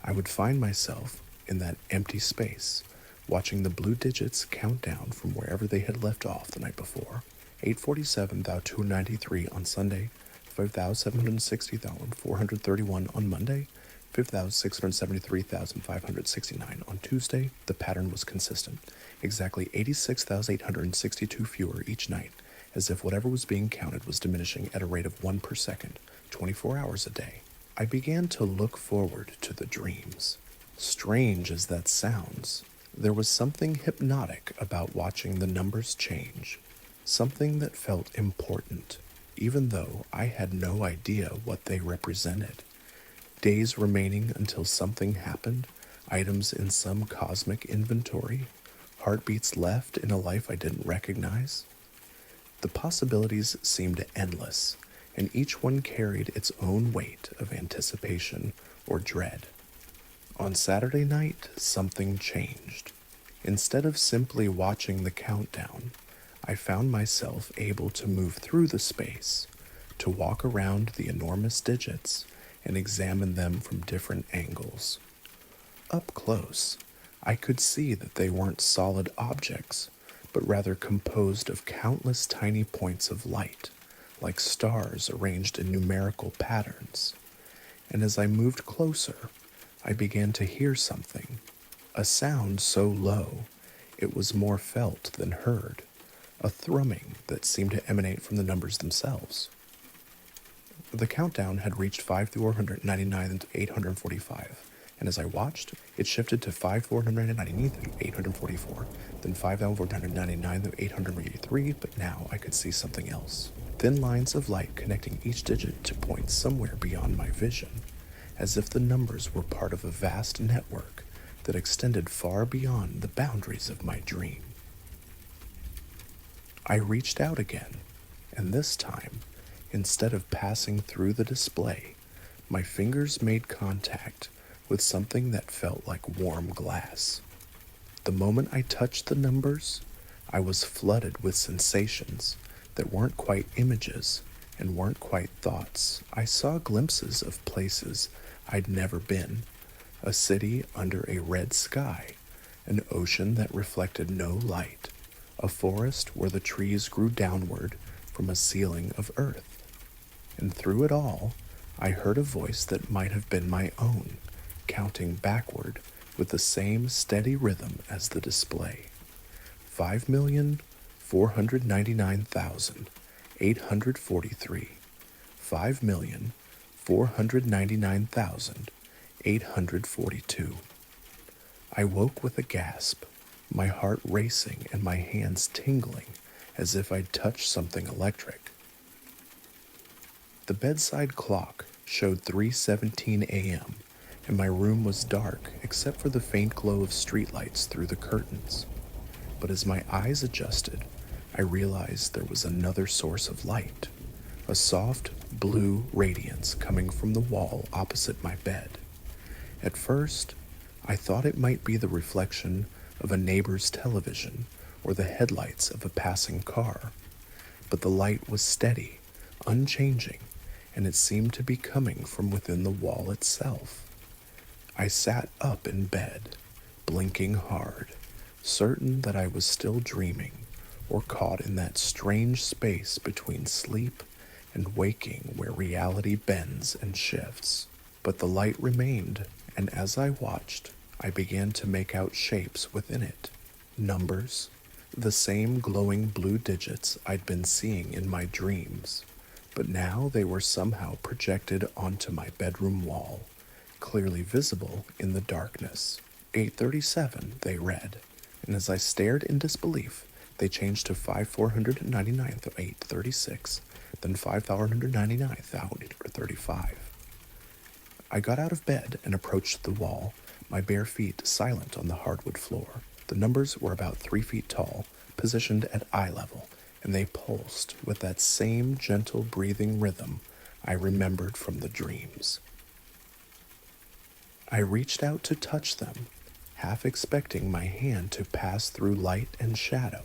I would find myself in that empty space, watching the blue digits count down from wherever they had left off the night before. 847 thou 293 on Sunday, 5,760,431 on Monday, 5,673,569 on Tuesday. The pattern was consistent, exactly 86,862 fewer each night, as if whatever was being counted was diminishing at a rate of 1 per second, 24 hours a day. I began to look forward to the dreams, Strange as that sounds, there was something hypnotic about watching the numbers change, something that felt important, even though I had no idea what they represented. Days remaining until something happened, items in some cosmic inventory, heartbeats left in a life I didn't recognize. The possibilities seemed endless, and each one carried its own weight of anticipation or dread. On Saturday night, something changed. Instead of simply watching the countdown, I found myself able to move through the space, to walk around the enormous digits and examine them from different angles. Up close, I could see that they weren't solid objects, but rather composed of countless tiny points of light, like stars arranged in numerical patterns. And as I moved closer, I began to hear something, a sound so low it was more felt than heard, a thrumming that seemed to emanate from the numbers themselves. The countdown had reached 5,499 to 845, and as I watched, it shifted to 5,499 to 844, then 5,499 to 883, but now I could see something else. Thin lines of light connecting each digit to points somewhere beyond my vision, as if the numbers were part of a vast network that extended far beyond the boundaries of my dream. I reached out again, and this time, instead of passing through the display, my fingers made contact with something that felt like warm glass. The moment I touched the numbers, I was flooded with sensations that weren't quite images and weren't quite thoughts. I saw glimpses of places I'd never been, a city under a red sky, an ocean that reflected no light, a forest where the trees grew downward from a ceiling of earth. And through it all, I heard a voice that might have been my own, counting backward with the same steady rhythm as the display. 5,499,843. 5,499,842. I woke with a gasp, my heart racing and my hands tingling as if I'd touched something electric. The bedside clock showed 3:17 a.m., and my room was dark except for the faint glow of streetlights through the curtains. But as my eyes adjusted, I realized there was another source of light, a soft blue radiance coming from the wall opposite my bed. At first, I thought it might be the reflection of a neighbor's television or the headlights of a passing car, but the light was steady, unchanging, and it seemed to be coming from within the wall itself. I sat up in bed, blinking hard, certain that I was still dreaming or caught in that strange space between sleep and waking where reality bends and shifts. But the light remained, and as I watched, I began to make out shapes within it, numbers, the same glowing blue digits I'd been seeing in my dreams. But now they were somehow projected onto my bedroom wall, clearly visible in the darkness. 837, they read, and as I stared in disbelief, they changed to 5,499 to 836, then 5,499 to 835. I got out of bed and approached the wall, my bare feet silent on the hardwood floor. The numbers were about 3 feet tall, positioned at eye level, and they pulsed with that same gentle breathing rhythm I remembered from the dreams. I reached out to touch them, half expecting my hand to pass through light and shadow,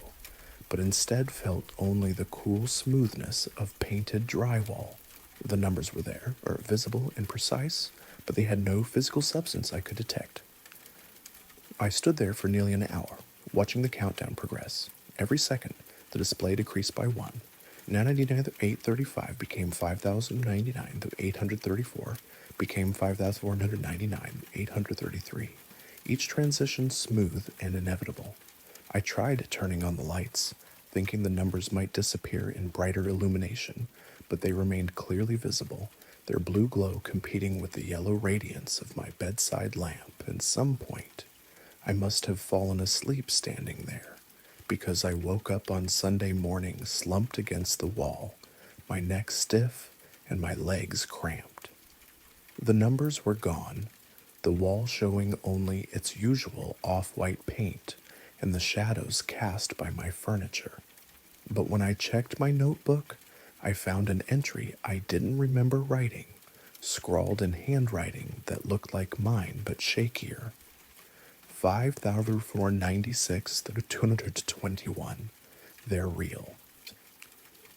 but instead felt only the cool smoothness of painted drywall. The numbers were there, visible and precise, but they had no physical substance I could detect. I stood there for nearly an hour, watching the countdown progress. Every second, the display decreased by 1. 999 to 835 became 5,099 to 834, became 5,499 to 833. Each transition smooth and inevitable. I tried turning on the lights, thinking the numbers might disappear in brighter illumination, but they remained clearly visible, their blue glow competing with the yellow radiance of my bedside lamp. At some point, I must have fallen asleep standing there, because I woke up on Sunday morning slumped against the wall, my neck stiff and my legs cramped. The numbers were gone, the wall showing only its usual off-white paint and the shadows cast by my furniture. But when I checked my notebook, I found an entry I didn't remember writing, scrawled in handwriting that looked like mine but shakier. 5,496 through 221. They're real.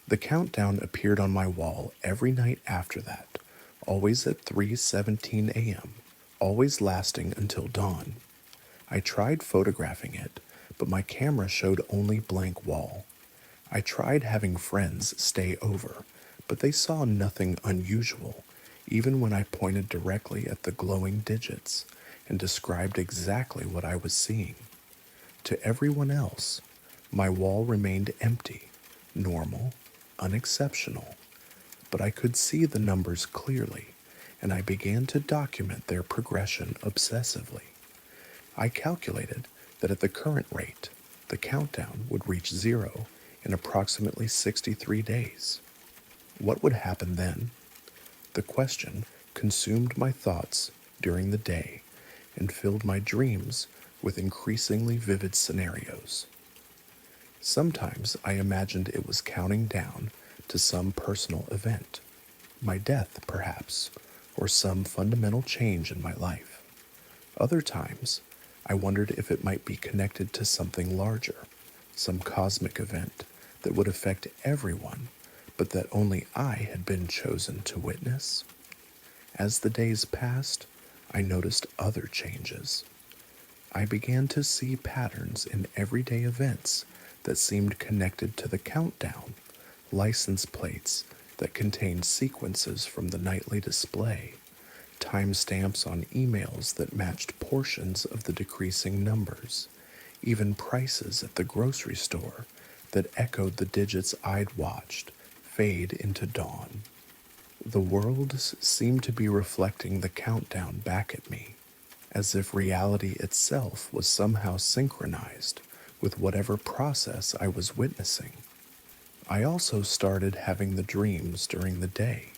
The countdown appeared on my wall every night after that, always at 3:17 a.m., always lasting until dawn. I tried photographing it, but my camera showed only blank wall. I tried having friends stay over, but they saw nothing unusual, even when I pointed directly at the glowing digits and described exactly what I was seeing. To everyone else, my wall remained empty, normal, unexceptional, but I could see the numbers clearly, and I began to document their progression obsessively. I calculated that at the current rate, the countdown would reach zero in approximately 63 days. What would happen then? The question consumed my thoughts during the day and filled my dreams with increasingly vivid scenarios. Sometimes I imagined it was counting down to some personal event, my death perhaps, or some fundamental change in my life. Other times, I wondered if it might be connected to something larger, some cosmic event that would affect everyone, but that only I had been chosen to witness. As the days passed, I noticed other changes. I began to see patterns in everyday events that seemed connected to the countdown, license plates that contained sequences from the nightly display, timestamps on emails that matched portions of the decreasing numbers, even prices at the grocery store that echoed the digits I'd watched fade into dawn. The world seemed to be reflecting the countdown back at me, as if reality itself was somehow synchronized with whatever process I was witnessing. I also started having the dreams during the day,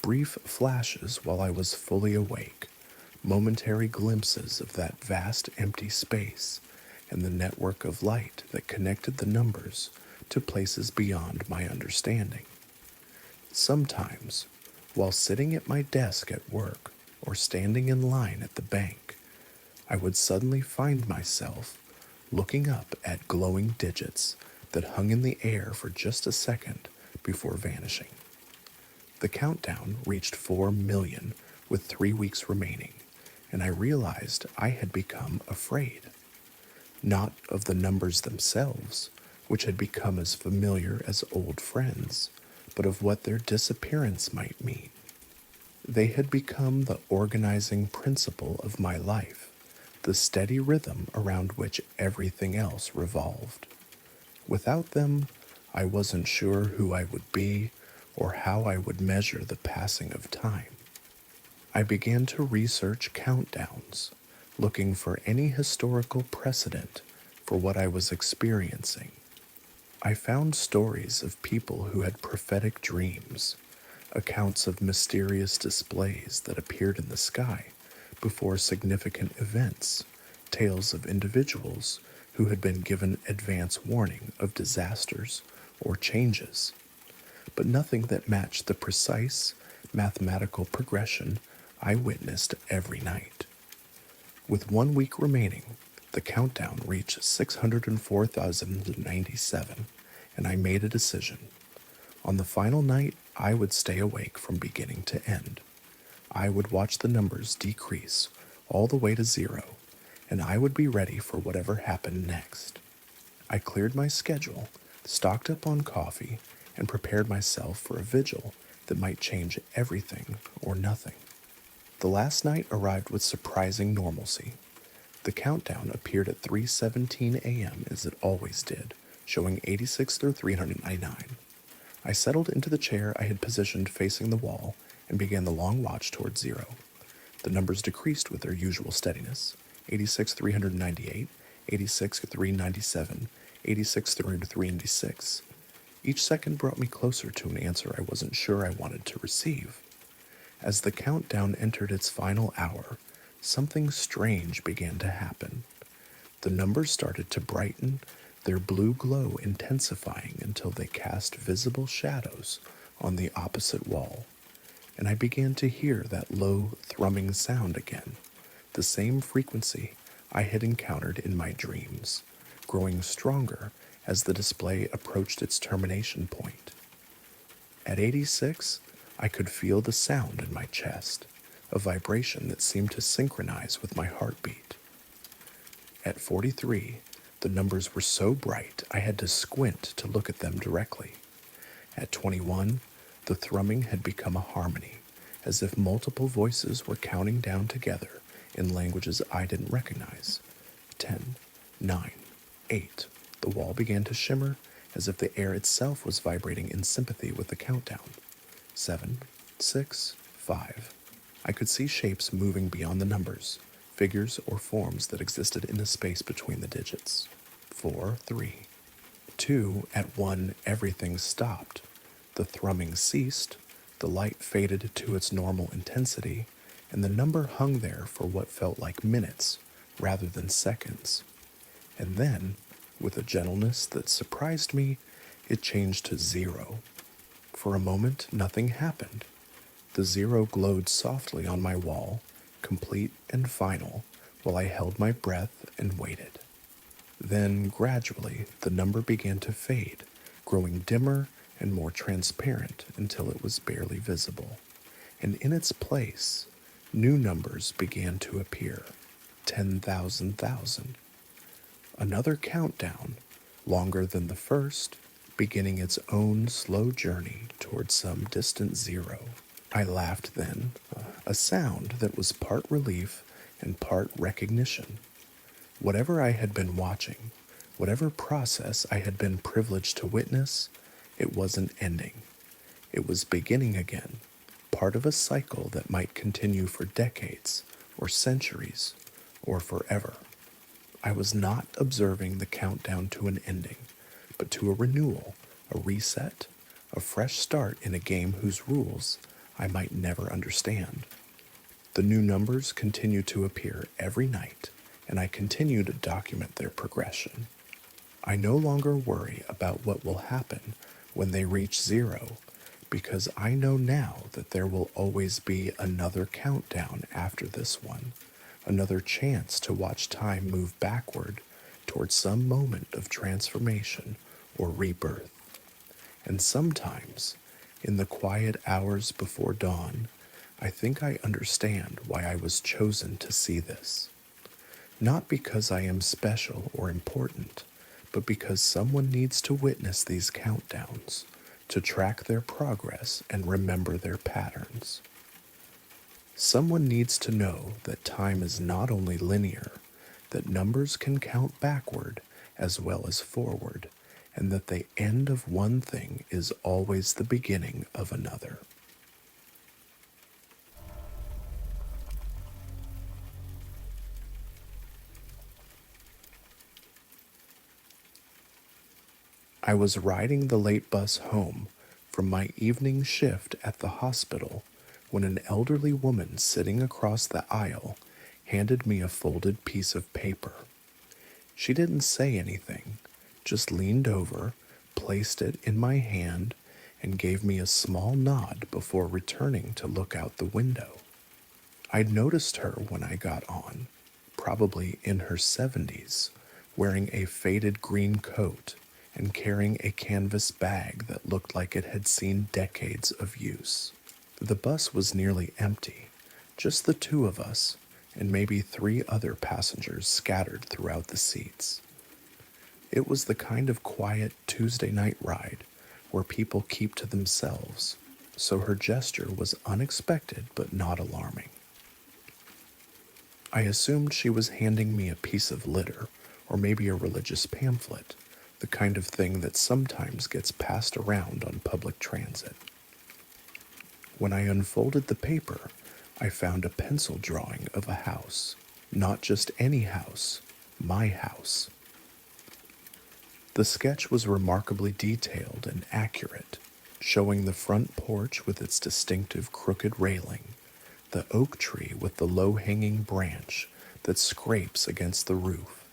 brief flashes while I was fully awake, momentary glimpses of that vast empty space and the network of light that connected the numbers to places beyond my understanding. Sometimes, while sitting at my desk at work or standing in line at the bank, I would suddenly find myself looking up at glowing digits that hung in the air for just a second before vanishing. The countdown reached 4 million with 3 weeks remaining, and I realized I had become afraid. Not of the numbers themselves, which had become as familiar as old friends, but of what their disappearance might mean. They had become the organizing principle of my life, the steady rhythm around which everything else revolved. Without them, I wasn't sure who I would be or how I would measure the passing of time. I began to research countdowns, looking for any historical precedent for what I was experiencing. I found stories of people who had prophetic dreams, accounts of mysterious displays that appeared in the sky before significant events, tales of individuals who had been given advance warning of disasters or changes, but nothing that matched the precise mathematical progression I witnessed every night. With 1 week remaining, the countdown reached 604,097, and I made a decision. On the final night, I would stay awake from beginning to end. I would watch the numbers decrease all the way to zero, and I would be ready for whatever happened next. I cleared my schedule, stocked up on coffee, and prepared myself for a vigil that might change everything or nothing. The last night arrived with surprising normalcy. The countdown appeared at 3:17 a.m. as it always did, showing 86 through 399. I settled into the chair I had positioned facing the wall and began the long watch toward 0. The numbers decreased with their usual steadiness: 86, 398, 86, 397, 86, 396. Each second brought me closer to an answer I wasn't sure I wanted to receive. As the countdown entered its final hour, something strange began to happen. The numbers started to brighten, their blue glow intensifying until they cast visible shadows on the opposite wall, and I began to hear that low, thrumming sound again, the same frequency I had encountered in my dreams, growing stronger as the display approached its termination point. At 86, I could feel the sound in my chest, a vibration that seemed to synchronize with my heartbeat. At 43, the numbers were so bright I had to squint to look at them directly. At 21, the thrumming had become a harmony, as if multiple voices were counting down together in languages I didn't recognize. 10, 9, 8. The wall began to shimmer, as if the air itself was vibrating in sympathy with the countdown. 7, 6, 5. I could see shapes moving beyond the numbers, figures or forms that existed in the space between the digits. 4, 3, 2. At 1, everything stopped. The thrumming ceased, the light faded to its normal intensity, and the number hung there for what felt like minutes rather than seconds. And then, with a gentleness that surprised me, it changed to 0. For a moment, nothing happened. The 0 glowed softly on my wall, complete and final, while I held my breath and waited. Then, gradually, the number began to fade, growing dimmer and more transparent until it was barely visible. And in its place, new numbers began to appear. 10,000,000. Another countdown, longer than the first, beginning its own slow journey towards some distant 0. I laughed then, a sound that was part relief and part recognition. Whatever I had been watching, whatever process I had been privileged to witness, it wasn't ending. It was beginning again, part of a cycle that might continue for decades, or centuries, or forever. I was not observing the countdown to an ending, but to a renewal, a reset, a fresh start in a game whose rules I might never understand. The new numbers continue to appear every night, and I continue to document their progression. I no longer worry about what will happen when they reach 0, because I know now that there will always be another countdown after this one, another chance to watch time move backward towards some moment of transformation or rebirth. And sometimes, in the quiet hours before dawn, I think I understand why I was chosen to see this. Not because I am special or important, but because someone needs to witness these countdowns, to track their progress and remember their patterns. Someone needs to know that time is not only linear, that numbers can count backward as well as forward, and that the end of one thing is always the beginning of another. I was riding the late bus home from my evening shift at the hospital when an elderly woman sitting across the aisle handed me a folded piece of paper. She didn't say anything, just leaned over, placed it in my hand, and gave me a small nod before returning to look out the window. I'd noticed her when I got on, probably in her 70s, wearing a faded green coat and carrying a canvas bag that looked like it had seen decades of use. The bus was nearly empty, just the two of us, and maybe 3 other passengers scattered throughout the seats. It was the kind of quiet Tuesday night ride where people keep to themselves, so her gesture was unexpected but not alarming. I assumed she was handing me a piece of litter, or maybe a religious pamphlet, the kind of thing that sometimes gets passed around on public transit. When I unfolded the paper, I found a pencil drawing of a house. Not just any house, my house. The sketch was remarkably detailed and accurate, showing the front porch with its distinctive crooked railing, the oak tree with the low-hanging branch that scrapes against the roof,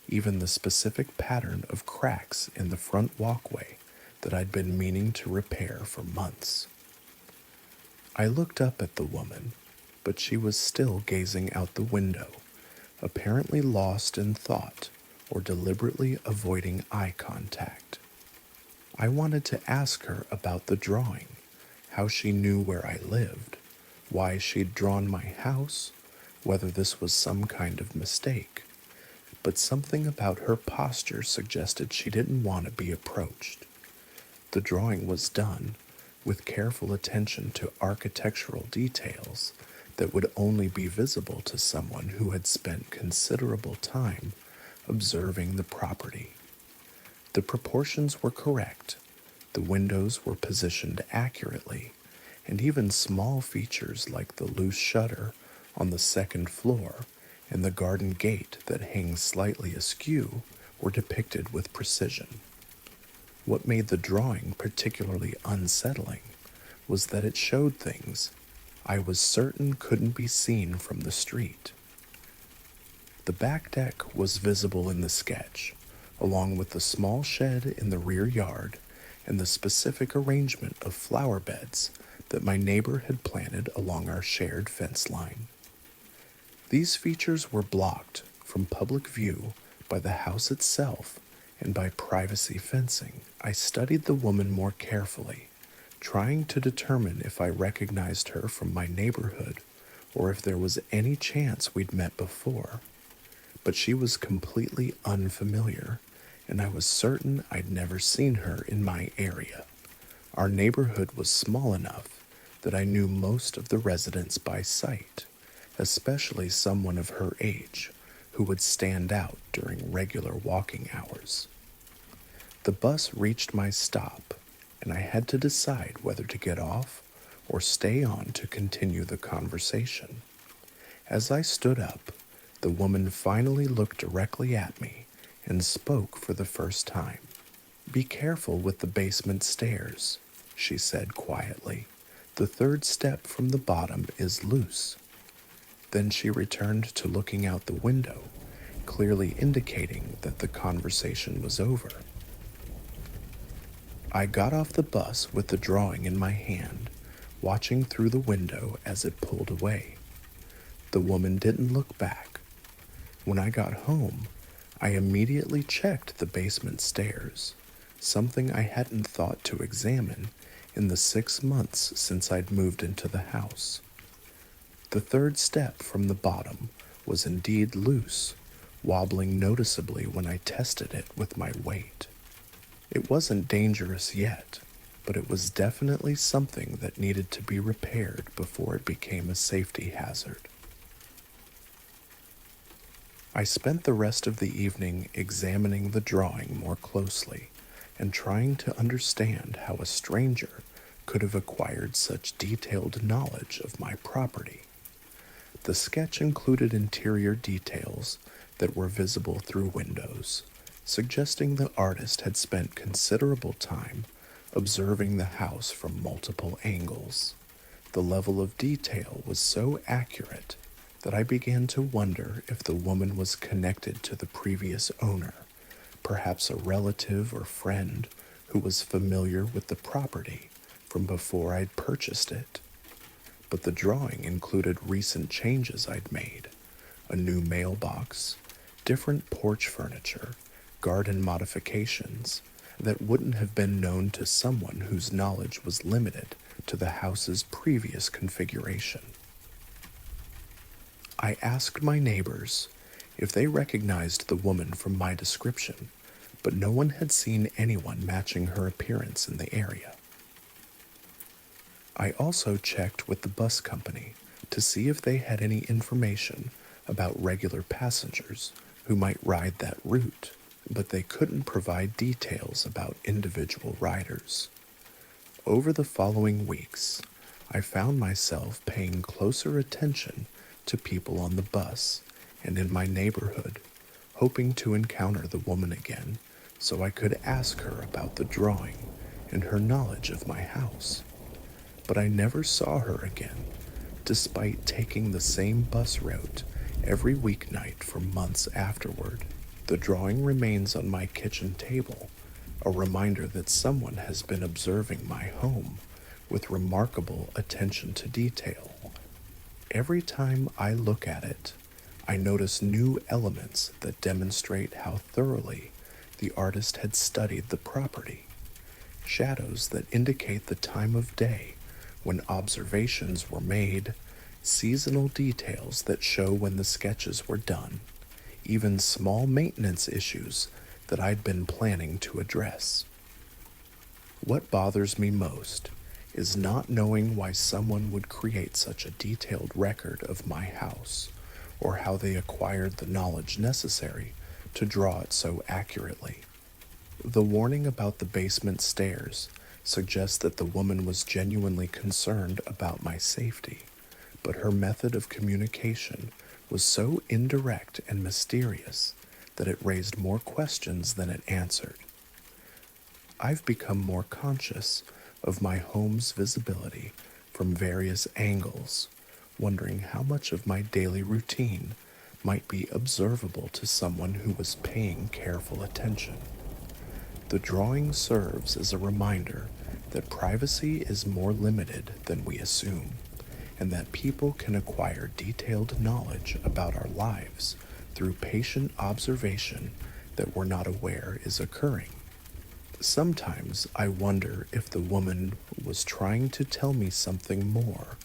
even the specific pattern of cracks in the front walkway that I'd been meaning to repair for months. I looked up at the woman, but she was still gazing out the window, apparently lost in thought or deliberately avoiding eye contact. I wanted to ask her about the drawing, how she knew where I lived, why she'd drawn my house, whether this was some kind of mistake, but something about her posture suggested she didn't want to be approached. The drawing was done with careful attention to architectural details that would only be visible to someone who had spent considerable time observing the property. The proportions were correct, the windows were positioned accurately, and even small features like the loose shutter on the second floor and the garden gate that hangs slightly askew were depicted with precision. What made the drawing particularly unsettling was that it showed things I was certain couldn't be seen from the street. The back deck was visible in the sketch, along with the small shed in the rear yard and the specific arrangement of flower beds that my neighbor had planted along our shared fence line. These features were blocked from public view by the house itself and by privacy fencing. I studied the woman more carefully, trying to determine if I recognized her from my neighborhood or if there was any chance we'd met before. But she was completely unfamiliar, and I was certain I'd never seen her in my area. Our neighborhood was small enough that I knew most of the residents by sight, especially someone of her age who would stand out during regular walking hours. The bus reached my stop, and I had to decide whether to get off or stay on to continue the conversation. As I stood up, the woman finally looked directly at me and spoke for the first time. "Be careful with the basement stairs," she said quietly. "The third step from the bottom is loose." Then she returned to looking out the window, clearly indicating that the conversation was over. I got off the bus with the drawing in my hand, watching through the window as it pulled away. The woman didn't look back. When I got home, I immediately checked the basement stairs, something I hadn't thought to examine in the 6 months since I'd moved into the house. The third step from the bottom was indeed loose, wobbling noticeably when I tested it with my weight. It wasn't dangerous yet, but it was definitely something that needed to be repaired before it became a safety hazard. I spent the rest of the evening examining the drawing more closely and trying to understand how a stranger could have acquired such detailed knowledge of my property. The sketch included interior details that were visible through windows, suggesting the artist had spent considerable time observing the house from multiple angles. The level of detail was so accurate that I began to wonder if the woman was connected to the previous owner, perhaps a relative or friend who was familiar with the property from before I'd purchased it. But the drawing included recent changes I'd made: a new mailbox, different porch furniture, garden modifications that wouldn't have been known to someone whose knowledge was limited to the house's previous configuration. I asked my neighbors if they recognized the woman from my description, but no one had seen anyone matching her appearance in the area. I also checked with the bus company to see if they had any information about regular passengers who might ride that route, but they couldn't provide details about individual riders. Over the following weeks, I found myself paying closer attention to people on the bus and in my neighborhood, hoping to encounter the woman again so I could ask her about the drawing and her knowledge of my house. But I never saw her again, despite taking the same bus route every weeknight for months afterward. The drawing remains on my kitchen table, a reminder that someone has been observing my home with remarkable attention to detail. Every time I look at it, I notice new elements that demonstrate how thoroughly the artist had studied the property. Shadows that indicate the time of day when observations were made, seasonal details that show when the sketches were done, even small maintenance issues that I'd been planning to address. What bothers me most is not knowing why someone would create such a detailed record of my house, or how they acquired the knowledge necessary to draw it so accurately. The warning about the basement stairs suggests that the woman was genuinely concerned about my safety, but her method of communication was so indirect and mysterious that it raised more questions than it answered. I've become more conscious of my home's visibility from various angles, wondering how much of my daily routine might be observable to someone who was paying careful attention. The drawing serves as a reminder that privacy is more limited than we assume, and that people can acquire detailed knowledge about our lives through patient observation that we're not aware is occurring. Sometimes I wonder if the woman was trying to tell me something more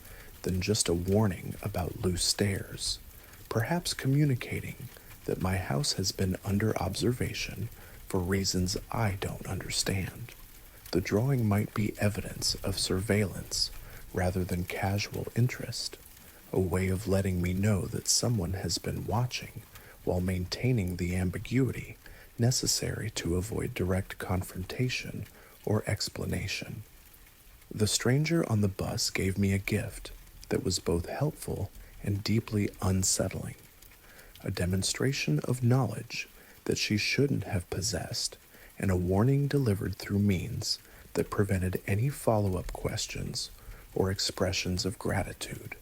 than just a warning about loose stairs, perhaps communicating that my house has been under observation for reasons I don't understand. The drawing might be evidence of surveillance rather than casual interest, a way of letting me know that someone has been watching while maintaining the ambiguity necessary to avoid direct confrontation or explanation. The stranger on the bus gave me a gift that was both helpful and deeply unsettling, a demonstration of knowledge that she shouldn't have possessed, and a warning delivered through means that prevented any follow-up questions or expressions of gratitude.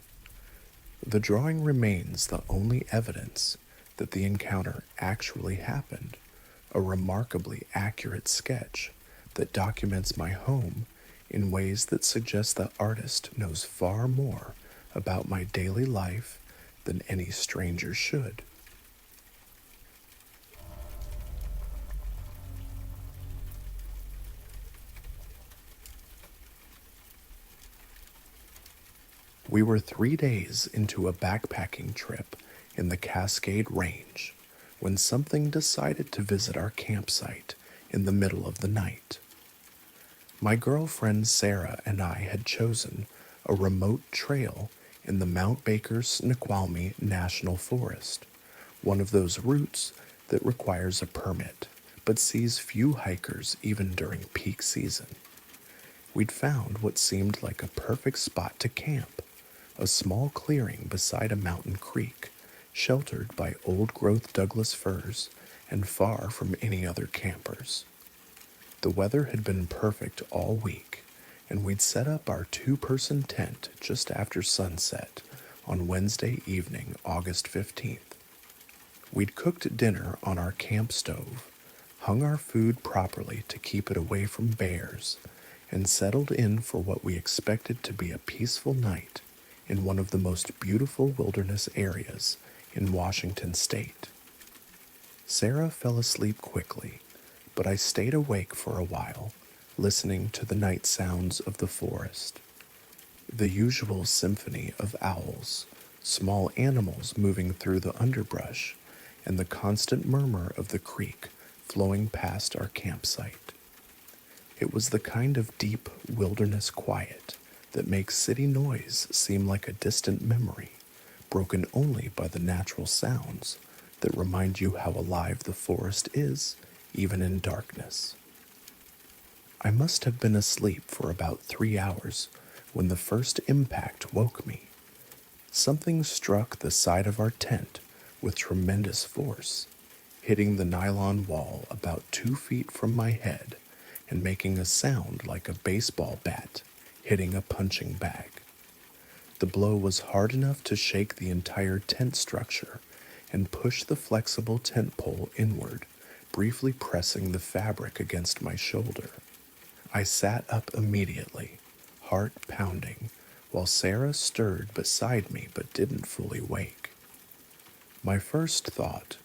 The drawing remains the only evidence that the encounter actually happened, a remarkably accurate sketch that documents my home in ways that suggest the artist knows far more about my daily life than any stranger should. We were 3 days into a backpacking trip in the Cascade Range when something decided to visit our campsite in the middle of the night. My girlfriend Sarah and I had chosen a remote trail in the Mount Baker Snoqualmie National Forest, one of those routes that requires a permit but sees few hikers even during peak season. We'd found what seemed like a perfect spot to camp, a small clearing beside a mountain creek, sheltered by old-growth Douglas firs and far from any other campers. The weather had been perfect all week, and we'd set up our two-person tent just after sunset on Wednesday evening, August 15th. We'd cooked dinner on our camp stove, hung our food properly to keep it away from bears, and settled in for what we expected to be a peaceful night in one of the most beautiful wilderness areas in Washington state. Sarah fell asleep quickly, but I stayed awake for a while, listening to the night sounds of the forest. The usual symphony of owls, small animals moving through the underbrush, and the constant murmur of the creek flowing past our campsite. It was the kind of deep wilderness quiet that makes city noise seem like a distant memory, broken only by the natural sounds that remind you how alive the forest is, even in darkness. I must have been asleep for about 3 hours when the first impact woke me. Something struck the side of our tent with tremendous force, hitting the nylon wall about 2 feet from my head and making a sound like a baseball bat hitting a punching bag. The blow was hard enough to shake the entire tent structure and push the flexible tent pole inward, briefly pressing the fabric against my shoulder. I sat up immediately, heart pounding, while Sarah stirred beside me but didn't fully wake. My first thought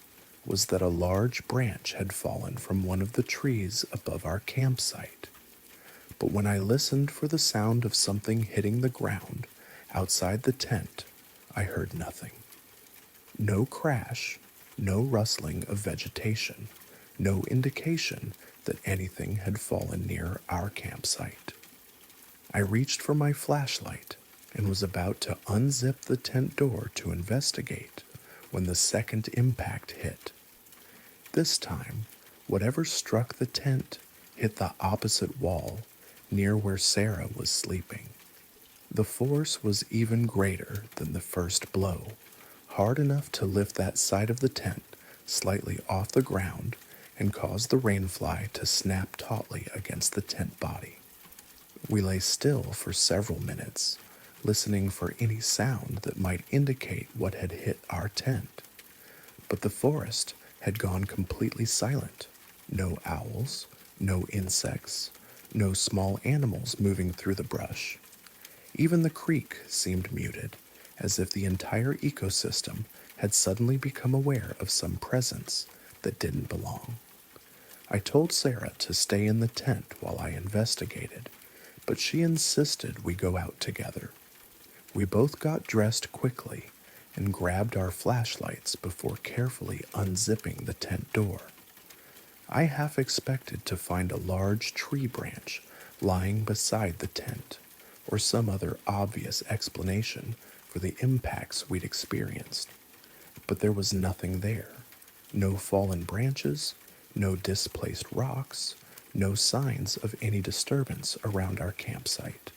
was that a large branch had fallen from one of the trees above our campsite. But when I listened for the sound of something hitting the ground outside the tent, I heard nothing. No crash, no rustling of vegetation, no indication that anything had fallen near our campsite. I reached for my flashlight and was about to unzip the tent door to investigate when the second impact hit. This time, whatever struck the tent hit the opposite wall near where Sarah was sleeping. The force was even greater than the first blow, hard enough to lift that side of the tent slightly off the ground and cause the rainfly to snap tautly against the tent body. We lay still for several minutes, listening for any sound that might indicate what had hit our tent. But the forest had gone completely silent. No owls, no insects, no small animals moving through the brush. Even the creek seemed muted, as if the entire ecosystem had suddenly become aware of some presence that didn't belong. I told Sarah to stay in the tent while I investigated, but she insisted we go out together. We both got dressed quickly and grabbed our flashlights before carefully unzipping the tent door. I half expected to find a large tree branch lying beside the tent, or some other obvious explanation for the impacts we'd experienced. But there was nothing there. No fallen branches, no displaced rocks, no signs of any disturbance around our campsite.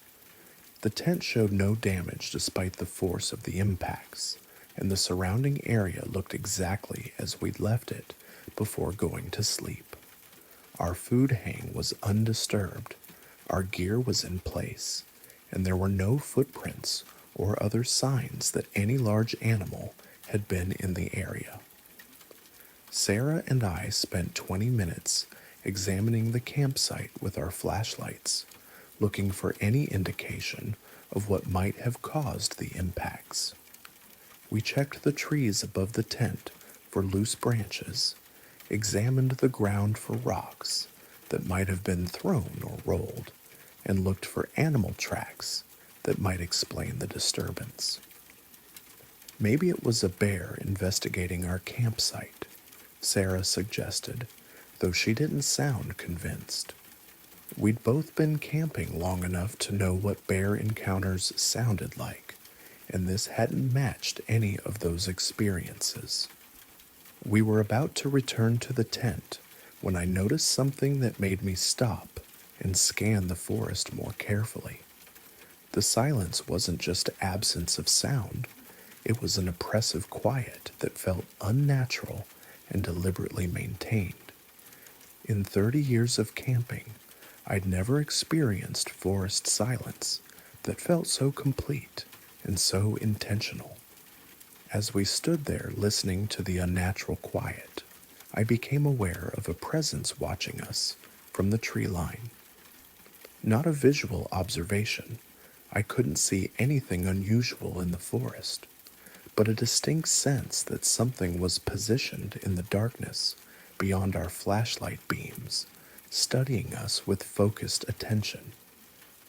The tent showed no damage despite the force of the impacts, and the surrounding area looked exactly as we'd left it before going to sleep. Our food hang was undisturbed, our gear was in place, and there were no footprints or other signs that any large animal had been in the area. Sarah and I spent 20 minutes examining the campsite with our flashlights, looking for any indication of what might have caused the impacts. We checked the trees above the tent for loose branches, examined the ground for rocks that might have been thrown or rolled, and looked for animal tracks that might explain the disturbance. Maybe it was a bear investigating our campsite, Sarah suggested, though she didn't sound convinced. We'd both been camping long enough to know what bear encounters sounded like, and this hadn't matched any of those experiences. We were about to return to the tent when I noticed something that made me stop and scan the forest more carefully. The silence wasn't just absence of sound, it was an oppressive quiet that felt unnatural and deliberately maintained. In 30 years of camping, I'd never experienced forest silence that felt so complete and so intentional. As we stood there listening to the unnatural quiet, I became aware of a presence watching us from the tree line. Not a visual observation, I couldn't see anything unusual in the forest, but a distinct sense that something was positioned in the darkness beyond our flashlight beams, studying us with focused attention.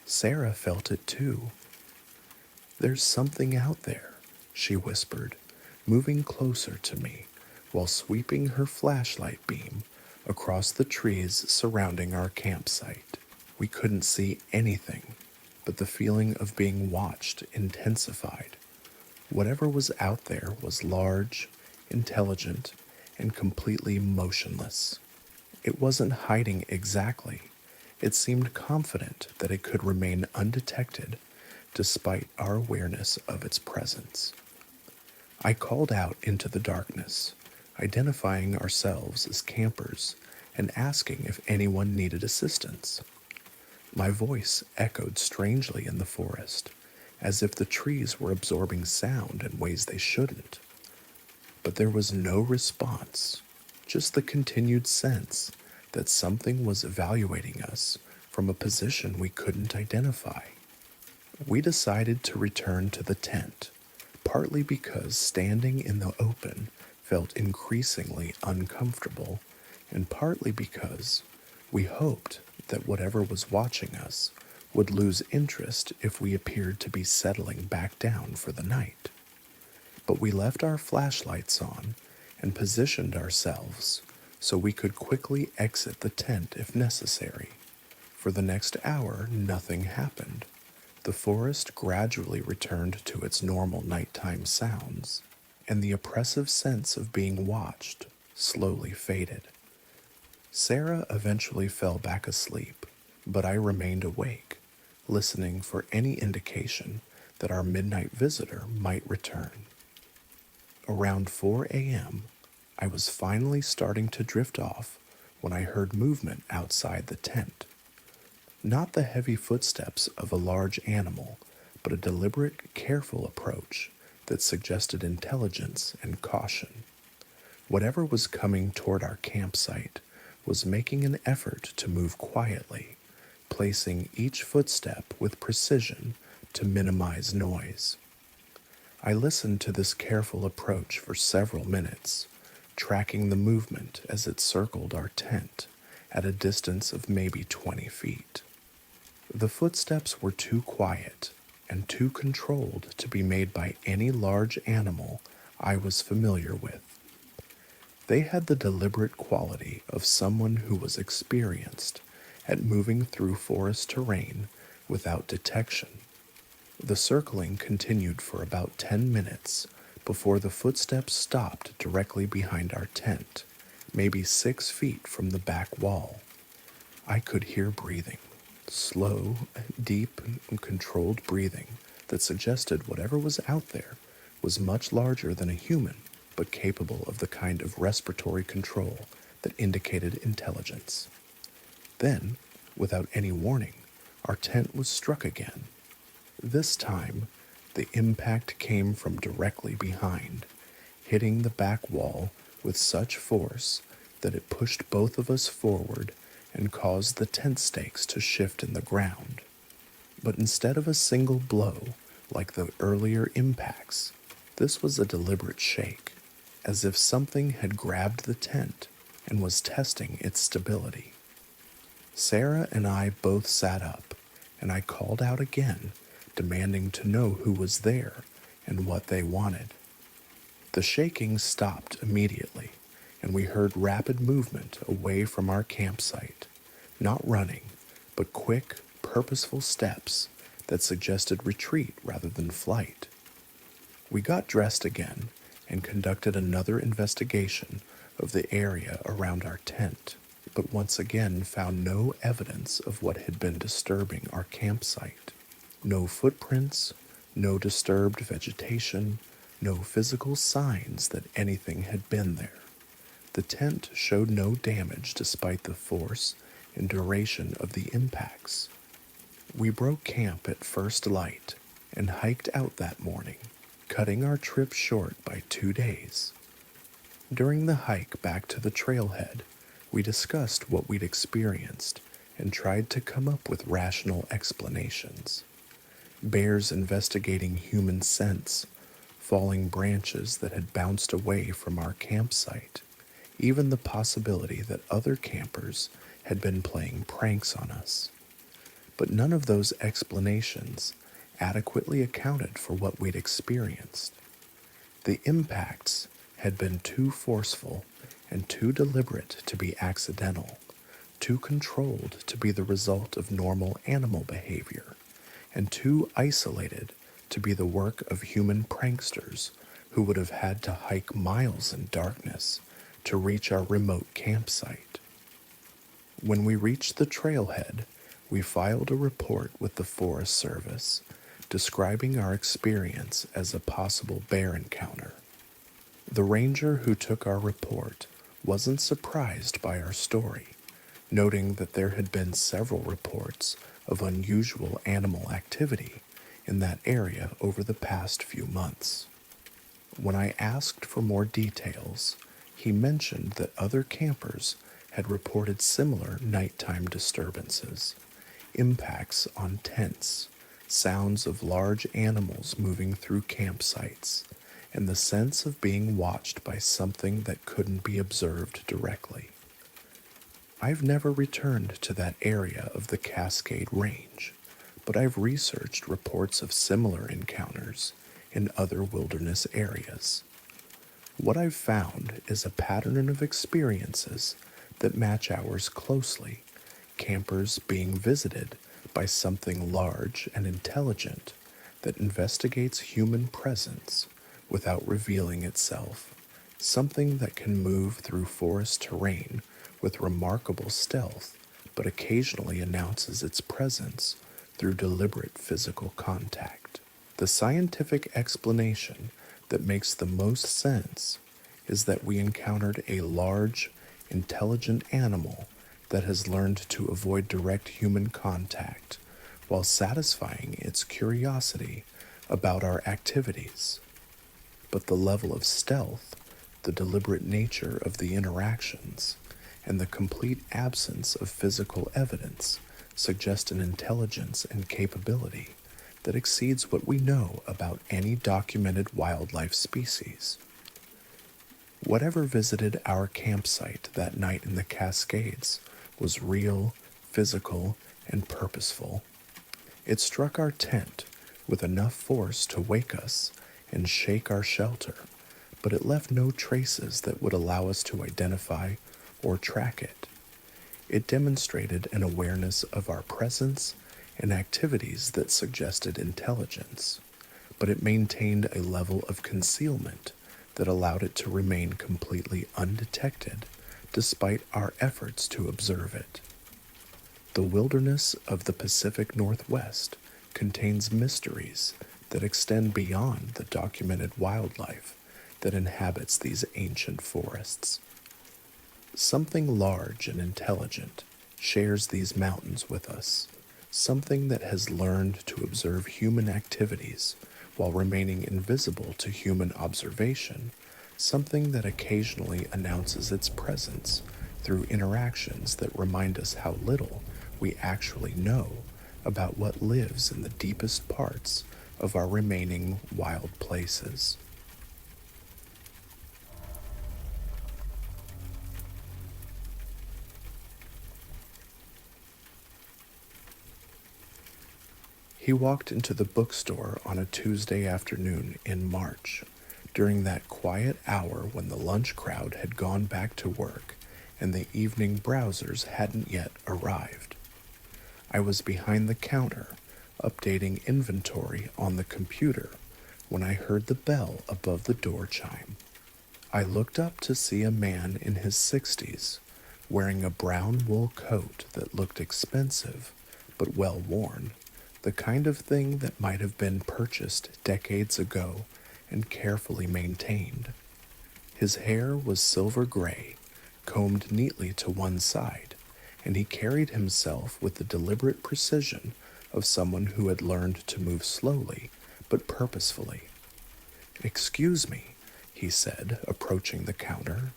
Sarah felt it too. "There's something out there," she whispered, moving closer to me while sweeping her flashlight beam across the trees surrounding our campsite. We couldn't see anything, but the feeling of being watched intensified. Whatever was out there was large, intelligent, and completely motionless. It wasn't hiding exactly. It seemed confident that it could remain undetected despite our awareness of its presence. I called out into the darkness, identifying ourselves as campers and asking if anyone needed assistance. My voice echoed strangely in the forest, as if the trees were absorbing sound in ways they shouldn't. But there was no response, just the continued sense that something was evaluating us from a position we couldn't identify. We decided to return to the tent, partly because standing in the open felt increasingly uncomfortable, and partly because we hoped that whatever was watching us would lose interest if we appeared to be settling back down for the night. But we left our flashlights on and positioned ourselves so we could quickly exit the tent if necessary. For the next hour, nothing happened. The forest gradually returned to its normal nighttime sounds, and the oppressive sense of being watched slowly faded. Sarah eventually fell back asleep, but I remained awake, listening for any indication that our midnight visitor might return. Around 4 a.m., I was finally starting to drift off when I heard movement outside the tent. Not the heavy footsteps of a large animal, but a deliberate, careful approach that suggested intelligence and caution. Whatever was coming toward our campsite was making an effort to move quietly, placing each footstep with precision to minimize noise. I listened to this careful approach for several minutes, tracking the movement as it circled our tent at a distance of maybe 20 feet. The footsteps were too quiet and too controlled to be made by any large animal I was familiar with. They had the deliberate quality of someone who was experienced at moving through forest terrain without detection. The circling continued for about 10 minutes before the footsteps stopped directly behind our tent, maybe 6 feet from the back wall. I could hear breathing, slow, deep, and controlled breathing that suggested whatever was out there was much larger than a human, but capable of the kind of respiratory control that indicated intelligence. Then, without any warning, our tent was struck again. This time, the impact came from directly behind, hitting the back wall with such force that it pushed both of us forward and caused the tent stakes to shift in the ground. But instead of a single blow, like the earlier impacts, this was a deliberate shake, as if something had grabbed the tent and was testing its stability. Sarah and I both sat up, and I called out again, demanding to know who was there and what they wanted. The shaking stopped immediately, and we heard rapid movement away from our campsite, not running, but quick, purposeful steps that suggested retreat rather than flight. We got dressed again and conducted another investigation of the area around our tent, but once again found no evidence of what had been disturbing our campsite. No footprints, no disturbed vegetation, no physical signs that anything had been there. The tent showed no damage despite the force and duration of the impacts. We broke camp at first light and hiked out that morning, cutting our trip short by 2 days. During the hike back to the trailhead, we discussed what we'd experienced and tried to come up with rational explanations. Bears investigating human scents, falling branches that had bounced away from our campsite, even the possibility that other campers had been playing pranks on us. But none of those explanations adequately accounted for what we'd experienced. The impacts had been too forceful and too deliberate to be accidental, too controlled to be the result of normal animal behavior, and too isolated to be the work of human pranksters who would have had to hike miles in darkness to reach our remote campsite. When we reached the trailhead, we filed a report with the Forest Service, describing our experience as a possible bear encounter. The ranger who took our report wasn't surprised by our story, noting that there had been several reports of unusual animal activity in that area over the past few months. When I asked for more details, he mentioned that other campers had reported similar nighttime disturbances, impacts on tents, sounds of large animals moving through campsites, and the sense of being watched by something that couldn't be observed directly. I've never returned to that area of the Cascade Range, but I've researched reports of similar encounters in other wilderness areas. What I've found is a pattern of experiences that match ours closely, campers being visited by something large and intelligent that investigates human presence without revealing itself, something that can move through forest terrain with remarkable stealth, but occasionally announces its presence through deliberate physical contact. The scientific explanation that makes the most sense is that we encountered a large, intelligent animal that has learned to avoid direct human contact while satisfying its curiosity about our activities. But the level of stealth, the deliberate nature of the interactions, and the complete absence of physical evidence suggest an intelligence and capability that exceeds what we know about any documented wildlife species. Whatever visited our campsite that night in the Cascades was real, physical, and purposeful. It struck our tent with enough force to wake us and shake our shelter, but it left no traces that would allow us to identify or track it. It demonstrated an awareness of our presence and activities that suggested intelligence, but it maintained a level of concealment that allowed it to remain completely undetected despite our efforts to observe it. The wilderness of the Pacific Northwest contains mysteries that extend beyond the documented wildlife that inhabits these ancient forests. Something large and intelligent shares these mountains with us, something that has learned to observe human activities while remaining invisible to human observation, something that occasionally announces its presence through interactions that remind us how little we actually know about what lives in the deepest parts of our remaining wild places. He walked into the bookstore on a Tuesday afternoon in March, during that quiet hour when the lunch crowd had gone back to work and the evening browsers hadn't yet arrived. I was behind the counter, updating inventory on the computer, when I heard the bell above the door chime. I looked up to see a man in his 60s, wearing a brown wool coat that looked expensive but well worn, the kind of thing that might have been purchased decades ago and carefully maintained. His hair was silver gray, combed neatly to one side, and he carried himself with the deliberate precision of someone who had learned to move slowly but purposefully. "Excuse me," he said, approaching the counter.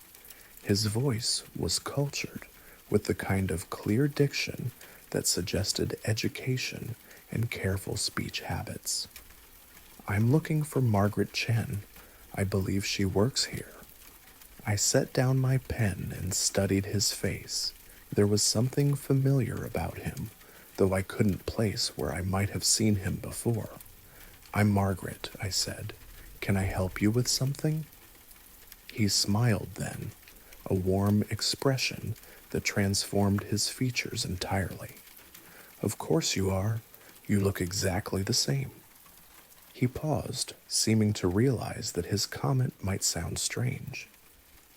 His voice was cultured, with the kind of clear diction that suggested education and careful speech habits. "I'm looking for Margaret Chen. I believe she works here." I set down my pen and studied his face. There was something familiar about him, though I couldn't place where I might have seen him before. "I'm Margaret," I said. "Can I help you with something?" He smiled then, a warm expression that transformed his features entirely. "Of course you are. You look exactly the same." He paused, seeming to realize that his comment might sound strange.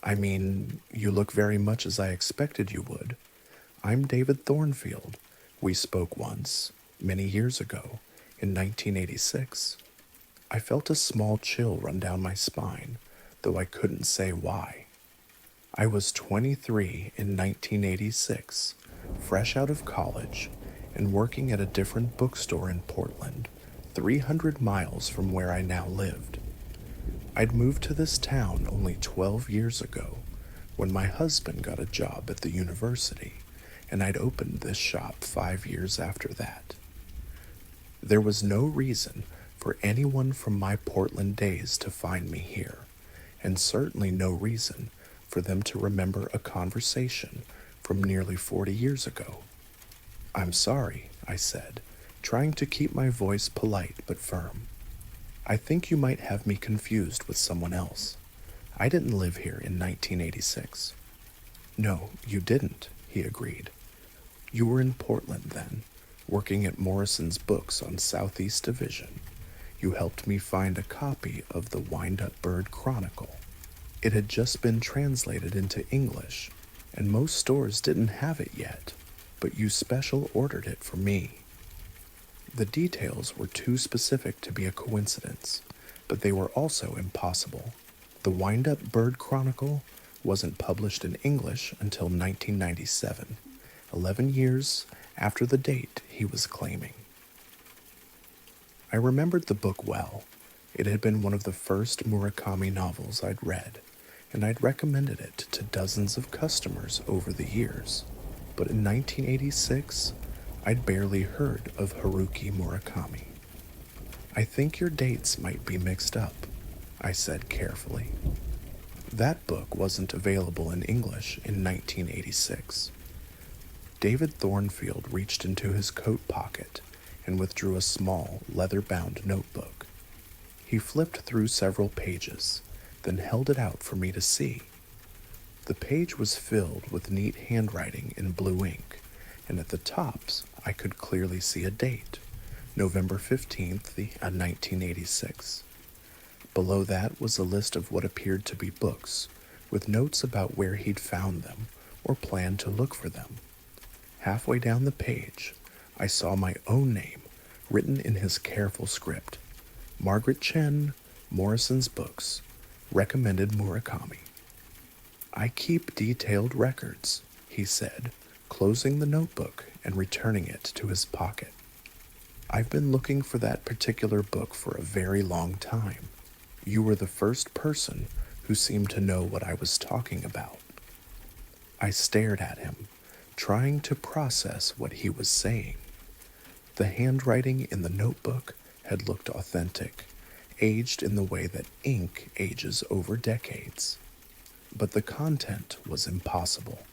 "I mean, you look very much as I expected you would. I'm David Thornfield. We spoke once, many years ago, In 1986, I felt a small chill run down my spine, though I couldn't say why. I was 23 in 1986, fresh out of college, and working at a different bookstore in Portland, 300 miles from where I now lived. I'd moved to this town only 12 years ago when my husband got a job at the university, and I'd opened this shop 5 years after that. There was no reason for anyone from my Portland days to find me here, and certainly no reason for them to remember a conversation from nearly 40 years ago. "I'm sorry," I said, trying to keep my voice polite but firm. "I think you might have me confused with someone else. I didn't live here in 1986. "No, you didn't," he agreed. "You were in Portland then, working at Morrison's Books on Southeast Division. You helped me find a copy of the Wind-Up Bird Chronicle. It had just been translated into English, and most stores didn't have it yet, but you special ordered it for me." The details were too specific to be a coincidence, but they were also impossible. The Wind-Up Bird Chronicle wasn't published in English until 1997, 11 years after the date he was claiming. I remembered the book well. It had been one of the first Murakami novels I'd read, and I'd recommended it to dozens of customers over the years. But in 1986, I'd barely heard of Haruki Murakami. "I think your dates might be mixed up," I said carefully. That book wasn't available in English in 1986. David Thornfield reached into his coat pocket and withdrew a small, leather-bound notebook. He flipped through several pages, then held it out for me to see. The page was filled with neat handwriting in blue ink, and at the tops I could clearly see a date, November 15th, 1986. Below that was a list of what appeared to be books, with notes about where he'd found them or planned to look for them. Halfway down the page, I saw my own name written in his careful script. "Margaret Chen, Morrison's Books, recommended Murakami." "I keep detailed records," he said, closing the notebook and returning it to his pocket. "I've been looking for that particular book for a very long time. You were the first person who seemed to know what I was talking about." I stared at him, trying to process what he was saying. The handwriting in the notebook had looked authentic, aged in the way that ink ages over decades. But the content was impossible.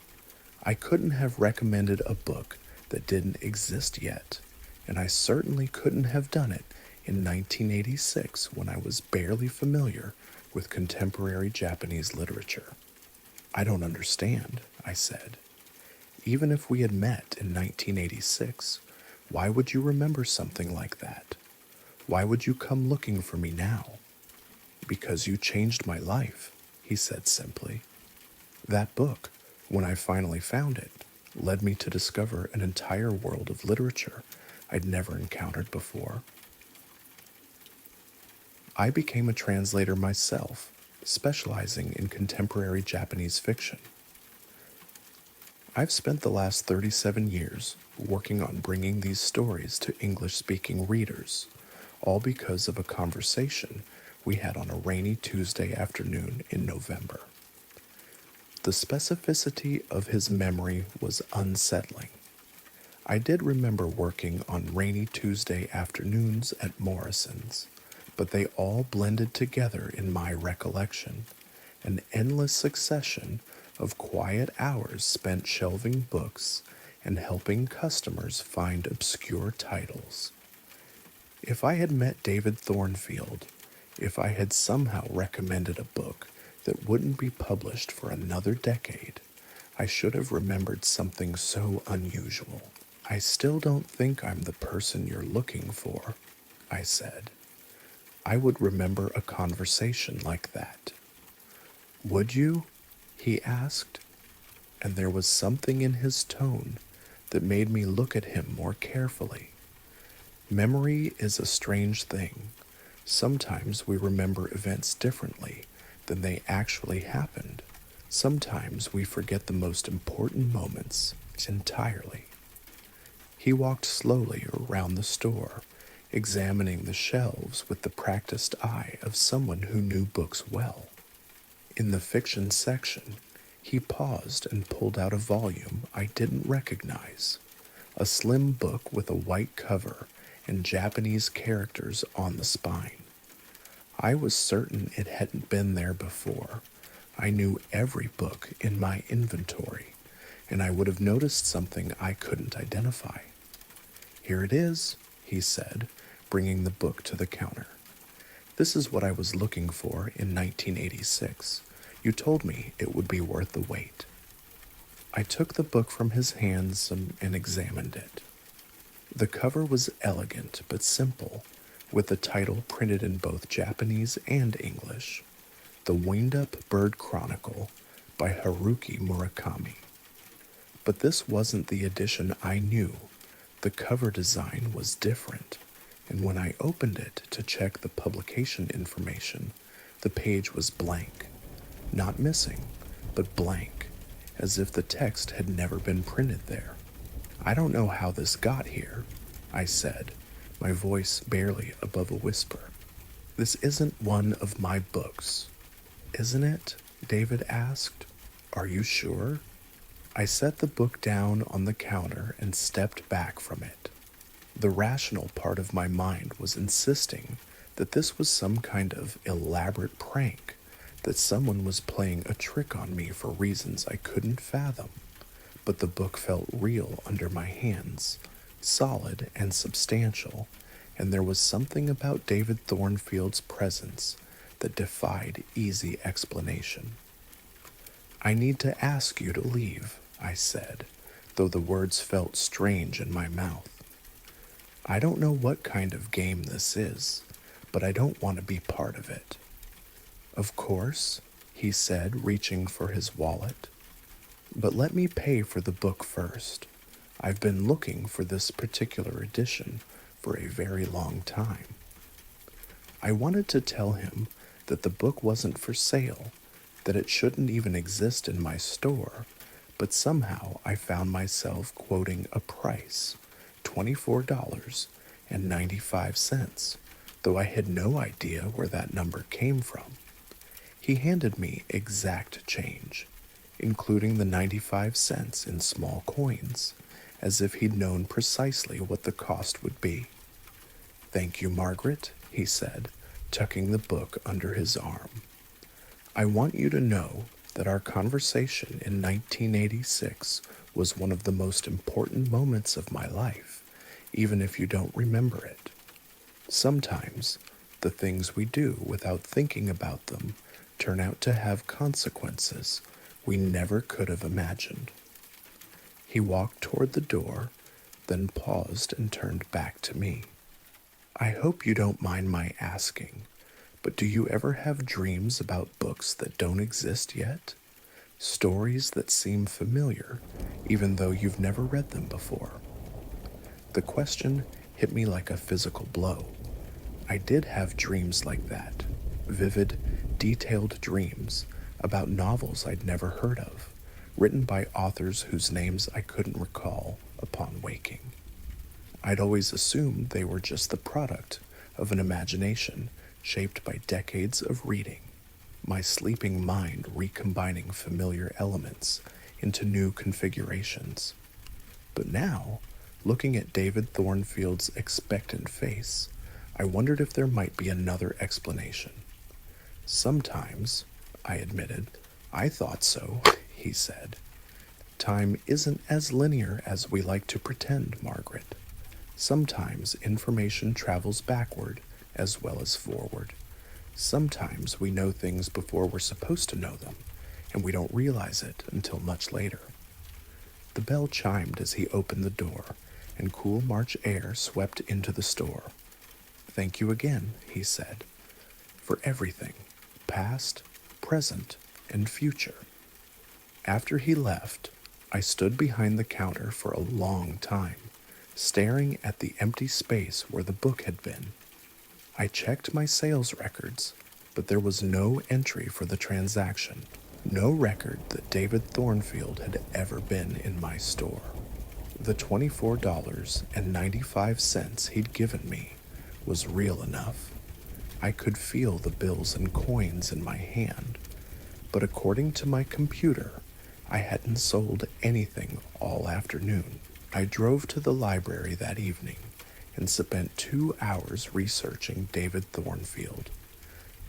I couldn't have recommended a book that didn't exist yet, and I certainly couldn't have done it in 1986 when I was barely familiar with contemporary Japanese literature. "I don't understand," I said. "Even if we had met in 1986, why would you remember something like that? Why would you come looking for me now?" "Because you changed my life," he said simply. "That book, when I finally found it, led me to discover an entire world of literature I'd never encountered before." I became a translator myself, specializing in contemporary Japanese fiction. I've spent the last 37 years working on bringing these stories to English-speaking readers, all because of a conversation we had on a rainy Tuesday afternoon in November. The specificity of his memory was unsettling. I did remember working on rainy Tuesday afternoons at Morrison's, but they all blended together in my recollection, an endless succession of quiet hours spent shelving books and helping customers find obscure titles. If I had met David Thornfield, if I had somehow recommended a book that wouldn't be published for another decade, I should have remembered something so unusual. "I still don't think I'm the person you're looking for," I said. "I would remember a conversation like that." "Would you?" he asked, and there was something in his tone that made me look at him more carefully. Memory is a strange thing. Sometimes we remember events differently than they actually happened. Sometimes we forget the most important moments entirely. He walked slowly around the store, examining the shelves with the practiced eye of someone who knew books well. In the fiction section, he paused and pulled out a volume I didn't recognize, a slim book with a white cover and Japanese characters on the spine. I was certain it hadn't been there before. I knew every book in my inventory, and I would have noticed something I couldn't identify. "Here it is," he said, bringing the book to the counter. "This is what I was looking for in 1986. You told me it would be worth the wait." I took the book from his hands and examined it. The cover was elegant but simple, with the title printed in both Japanese and English, The Wind-Up Bird Chronicle by Haruki Murakami. But this wasn't the edition I knew. The cover design was different, and when I opened it to check the publication information, the page was blank. Not missing, but blank, as if the text had never been printed there. "I don't know how this got here," I said, my voice barely above a whisper. "This isn't one of my books." "Isn't it?" David asked. "Are you sure?" I set the book down on the counter and stepped back from it. The rational part of my mind was insisting that this was some kind of elaborate prank, that someone was playing a trick on me for reasons I couldn't fathom. But the book felt real under my hands, solid and substantial, and there was something about David Thornfield's presence that defied easy explanation. "I need to ask you to leave," I said, though the words felt strange in my mouth. "I don't know what kind of game this is, but I don't want to be part of it." "Of course," he said, reaching for his wallet. "But let me pay for the book first. I've been looking for this particular edition for a very long time." I wanted to tell him that the book wasn't for sale, that it shouldn't even exist in my store, but somehow I found myself quoting a price, $24.95, though I had no idea where that number came from. He handed me exact change, including the 95 cents in small coins, as if he'd known precisely what the cost would be. "Thank you, Margaret," he said, tucking the book under his arm. "I want you to know that our conversation in 1986 was one of the most important moments of my life, even if you don't remember it. Sometimes the things we do without thinking about them turn out to have consequences we never could have imagined." He walked toward the door, then paused and turned back to me. "I hope you don't mind my asking, but do you ever have dreams about books that don't exist yet? Stories that seem familiar, even though you've never read them before?" The question hit me like a physical blow. I did have dreams like that, vivid, detailed dreams about novels I'd never heard of, written by authors whose names I couldn't recall upon waking. I'd always assumed they were just the product of an imagination shaped by decades of reading, my sleeping mind recombining familiar elements into new configurations. But now, looking at David Thornfield's expectant face, I wondered if there might be another explanation. "Sometimes," I admitted. "I thought so," he said. "Time isn't as linear as we like to pretend, Margaret. Sometimes information travels backward as well as forward. Sometimes we know things before we're supposed to know them, and we don't realize it until much later." The bell chimed as he opened the door, and cool March air swept into the store. "Thank you again," he said, "for everything, past, present, and future." After he left, I stood behind the counter for a long time, staring at the empty space where the book had been. I checked my sales records, but there was no entry for the transaction, no record that David Thornfield had ever been in my store. The $24.95 he'd given me was real enough. I could feel the bills and coins in my hand, but according to my computer, I hadn't sold anything all afternoon. I drove to the library that evening and spent 2 hours researching David Thornfield.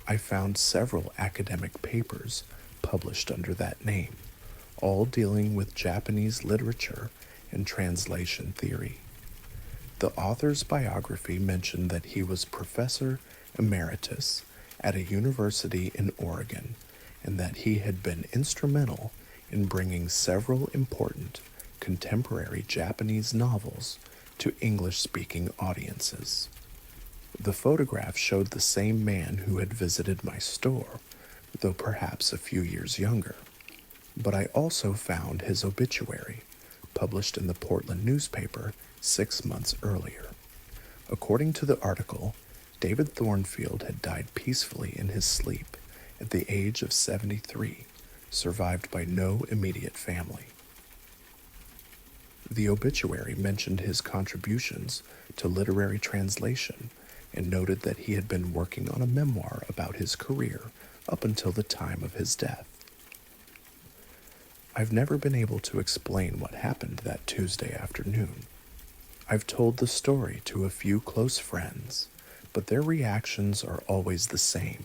I found several academic papers published under that name, all dealing with Japanese literature and translation theory. The author's biography mentioned that he was professor emeritus at a university in Oregon and that he had been instrumental in bringing several important contemporary Japanese novels to English-speaking audiences. The photograph showed the same man who had visited my store, though perhaps a few years younger. But I also found his obituary, published in the Portland newspaper 6 months earlier. According to the article, David Thornfield had died peacefully in his sleep at the age of 73, survived by no immediate family. The obituary mentioned his contributions to literary translation and noted that he had been working on a memoir about his career up until the time of his death. I've never been able to explain what happened that Tuesday afternoon. I've told the story to a few close friends, but their reactions are always the same: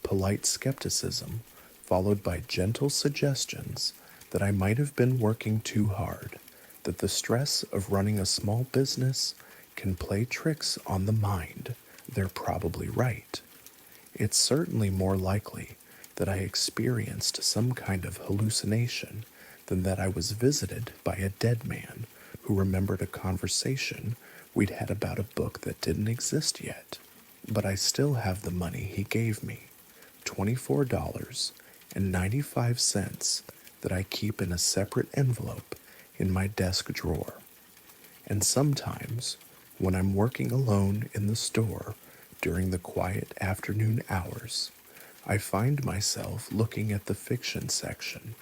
polite skepticism, followed by gentle suggestions that I might have been working too hard, that the stress of running a small business can play tricks on the mind. They're probably right. It's certainly more likely that I experienced some kind of hallucination than that I was visited by a dead man who remembered a conversation we'd had about a book that didn't exist yet. But I still have the money he gave me, $24.95, that I keep in a separate envelope in my desk drawer. And sometimes, when I'm working alone in the store during the quiet afternoon hours, I find myself looking at the fiction section,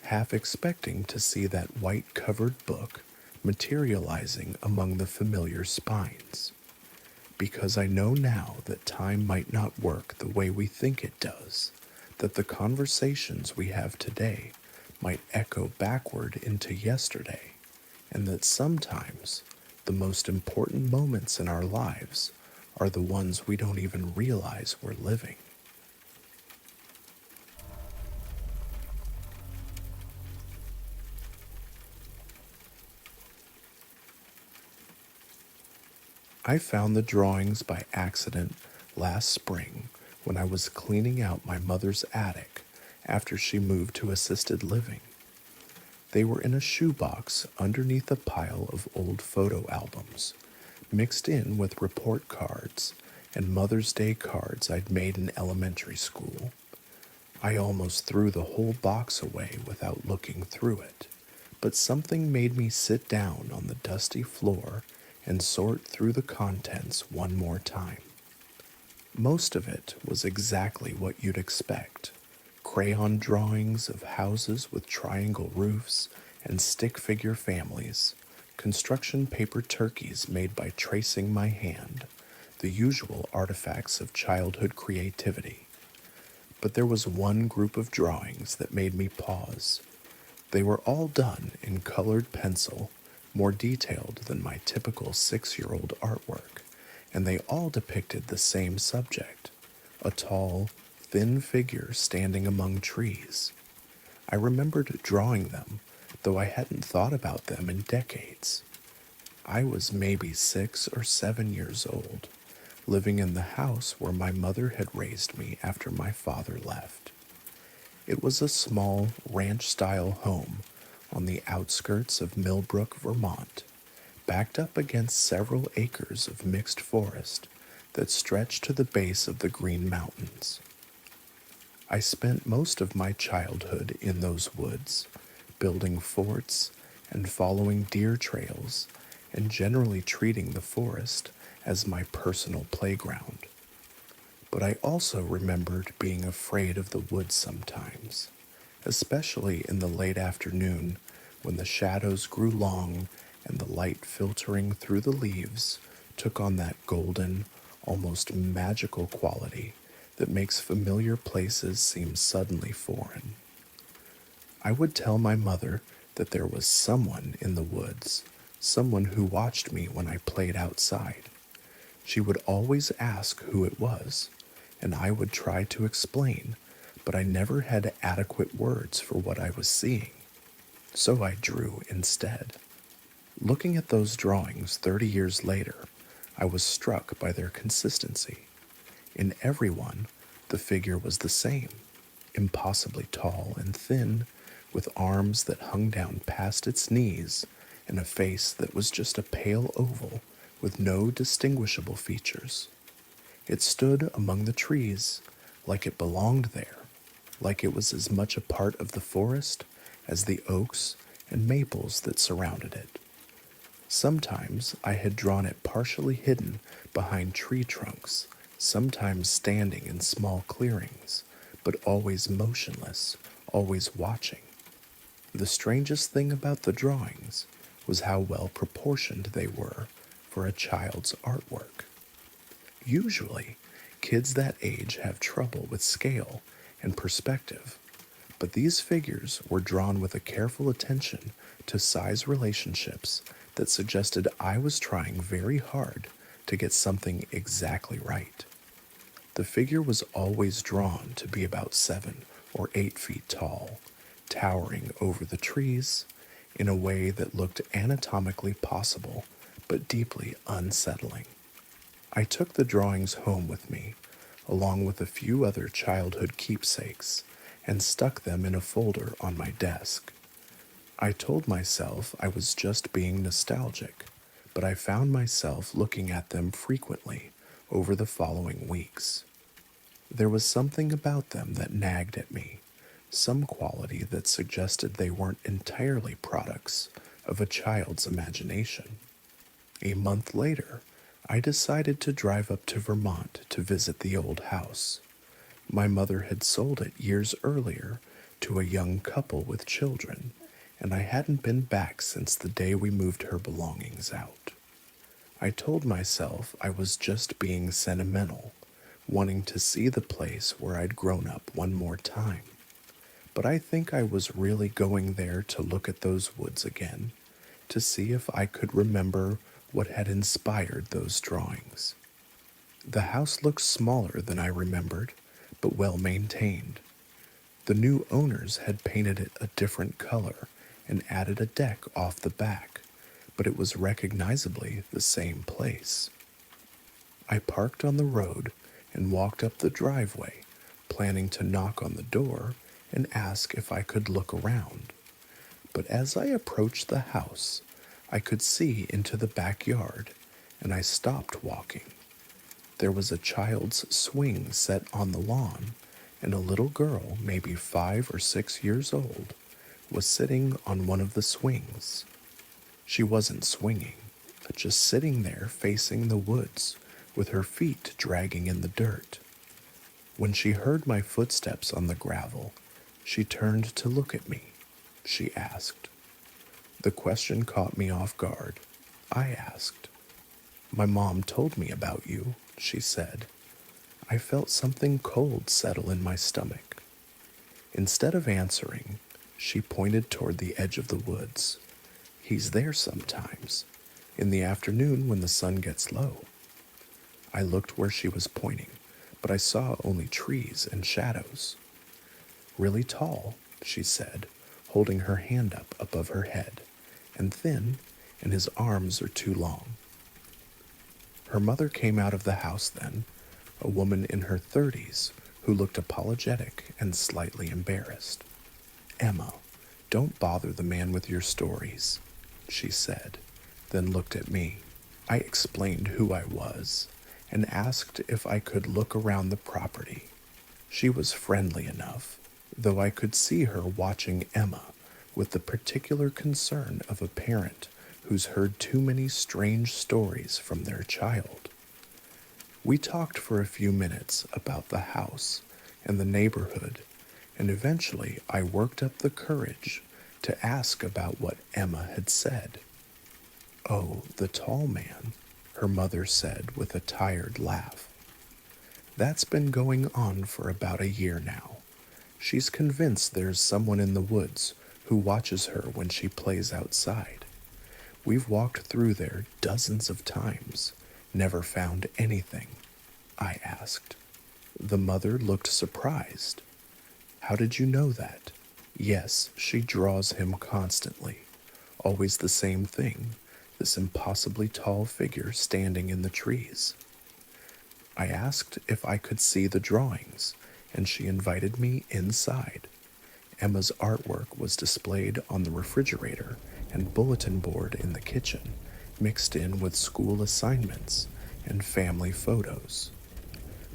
half expecting to see that white-covered book materializing among the familiar spines. Because I know now that time might not work the way we think it does, that the conversations we have today might echo backward into yesterday, and that sometimes the most important moments in our lives are the ones we don't even realize we're living. I found the drawings by accident last spring when I was cleaning out my mother's attic after she moved to assisted living. They were in a shoebox underneath a pile of old photo albums, mixed in with report cards and Mother's Day cards I'd made in elementary school. I almost threw the whole box away without looking through it, but something made me sit down on the dusty floor and sort through the contents one more time. Most of it was exactly what you'd expect: crayon drawings of houses with triangle roofs and stick figure families, construction paper turkeys made by tracing my hand, the usual artifacts of childhood creativity. But there was one group of drawings that made me pause. They were all done in colored pencil, more detailed than my typical 6-year-old artwork, and they all depicted the same subject: a tall, thin figure standing among trees. I remembered drawing them, though I hadn't thought about them in decades. I was maybe 6 or 7 years old, living in the house where my mother had raised me after my father left. It was a small ranch-style home on the outskirts of Millbrook, Vermont, backed up against several acres of mixed forest that stretched to the base of the Green Mountains. I spent most of my childhood in those woods, building forts and following deer trails and generally treating the forest as my personal playground. But I also remembered being afraid of the woods sometimes, especially in the late afternoon when the shadows grew long and the light filtering through the leaves took on that golden, almost magical quality that makes familiar places seem suddenly foreign. I would tell my mother that there was someone in the woods, someone who watched me when I played outside. She would always ask who it was, and I would try to explain, but I never had adequate words for what I was seeing. So I drew instead. Looking at those drawings 30 years later, I was struck by their consistency. In every one, the figure was the same, impossibly tall and thin, with arms that hung down past its knees and a face that was just a pale oval with no distinguishable features. It stood among the trees like it belonged there, like it was as much a part of the forest as the oaks and maples that surrounded it. Sometimes I had drawn it partially hidden behind tree trunks, sometimes standing in small clearings, but always motionless, always watching. The strangest thing about the drawings was how well proportioned they were for a child's artwork. Usually, kids that age have trouble with scale and perspective, but these figures were drawn with a careful attention to size relationships that suggested I was trying very hard to get something exactly right. The figure was always drawn to be about 7 or 8 feet tall, towering over the trees in a way that looked anatomically possible but deeply unsettling. I took the drawings home with me, along with a few other childhood keepsakes, and stuck them in a folder on my desk. I told myself I was just being nostalgic, but I found myself looking at them frequently over the following weeks. There was something about them that nagged at me, some quality that suggested they weren't entirely products of a child's imagination. A month later, I decided to drive up to Vermont to visit the old house. My mother had sold it years earlier to a young couple with children, and I hadn't been back since the day we moved her belongings out. I told myself I was just being sentimental, wanting to see the place where I'd grown up one more time. But I think I was really going there to look at those woods again, to see if I could remember what had inspired those drawings. The house looked smaller than I remembered, but well maintained. The new owners had painted it a different color and added a deck off the back, but it was recognizably the same place. I parked on the road and walked up the driveway, planning to knock on the door and ask if I could look around. But as I approached the house, I could see into the backyard, and I stopped walking. There was a child's swing set on the lawn, and a little girl, maybe 5 or 6 years old, was sitting on one of the swings. She wasn't swinging, but just sitting there facing the woods, with her feet dragging in the dirt. When she heard my footsteps on the gravel, she turned to look at me. She asked. The question caught me off guard. I asked. "My mom told me about you," she said. I felt something cold settle in my stomach. Instead of answering, she pointed toward the edge of the woods. "He's there sometimes, in the afternoon when the sun gets low." I looked where she was pointing, but I saw only trees and shadows. "Really tall," she said, holding her hand up above her head, "and thin, and his arms are too long." Her mother came out of the house then, a woman in her 30s who looked apologetic and slightly embarrassed. "Emma, don't bother the man with your stories," she said, then looked at me. I explained who I was and asked if I could look around the property. She was friendly enough, though I could see her watching Emma with the particular concern of a parent who's heard too many strange stories from their child. We talked for a few minutes about the house and the neighborhood, and eventually I worked up the courage to ask about what Emma had said. "Oh, the tall man," her mother said with a tired laugh. "That's been going on for about a year now. She's convinced there's someone in the woods who watches her when she plays outside. We've walked through there dozens of times, never found anything." I asked. The mother looked surprised. "How did you know that?" "Yes, she draws him constantly. Always the same thing, this impossibly tall figure standing in the trees." I asked if I could see the drawings, and she invited me inside. Emma's artwork was displayed on the refrigerator and bulletin board in the kitchen, mixed in with school assignments and family photos.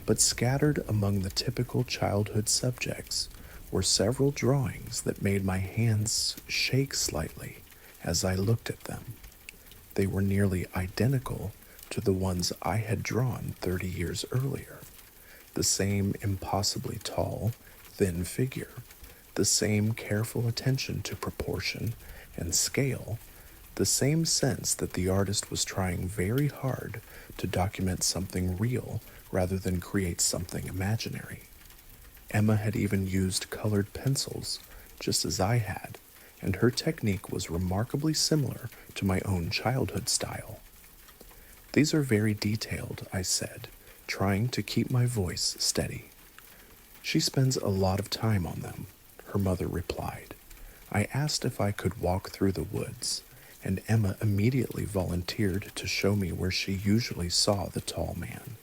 But scattered among the typical childhood subjects were several drawings that made my hands shake slightly as I looked at them. They were nearly identical to the ones I had drawn 30 years earlier. The same impossibly tall, thin figure, the same careful attention to proportion and scale, the same sense that the artist was trying very hard to document something real rather than create something imaginary. Emma had even used colored pencils, just as I had, and her technique was remarkably similar to my own childhood style. "These are very detailed," I said, trying to keep my voice steady. "She spends a lot of time on them," her mother replied. I asked if I could walk through the woods, and Emma immediately volunteered to show me where she usually saw the tall man.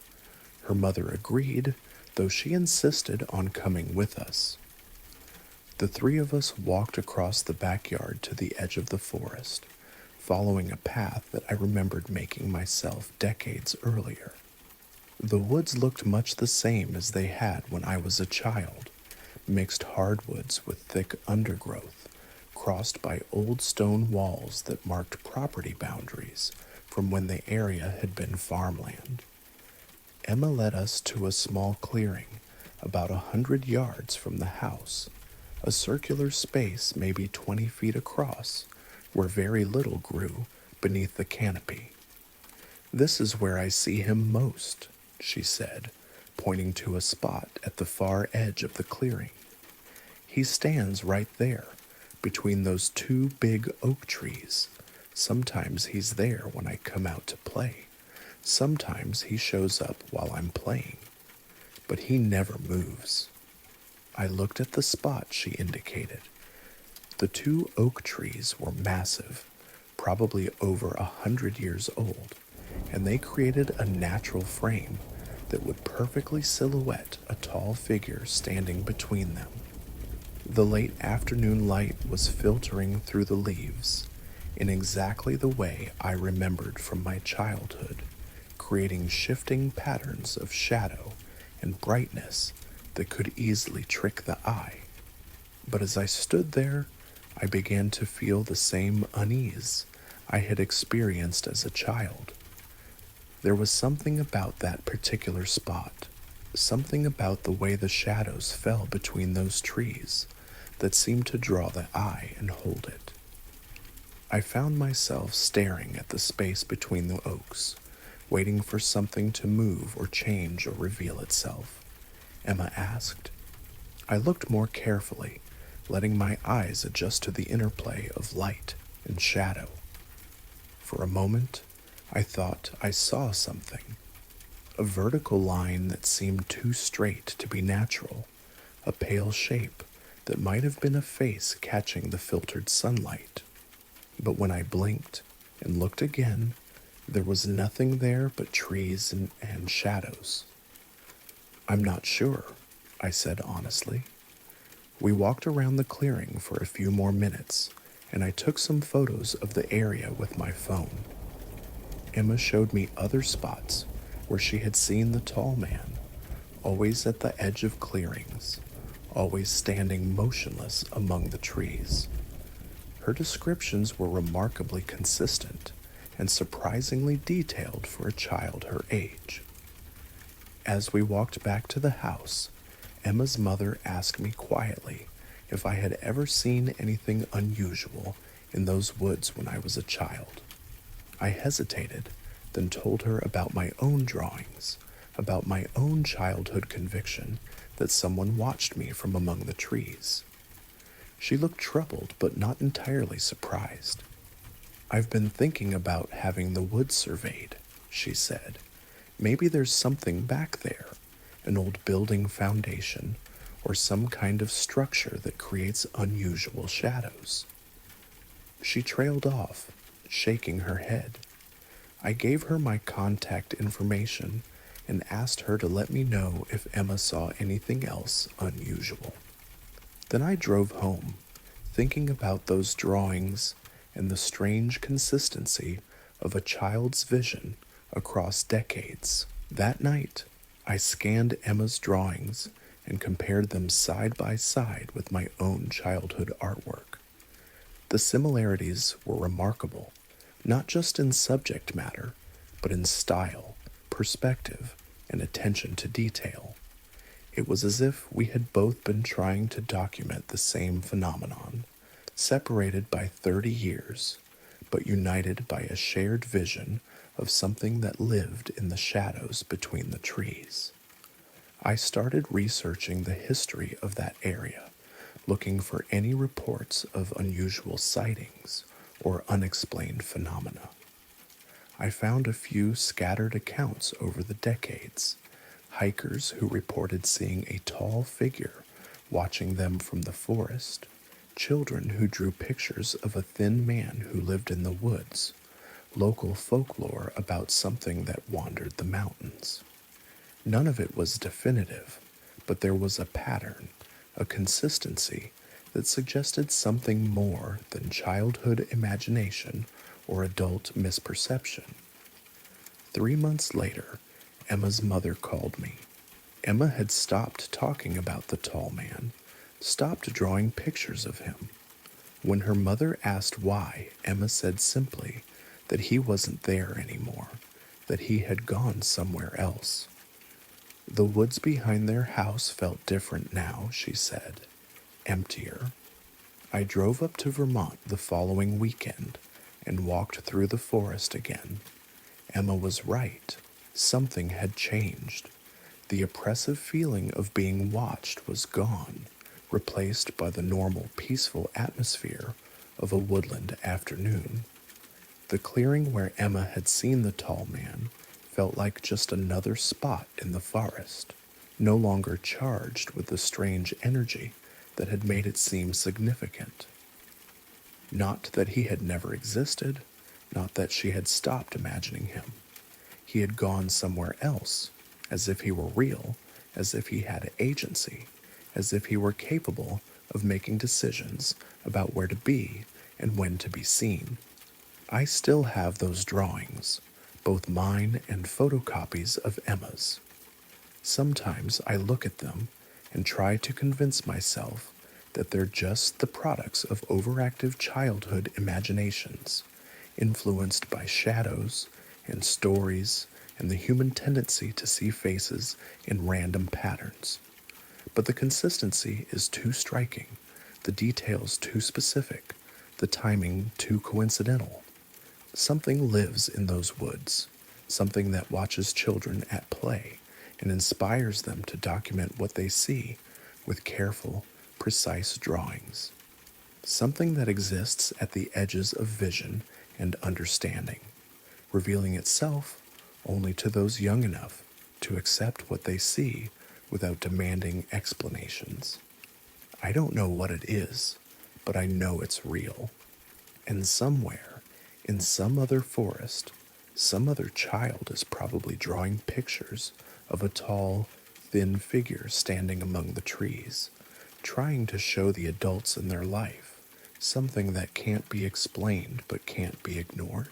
Her mother agreed, though she insisted on coming with us. The three of us walked across the backyard to the edge of the forest, following a path that I remembered making myself decades earlier. The woods looked much the same as they had when I was a child, mixed hardwoods with thick undergrowth, crossed by old stone walls that marked property boundaries from when the area had been farmland. Emma led us to a small clearing about 100 yards from the house, a circular space maybe 20 feet across, where very little grew beneath the canopy. "This is where I see him most," she said, pointing to a spot at the far edge of the clearing. "He stands right there, between those two big oak trees. Sometimes he's there when I come out to play. Sometimes he shows up while I'm playing. But he never moves." I looked at the spot she indicated. The two oak trees were massive, probably over 100 years old, and they created a natural frame that would perfectly silhouette a tall figure standing between them. The late afternoon light was filtering through the leaves in exactly the way I remembered from my childhood, creating shifting patterns of shadow and brightness that could easily trick the eye. But as I stood there, I began to feel the same unease I had experienced as a child. There was something about that particular spot, something about the way the shadows fell between those trees that seemed to draw the eye and hold it. I found myself staring at the space between the oaks, waiting for something to move or change or reveal itself. Emma asked. I looked more carefully, letting my eyes adjust to the interplay of light and shadow. For a moment, I thought I saw something. A vertical line that seemed too straight to be natural, a pale shape that might have been a face catching the filtered sunlight. But when I blinked and looked again, there was nothing there but trees and shadows. "I'm not sure," I said honestly. We walked around the clearing for a few more minutes, and I took some photos of the area with my phone. Emma showed me other spots where she had seen the tall man, always at the edge of clearings, always standing motionless among the trees. Her descriptions were remarkably consistent and surprisingly detailed for a child her age. As we walked back to the house, Emma's mother asked me quietly if I had ever seen anything unusual in those woods when I was a child. I hesitated, then told her about my own drawings, about my own childhood conviction that someone watched me from among the trees. She looked troubled but not entirely surprised. "I've been thinking about having the woods surveyed," she said. "Maybe there's something back there, an old building foundation, or some kind of structure that creates unusual shadows." She trailed off, shaking her head. I gave her my contact information and asked her to let me know if Emma saw anything else unusual. Then I drove home, thinking about those drawings and the strange consistency of a child's vision across decades. That night, I scanned Emma's drawings and compared them side by side with my own childhood artwork. The similarities were remarkable, not just in subject matter, but in style, perspective, and attention to detail. It was as if we had both been trying to document the same phenomenon, separated by 30 years, but united by a shared vision of something that lived in the shadows between the trees. I started researching the history of that area, looking for any reports of unusual sightings or unexplained phenomena. I found a few scattered accounts over the decades. Hikers who reported seeing a tall figure watching them from the forest, children who drew pictures of a thin man who lived in the woods, local folklore about something that wandered the mountains. None of it was definitive, but there was a pattern, a consistency that suggested something more than childhood imagination or adult misperception. 3 months later, Emma's mother called me. Emma had stopped talking about the tall man, stopped drawing pictures of him. When her mother asked why, Emma said simply that he wasn't there anymore, that he had gone somewhere else. The woods behind their house felt different now, she said, emptier. I drove up to Vermont the following weekend and walked through the forest again. Emma was right. Something had changed. The oppressive feeling of being watched was gone, replaced by the normal, peaceful atmosphere of a woodland afternoon. The clearing where Emma had seen the tall man felt like just another spot in the forest, no longer charged with the strange energy that had made it seem significant. Not that he had never existed, not that she had stopped imagining him. He had gone somewhere else, as if he were real, as if he had agency, as if he were capable of making decisions about where to be and when to be seen. I still have those drawings, both mine and photocopies of Emma's. Sometimes I look at them and try to convince myself that they're just the products of overactive childhood imaginations, influenced by shadows and stories and the human tendency to see faces in random patterns. But the consistency is too striking, the details too specific, the timing too coincidental. Something lives in those woods, something that watches children at play and inspires them to document what they see with careful, precise drawings. Something that exists at the edges of vision and understanding, revealing itself only to those young enough to accept what they see without demanding explanations. I don't know what it is, but I know it's real. And somewhere, in some other forest, some other child is probably drawing pictures of a tall, thin figure standing among the trees, trying to show the adults in their life something that can't be explained but can't be ignored.